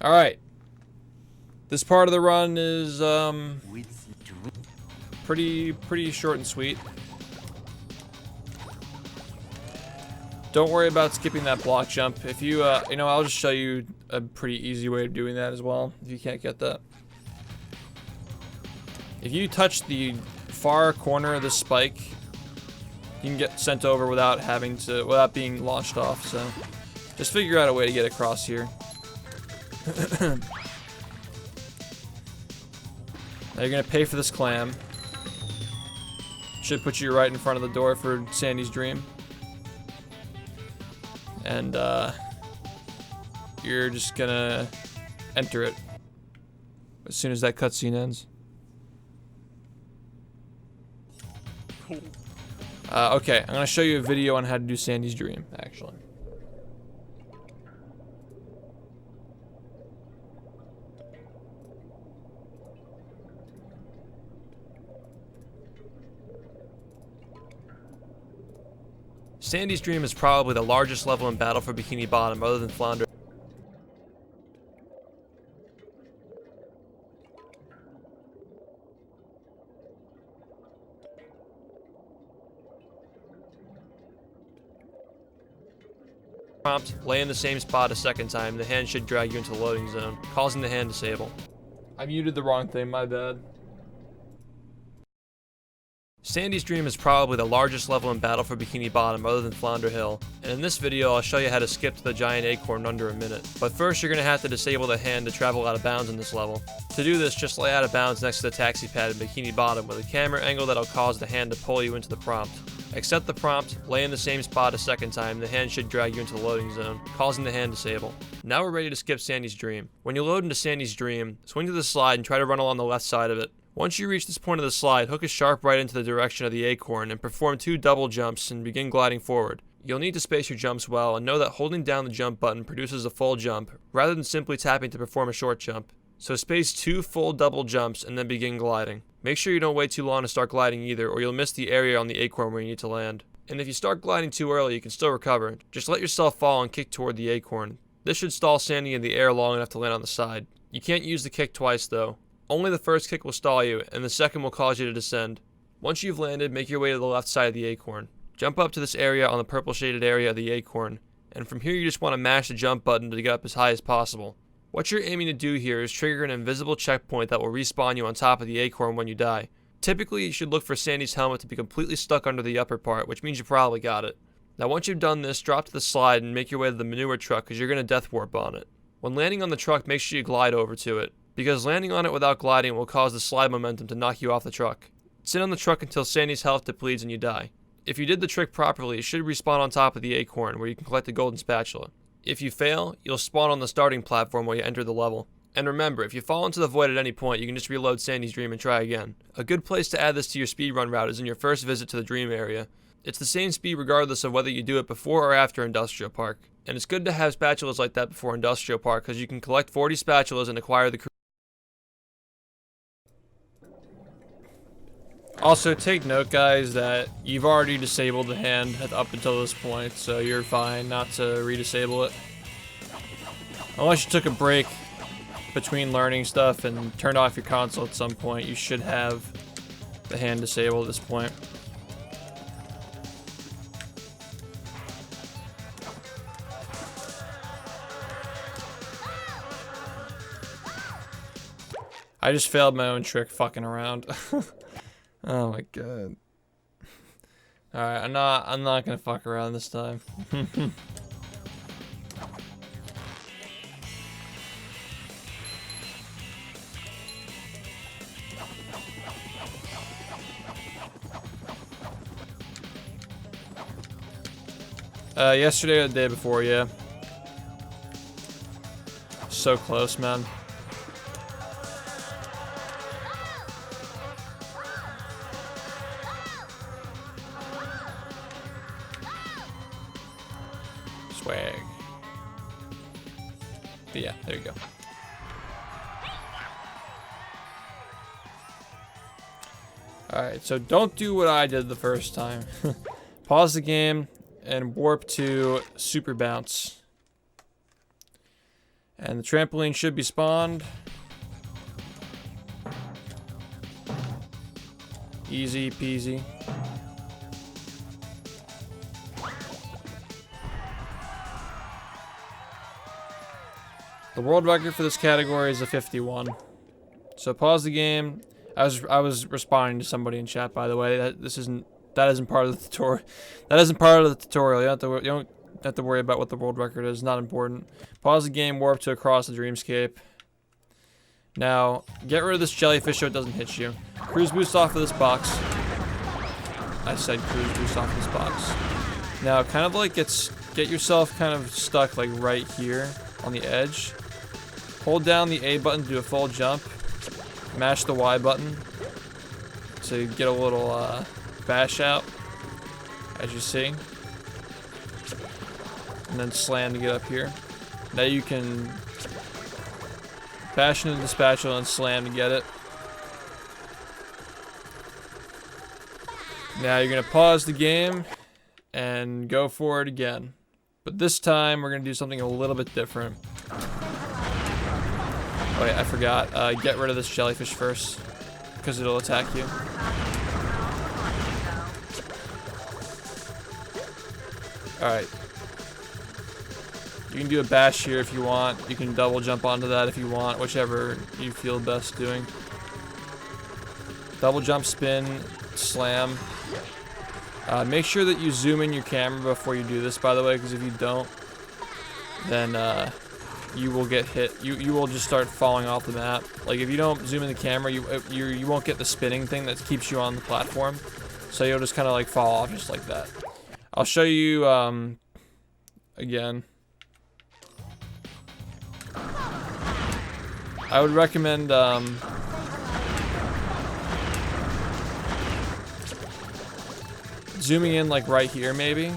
Alright. This part of the run is pretty short and sweet. Don't worry about skipping that block jump. If you I'll just show you a pretty easy way of doing that as well, if you can't get that. If you touch the far corner of the spike, you can get sent over without being launched off, so just figure out a way to get across here. Now you're gonna pay for this clam. Should put you right in front of the door for Sandy's Dream. And you're just gonna enter it as soon as that cutscene ends. Okay, I'm gonna show you a video on how to do Sandy's Dream, actually. Sandy's Dream is probably the largest level in Battle for Bikini Bottom, other than Flounder. Prompt, lay in the same spot a second time. The hand should drag you into the loading zone, causing the hand disable. I muted the wrong thing, my bad. Sandy's Dream is probably the largest level in Battle for Bikini Bottom, other than Flounder Hill, and in this video I'll show you how to skip to the giant acorn in under a minute. But first you're going to have to disable the hand to travel out of bounds in this level. To do this, just lay out of bounds next to the taxi pad in Bikini Bottom with a camera angle that'll cause the hand to pull you into the prompt. Accept the prompt, lay in the same spot a second time, the hand should drag you into the loading zone, causing the hand disable. Now we're ready to skip Sandy's Dream. When you load into Sandy's Dream, swing to the slide and try to run along the left side of it. Once you reach this point of the slide, hook a sharp right into the direction of the acorn and perform 2 double jumps and begin gliding forward. You'll need to space your jumps well and know that holding down the jump button produces a full jump, rather than simply tapping to perform a short jump. So space 2 full double jumps and then begin gliding. Make sure you don't wait too long to start gliding either, or you'll miss the area on the acorn where you need to land. And if you start gliding too early, you can still recover. Just let yourself fall and kick toward the acorn. This should stall Sandy in the air long enough to land on the side. You can't use the kick twice though. Only the first kick will stall you, and the second will cause you to descend. Once you've landed, make your way to the left side of the acorn. Jump up to this area on the purple shaded area of the acorn, and from here you just want to mash the jump button to get up as high as possible. What you're aiming to do here is trigger an invisible checkpoint that will respawn you on top of the acorn when you die. Typically, you should look for Sandy's helmet to be completely stuck under the upper part, which means you probably got it. Now once you've done this, drop to the slide and make your way to the manure truck because you're going to death warp on it. When landing on the truck, make sure you glide over to it, because landing on it without gliding will cause the slide momentum to knock you off the truck. Sit on the truck until Sandy's health depletes and you die. If you did the trick properly, it should respawn on top of the acorn where you can collect the golden spatula. If you fail, you'll spawn on the starting platform where you enter the level. And remember, if you fall into the void at any point, you can just reload Sandy's Dream and try again. A good place to add this to your speedrun route is in your first visit to the Dream area. It's the same speed regardless of whether you do it before or after Industrial Park. And it's good to have spatulas like that before Industrial Park because you can collect 40 spatulas and acquire the Also, take note, guys, that you've already disabled the hand up until this point, so you're fine not to redisable it. Unless you took a break between learning stuff and turned off your console at some point, you should have the hand disabled at this point. I just failed my own trick fucking around. Oh my god. Alright, I'm not gonna fuck around this time. Yesterday or the day before, yeah. So close, man. Swag. But yeah, there you go. Alright, so don't do what I did the first time. Pause the game and warp to Super Bounce. And the trampoline should be spawned. Easy peasy. The world record for this category is a 51. So pause the game. I was responding to somebody in chat, by the way. That isn't part of the tutorial. That isn't part of the tutorial. You don't have to worry about what the world record is. It's not important. Pause the game. Warp to across the dreamscape. Now get rid of this jellyfish so it doesn't hit you. Cruise boost off of this box. I said cruise boost off of this box. Now kind of like get yourself kind of stuck like right here on the edge. Hold down the A button to do a full jump. Mash the Y button so you get a little bash out, as you see. And then slam to get up here. Now you can bash into the spatula and slam to get it. Now you're going to pause the game and go for it again. But this time we're going to do something a little bit different. Oh wait, I forgot. Get rid of this jellyfish first, because it'll attack you. Alright. You can do a bash here if you want. You can double jump onto that if you want, whichever you feel best doing. Double jump, spin, slam. Make sure that you zoom in your camera before you do this, by the way, because if you don't, then you will get hit. You will just start falling off the map. Like if you don't zoom in the camera, you won't get the spinning thing that keeps you on the platform. So you'll just kind of like fall off just like that. I'll show you again. I would recommend zooming in like right here maybe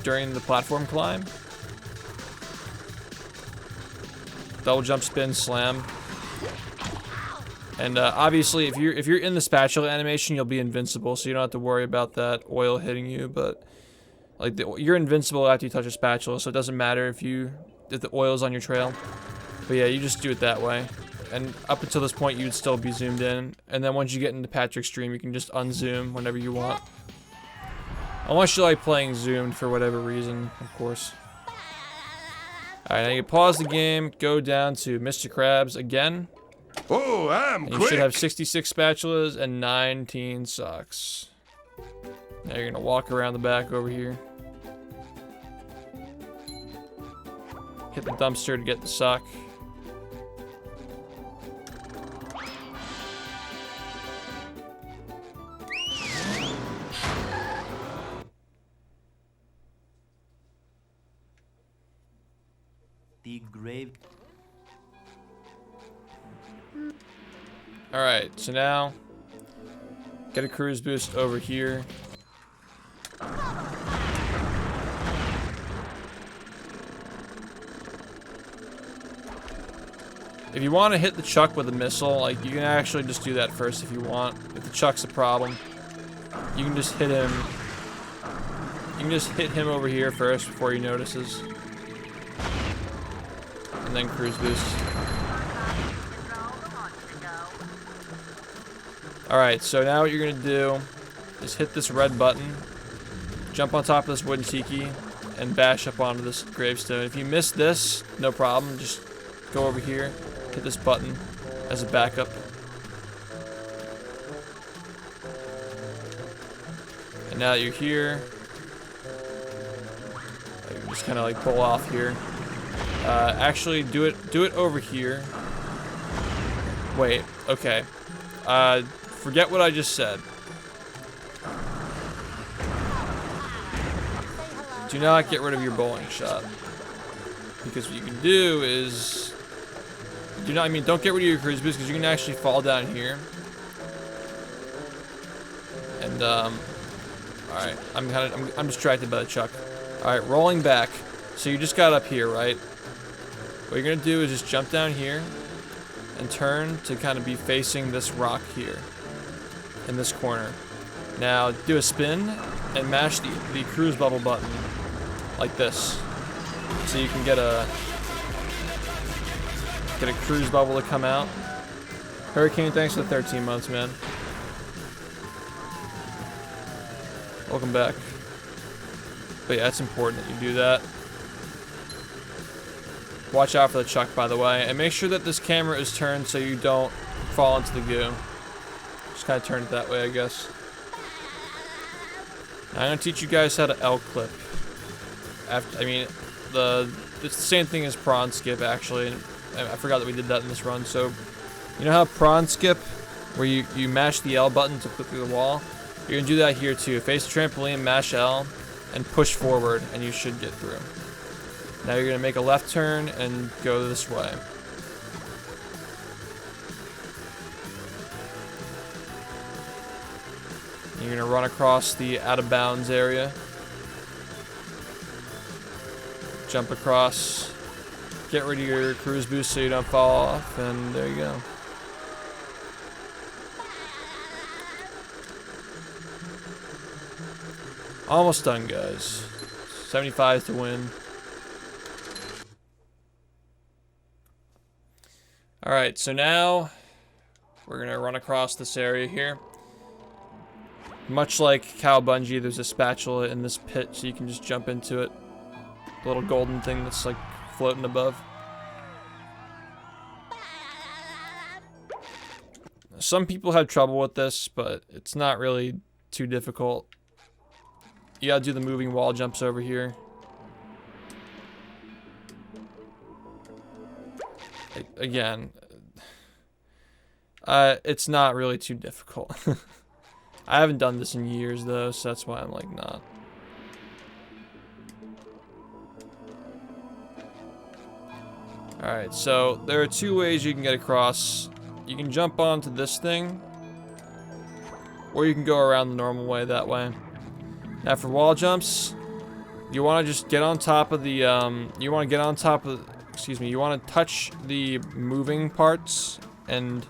during the platform climb. Double jump, spin, slam. And obviously if you're in the spatula animation, you'll be invincible, so you don't have to worry about that oil hitting you, but like you're invincible after you touch a spatula, so it doesn't matter if the oil's on your trail. But yeah, you just do it that way. And up until this point you'd still be zoomed in, and then once you get into Patrick's stream you can just unzoom whenever you want. Unless you like playing zoomed for whatever reason, of course. Alright, now you pause the game, go down to Mr. Krabs again. Oh, I'm And quick. you should have 66 spatulas and 19 socks. Now you're gonna walk around the back over here. Hit the dumpster to get the sock. The grave. Alright, so now get a cruise boost over here. If you want to hit the chuck with a missile, like, you can actually just do that first if you want. If the chuck's a problem, you can just hit him. You can just hit him over here first before he notices. And then cruise boost. Alright, so now what you're going to do is hit this red button, jump on top of this wooden tiki, and bash up onto this gravestone. If you miss this, no problem. Just go over here, hit this button as a backup. And now that you're here, you can just kind of like pull off here. Actually, do it over here. Wait, okay. Forget what I just said. Do not get rid of your bowling shot. Because what you can do is... don't get rid of your cruise boost, because you can actually fall down here. And, alright, I'm distracted by the chuck. Alright, rolling back. So you just got up here, right? What you're gonna do is just jump down here and turn to kind of be facing this rock here in this corner. Now do a spin and mash the cruise bubble button like this, so you can get a cruise bubble to come out. Hurricane, thanks for the 13 months, man. Welcome back. But yeah, it's important that you do that. Watch out for the chuck, by the way, and make sure that this camera is turned so you don't fall into the goo. Just kind of turn it that way, I guess. Now, I'm gonna teach you guys how to L clip. It's the same thing as prawn skip, actually. I forgot that we did that in this run. So, you know how prawn skip, where you mash the L button to clip through the wall? You're gonna do that here too. Face the trampoline, mash L, and push forward, and you should get through. Now you're gonna make a left turn and go this way. You're gonna run across the out of bounds area. Jump across. Get rid of your cruise boost so you don't fall off, and there you go. Almost done, guys. 75 to win. Alright, so now we're gonna run across this area here. Much like Cow Bungee, there's a spatula in this pit, so you can just jump into it. The little golden thing that's like floating above. Some people have trouble with this, but it's not really too difficult. You gotta do the moving wall jumps over here. Again, it's not really too difficult. I haven't done this in years though, so that's why I'm like not. Alright, so there are two ways you can get across. You can jump onto this thing, or you can go around the normal way that way. Now for wall jumps, you want to just get on top of the, you want to touch the moving parts, and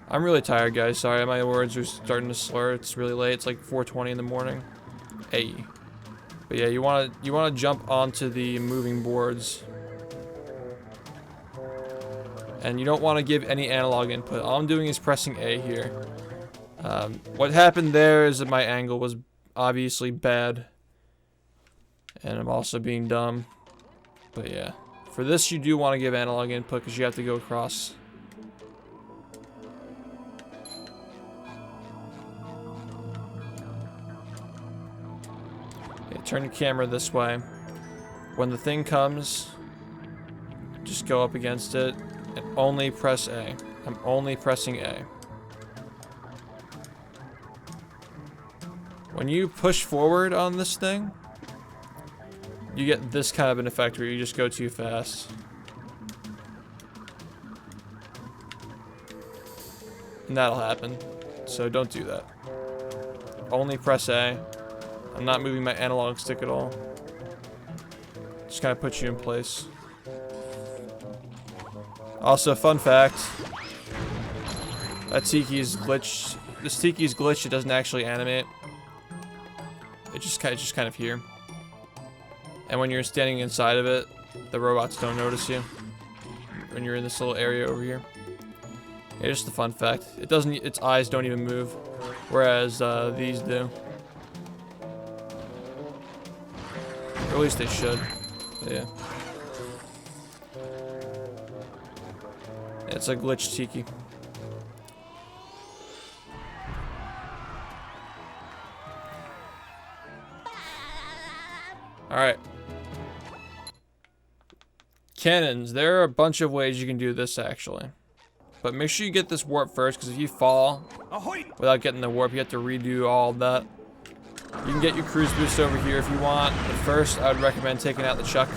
I'm really tired, guys. Sorry, my words are starting to slur. It's really late. It's like 4:20 in the morning. Hey. But yeah, you want to jump onto the moving boards. And you don't want to give any analog input. All I'm doing is pressing A here. What happened there is that my angle was obviously bad. And I'm also being dumb. But yeah. For this, you do want to give analog input because you have to go across. Okay, turn your camera this way. When the thing comes, just go up against it and only press A. I'm only pressing A. When you push forward on this thing, you get this kind of an effect where you just go too fast. and that'll happen. So don't do that. Only press A. I'm not moving my analog stick at all. Just kind of put you in place. Also, fun fact. That tiki's glitched. This tiki's glitched. It doesn't actually animate. It's just kind of here. And when you're standing inside of it, the robots don't notice you. When you're in this little area over here. Yeah, just a fun fact. It doesn't. Its eyes don't even move, whereas these do. Or at least they should. But yeah. It's a glitched tiki. Alright. Cannons. There are a bunch of ways you can do this, actually. But make sure you get this warp first, because if you fall without getting the warp, you have to redo all of that. You can get your cruise boost over here if you want, but first I would recommend taking out the chuck.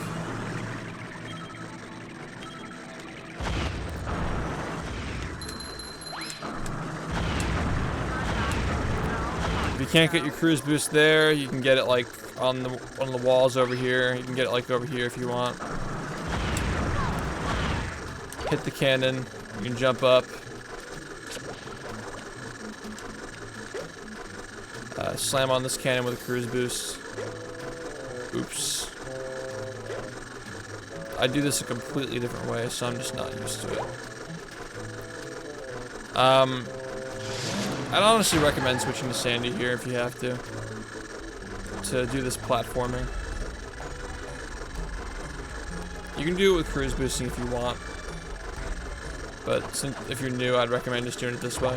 If you can't get your cruise boost there, you can get it like on the walls over here. You can get it like over here if you want. Hit the cannon. You can jump up. Slam on this cannon with a cruise boost. Oops. I do this a completely different way, so I'm just not used to it. I'd honestly recommend switching to Sandy here if you have to do this platforming. You can do it with cruise boosting if you want, but if you're new, I'd recommend just doing it this way.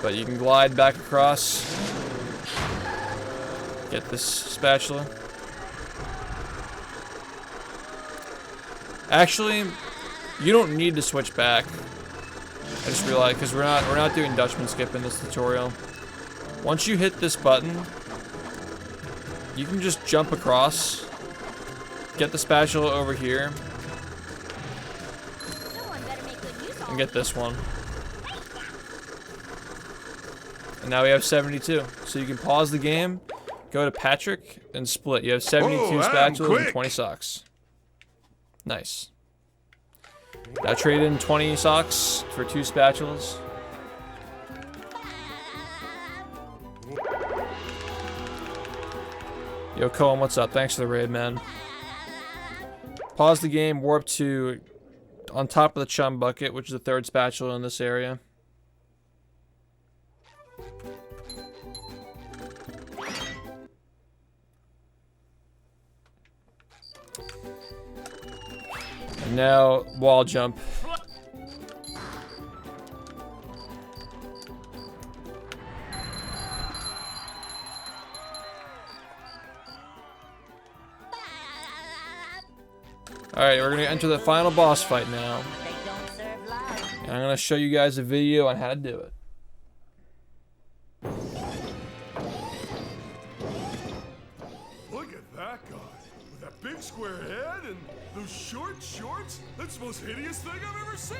But you can glide back across. Get this spatula. Actually, you don't need to switch back. I just realized because we're not doing Dutchman skip in this tutorial. Once you hit this button, you can just jump across. Get the spatula over here. And get this one. And now we have 72. So you can pause the game, go to Patrick, and split. You have 72 spatulas and 20 socks. Nice. Now trade in 20 socks for 2 spatulas. Yo, Cohen, what's up? Thanks for the raid, man. Pause the game, warp to on top of the chum bucket, which is the 3rd spatula in this area. And now, wall jump. Alright, we're gonna enter the final boss fight now. And I'm gonna show you guys a video on how to do it. Look at that guy with that big square head and those short shorts. That's the most hideous thing I've ever seen.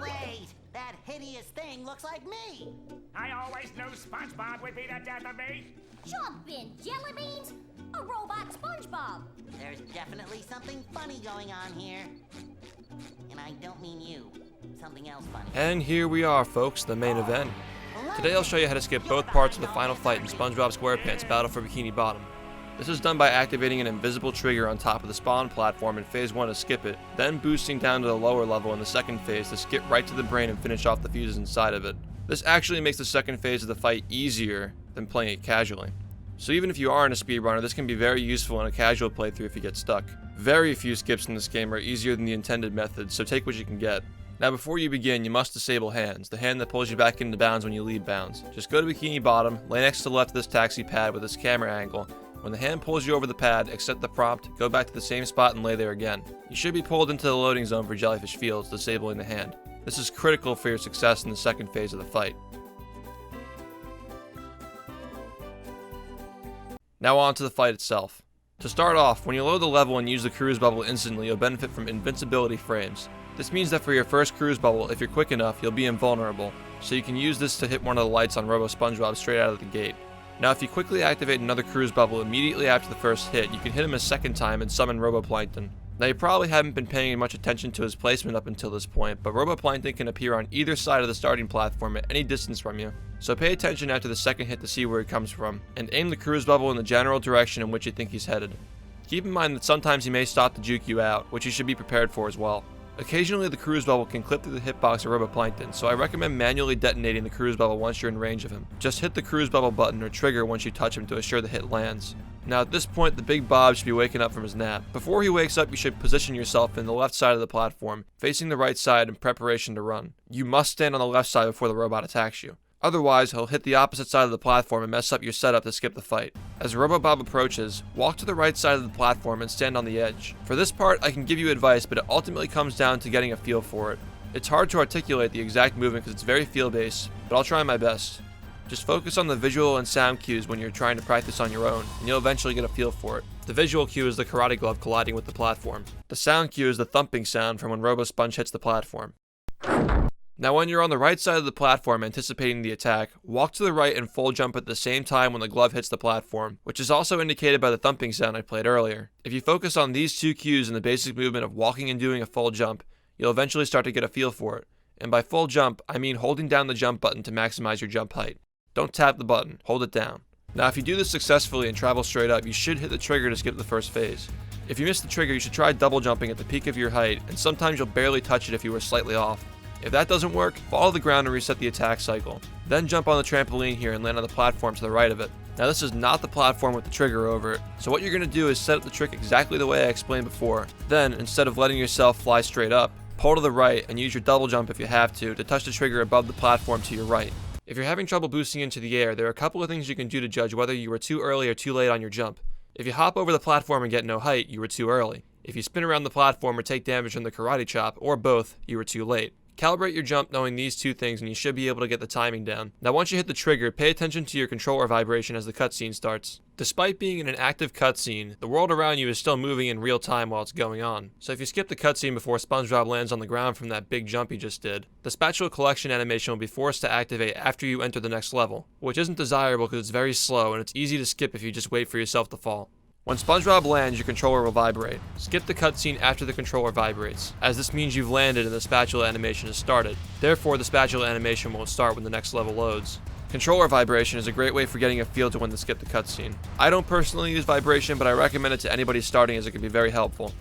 Wait, that hideous thing looks like me. I always knew SpongeBob would be the death of me. Jump in, jelly beans! A robot SpongeBob! There's definitely something funny going on here. And I don't mean you. Something else funny. And here we are, folks, the main event. Today I'll show you how to skip both parts of the final fight in SpongeBob SquarePants Battle for Bikini Bottom. This is done by activating an invisible trigger on top of the spawn platform in phase 1 to skip it, then boosting down to the lower level in the second phase to skip right to the brain and finish off the fuses inside of it. This actually makes the second phase of the fight easier than playing it casually. So even if you aren't a speedrunner, this can be very useful in a casual playthrough if you get stuck. Very few skips in this game are easier than the intended method, so take what you can get. Now before you begin, you must disable hands, the hand that pulls you back into bounds when you leave bounds. Just go to Bikini Bottom, lay next to the left of this taxi pad with this camera angle. When the hand pulls you over the pad, accept the prompt, go back to the same spot and lay there again. You should be pulled into the loading zone for Jellyfish Fields, disabling the hand. This is critical for your success in the second phase of the fight. Now on to the fight itself. To start off, when you load the level and use the cruise bubble instantly, you'll benefit from invincibility frames. This means that for your first cruise bubble, if you're quick enough, you'll be invulnerable, so you can use this to hit one of the lights on Robo SpongeBob straight out of the gate. Now if you quickly activate another cruise bubble immediately after the first hit, you can hit him a second time and summon Roboplankton. Now you probably haven't been paying much attention to his placement up until this point, but Roboplankton can appear on either side of the starting platform at any distance from you. So pay attention after the second hit to see where he comes from, and aim the cruise bubble in the general direction in which you think he's headed. Keep in mind that sometimes he may stop to juke you out, which you should be prepared for as well. Occasionally the cruise bubble can clip through the hitbox of Roboplankton, so I recommend manually detonating the cruise bubble once you're in range of him. Just hit the cruise bubble button or trigger once you touch him to assure the hit lands. Now at this point the big Bob should be waking up from his nap. Before he wakes up you should position yourself in the left side of the platform, facing the right side in preparation to run. You must stand on the left side before the robot attacks you. Otherwise, he'll hit the opposite side of the platform and mess up your setup to skip the fight. As Robobob approaches, walk to the right side of the platform and stand on the edge. For this part, I can give you advice, but it ultimately comes down to getting a feel for it. It's hard to articulate the exact movement because it's very feel-based, but I'll try my best. Just focus on the visual and sound cues when you're trying to practice on your own, and you'll eventually get a feel for it. The visual cue is the karate glove colliding with the platform. The sound cue is the thumping sound from when RoboSponge hits the platform. Now when you're on the right side of the platform anticipating the attack, walk to the right and full jump at the same time when the glove hits the platform, which is also indicated by the thumping sound I played earlier. If you focus on these two cues in the basic movement of walking and doing a full jump, you'll eventually start to get a feel for it. And by full jump, I mean holding down the jump button to maximize your jump height. Don't tap the button, hold it down. Now if you do this successfully and travel straight up, you should hit the trigger to skip the first phase. If you miss the trigger, you should try double jumping at the peak of your height, and sometimes you'll barely touch it if you were slightly off. If that doesn't work, follow the ground and reset the attack cycle. Then jump on the trampoline here and land on the platform to the right of it. Now this is not the platform with the trigger over it, so what you're going to do is set up the trick exactly the way I explained before. Then, instead of letting yourself fly straight up, pull to the right and use your double jump if you have to touch the trigger above the platform to your right. If you're having trouble boosting into the air, there are a couple of things you can do to judge whether you were too early or too late on your jump. If you hop over the platform and get no height, you were too early. If you spin around the platform or take damage from the karate chop, or both, you were too late. Calibrate your jump knowing these two things and you should be able to get the timing down. Now once you hit the trigger, pay attention to your controller vibration as the cutscene starts. Despite being in an active cutscene, the world around you is still moving in real time while it's going on. So if you skip the cutscene before SpongeBob lands on the ground from that big jump he just did, the spatula collection animation will be forced to activate after you enter the next level, which isn't desirable because it's very slow and it's easy to skip if you just wait for yourself to fall. When SpongeBob lands, your controller will vibrate. Skip the cutscene after the controller vibrates, as this means you've landed and the spatula animation has started. Therefore, the spatula animation won't start when the next level loads. Controller vibration is a great way for getting a feel to when to skip the cutscene. I don't personally use vibration, but I recommend it to anybody starting as it can be very helpful.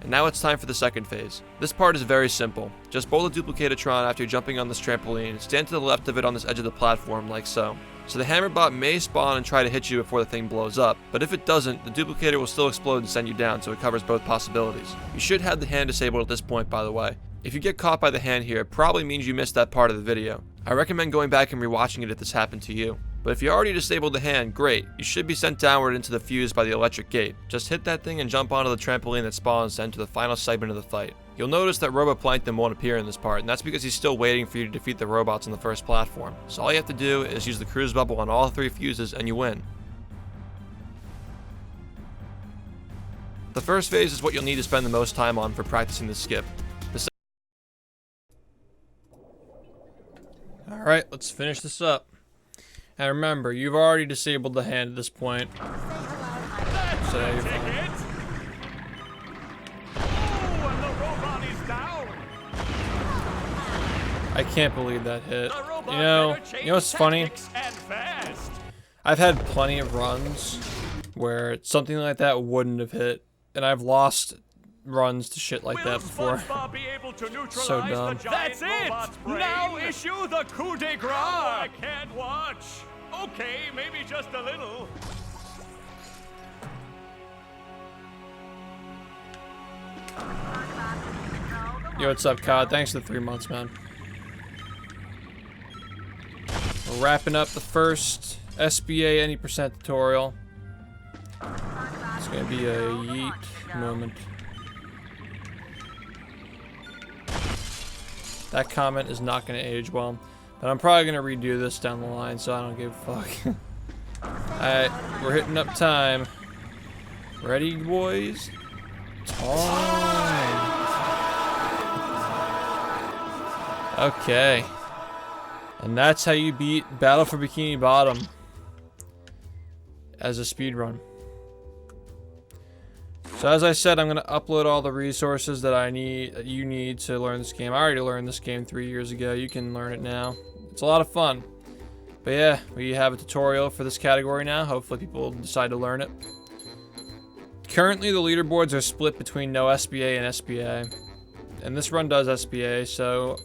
And now it's time for the second phase. This part is very simple. Just bowl the duplicated Tron after jumping on this trampoline, stand to the left of it on this edge of the platform like so. So the Hammerbot may spawn and try to hit you before the thing blows up, but if it doesn't, the duplicator will still explode and send you down, so it covers both possibilities. You should have the hand disabled at this point, by the way. If you get caught by the hand here, it probably means you missed that part of the video. I recommend going back and rewatching it if this happened to you. But if you already disabled the hand, great. You should be sent downward into the fuse by the electric gate. Just hit that thing and jump onto the trampoline that spawns to enter the final segment of the fight. You'll notice that Roboplankton won't appear in this part, and that's because he's still waiting for you to defeat the robots on the first platform. So all you have to do is use the cruise bubble on all three fuses and you win. The first phase is what you'll need to spend the most time on for practicing the skip. Alright, let's finish this up. And remember, you've already disabled the hand at this point. That's So the you're fine. ticket. Oh, and the robot is down. I can't believe that hit. The robot You know better change what's funny? tactics and fast. I've had plenty of runs where something like that wouldn't have hit, and I've lost runs to shit like that before. SpongeBob be able to neutralize So dumb. the giant robot's brain? Now issue the coup de grace. Oh, I can't watch. Okay, maybe just a little. Yo, what's up, COD? Thanks for the 3 months, man. We're wrapping up the first SBA any percent tutorial. It's gonna be a yeet moment. That comment is not gonna age well. But I'm probably gonna redo this down the line, so I don't give a fuck. Alright, we're hitting up time. Ready, boys? Time. Okay. And that's how you beat Battle for Bikini Bottom as a speedrun. So as I said, I'm gonna upload all the resources that you need to learn this game. I already learned this game 3 years ago. You can learn it now. It's a lot of fun. But yeah, we have a tutorial for this category now. Hopefully people decide to learn it. Currently the leaderboards are split between no SBA and SBA. And this run does SBA, so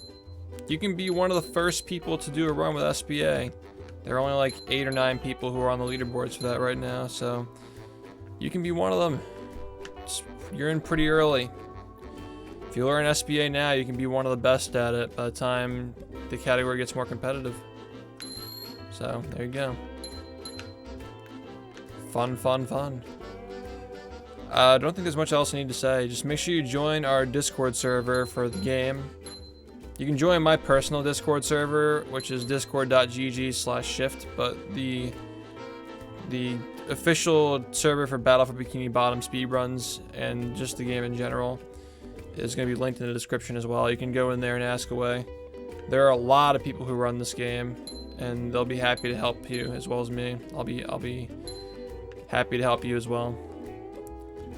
you can be one of the first people to do a run with SBA. There are only like 8 or 9 people who are on the leaderboards for that right now, so you can be one of them. You're in pretty early. If you learn SBA now, you can be one of the best at it by the time the category gets more competitive. So, there you go. Fun, fun, fun. I don't think there's much else I need to say. Just make sure you join our Discord server for the game. You can join my personal Discord server, which is discord.gg/shift, but the official server for Battle for Bikini Bottom speedruns and just the game in general is going to be linked in the description as well. You can go in there and ask away. There are a lot of people who run this game, and they'll be happy to help you as well as me. I'll be happy to help you as well,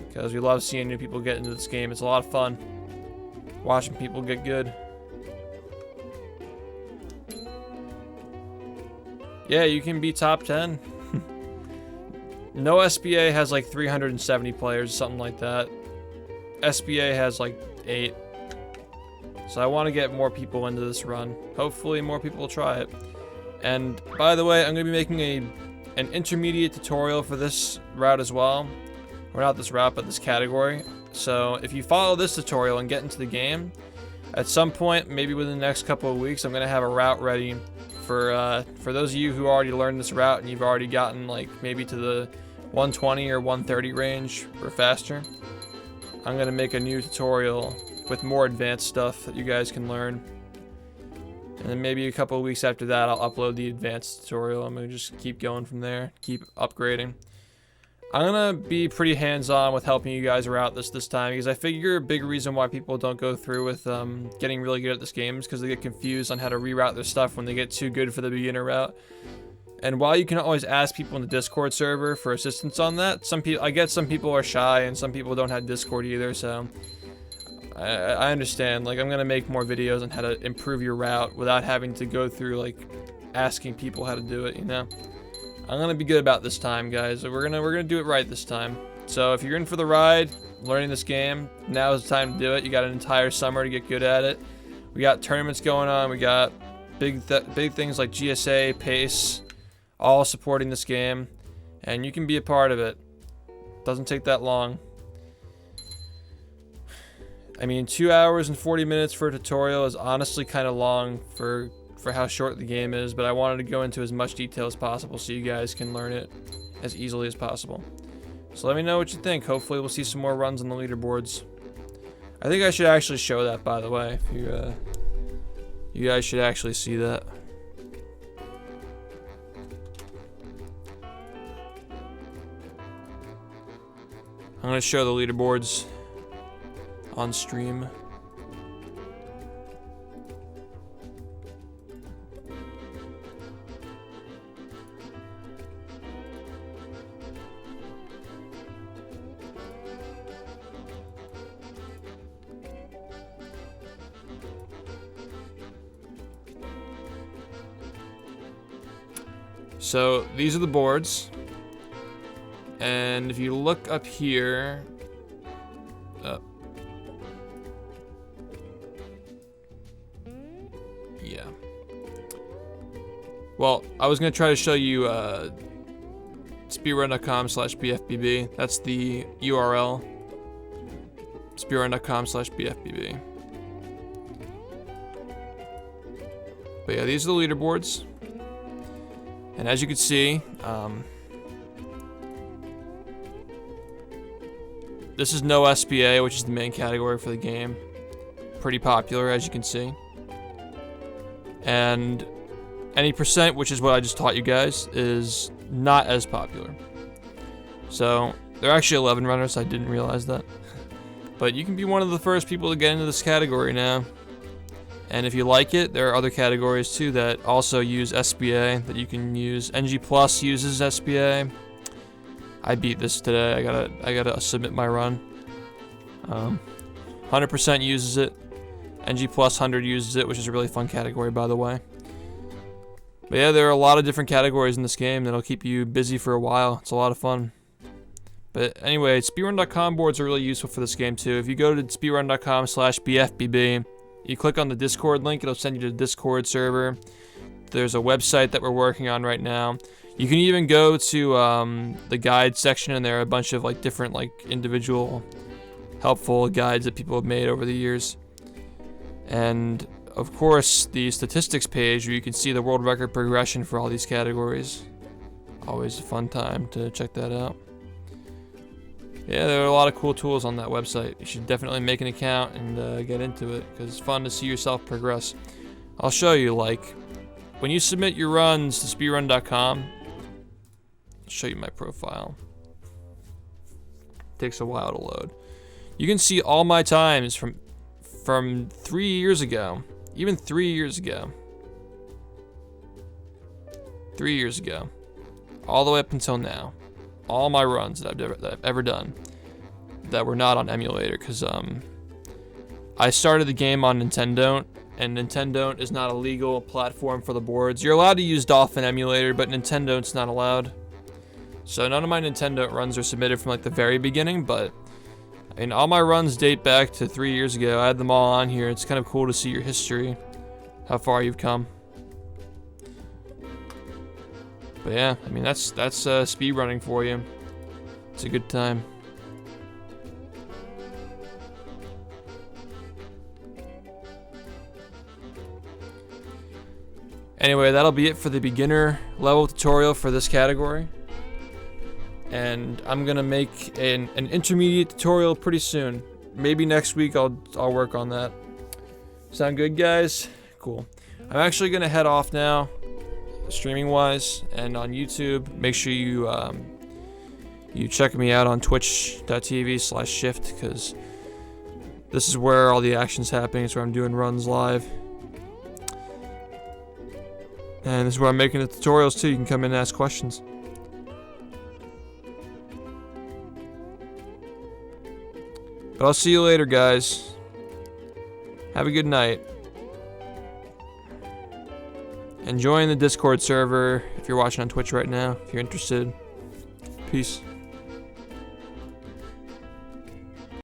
because we love seeing new people get into this game. It's a lot of fun watching people get good. Yeah, you can be top 10. No SBA has like 370 players, something like that. SBA has like 8. So I want to get more people into this run. Hopefully more people will try it. And by the way, I'm going to be making an intermediate tutorial for this route as well. Or not this route, but this category. So if you follow this tutorial and get into the game, at some point, maybe within the next couple of weeks, I'm going to have a route ready for those of you who already learned this route and you've already gotten like maybe to the 120 or 130 range or faster. I'm gonna make a new tutorial with more advanced stuff that you guys can learn, and then maybe a couple of weeks after that I'll upload the advanced tutorial. I'm gonna just keep going from there, keep upgrading. I'm gonna be pretty hands-on with helping you guys route this time, because I figure a big reason why people don't go through with getting really good at this game is because they get confused on how to reroute their stuff when they get too good for the beginner route. And while you can always ask people in the Discord server for assistance on that, I get some people are shy and some people don't have Discord either, so I understand. Like, I'm gonna make more videos on how to improve your route without having to go through like asking people how to do it, you know? I'm gonna be good about this time, guys. We're gonna do it right this time. So if you're in for the ride, learning this game, now is the time to do it. You got an entire summer to get good at it. We got tournaments going on. We got big things like GSA, PACE, all supporting this game, and you can be a part of it. Doesn't take that long. I mean, 2 hours and 40 minutes for a tutorial is honestly kind of long for how short the game is, but I wanted to go into as much detail as possible so you guys can learn it as easily as possible. So let me know what you think. Hopefully we'll see some more runs on the leaderboards. I think I should actually show that, by the way. If you guys should actually see that. I'm going to show the leaderboards on stream. So these are the boards, and if you look up here, yeah. Well, I was gonna try to show you speedrun.com/bfbb. That's the URL. speedrun.com/bfbb. But yeah, these are the leaderboards. And as you can see, this is no SBA, which is the main category for the game. Pretty popular, as you can see. And Any percent, which is what I just taught you guys, is not as popular. So there are actually 11 runners. I didn't realize that. But you can be one of the first people to get into this category now. And if you like it, there are other categories too that also use SBA that you can use. NG Plus uses SBA. I beat this today. I gotta submit my run. 100% uses it. NG Plus 100 uses it, which is a really fun category, by the way. But yeah, there are a lot of different categories in this game that'll keep you busy for a while. It's a lot of fun. But anyway, speedrun.com boards are really useful for this game too. If you go to speedrun.com/BFBB, you click on the Discord link, it'll send you to the Discord server. There's a website that we're working on right now. You can even go to the guide section, and there are a bunch of like different like individual helpful guides that people have made over the years. And of course, the statistics page where you can see the world record progression for all these categories. Always a fun time to check that out. Yeah, there are a lot of cool tools on that website. You should definitely make an account and get into it, because it's fun to see yourself progress. I'll show you, like, when you submit your runs to speedrun.com, I'll show you my profile. It takes a while to load. You can see all my times from 3 years ago. Even 3 years ago. 3 years ago. All the way up until now. All my runs that I've ever done that were not on emulator, because I started the game on Nintendo, and Nintendo is not a legal platform for the boards. You're allowed to use Dolphin emulator, but Nintendo it's not allowed. So none of my Nintendo runs are submitted from like the very beginning, but I mean, all my runs date back to 3 years ago. I had them all on here. It's kind of cool to see your history, how far you've come. But yeah, I mean, that's speed running for you. It's a good time. Anyway, that'll be it for the beginner level tutorial for this category. And I'm gonna make an intermediate tutorial pretty soon. Maybe next week I'll work on that. Sound good, guys? Cool. I'm actually gonna head off now, streaming wise, and on YouTube. Make sure you you check me out on twitch.tv/shift, because this is where all the action's happening. It's where I'm doing runs live. And this is where I'm making the tutorials too. You can come in and ask questions. But I'll see you later, guys. Have a good night. And join the Discord server if you're watching on Twitch right now, if you're interested. Peace.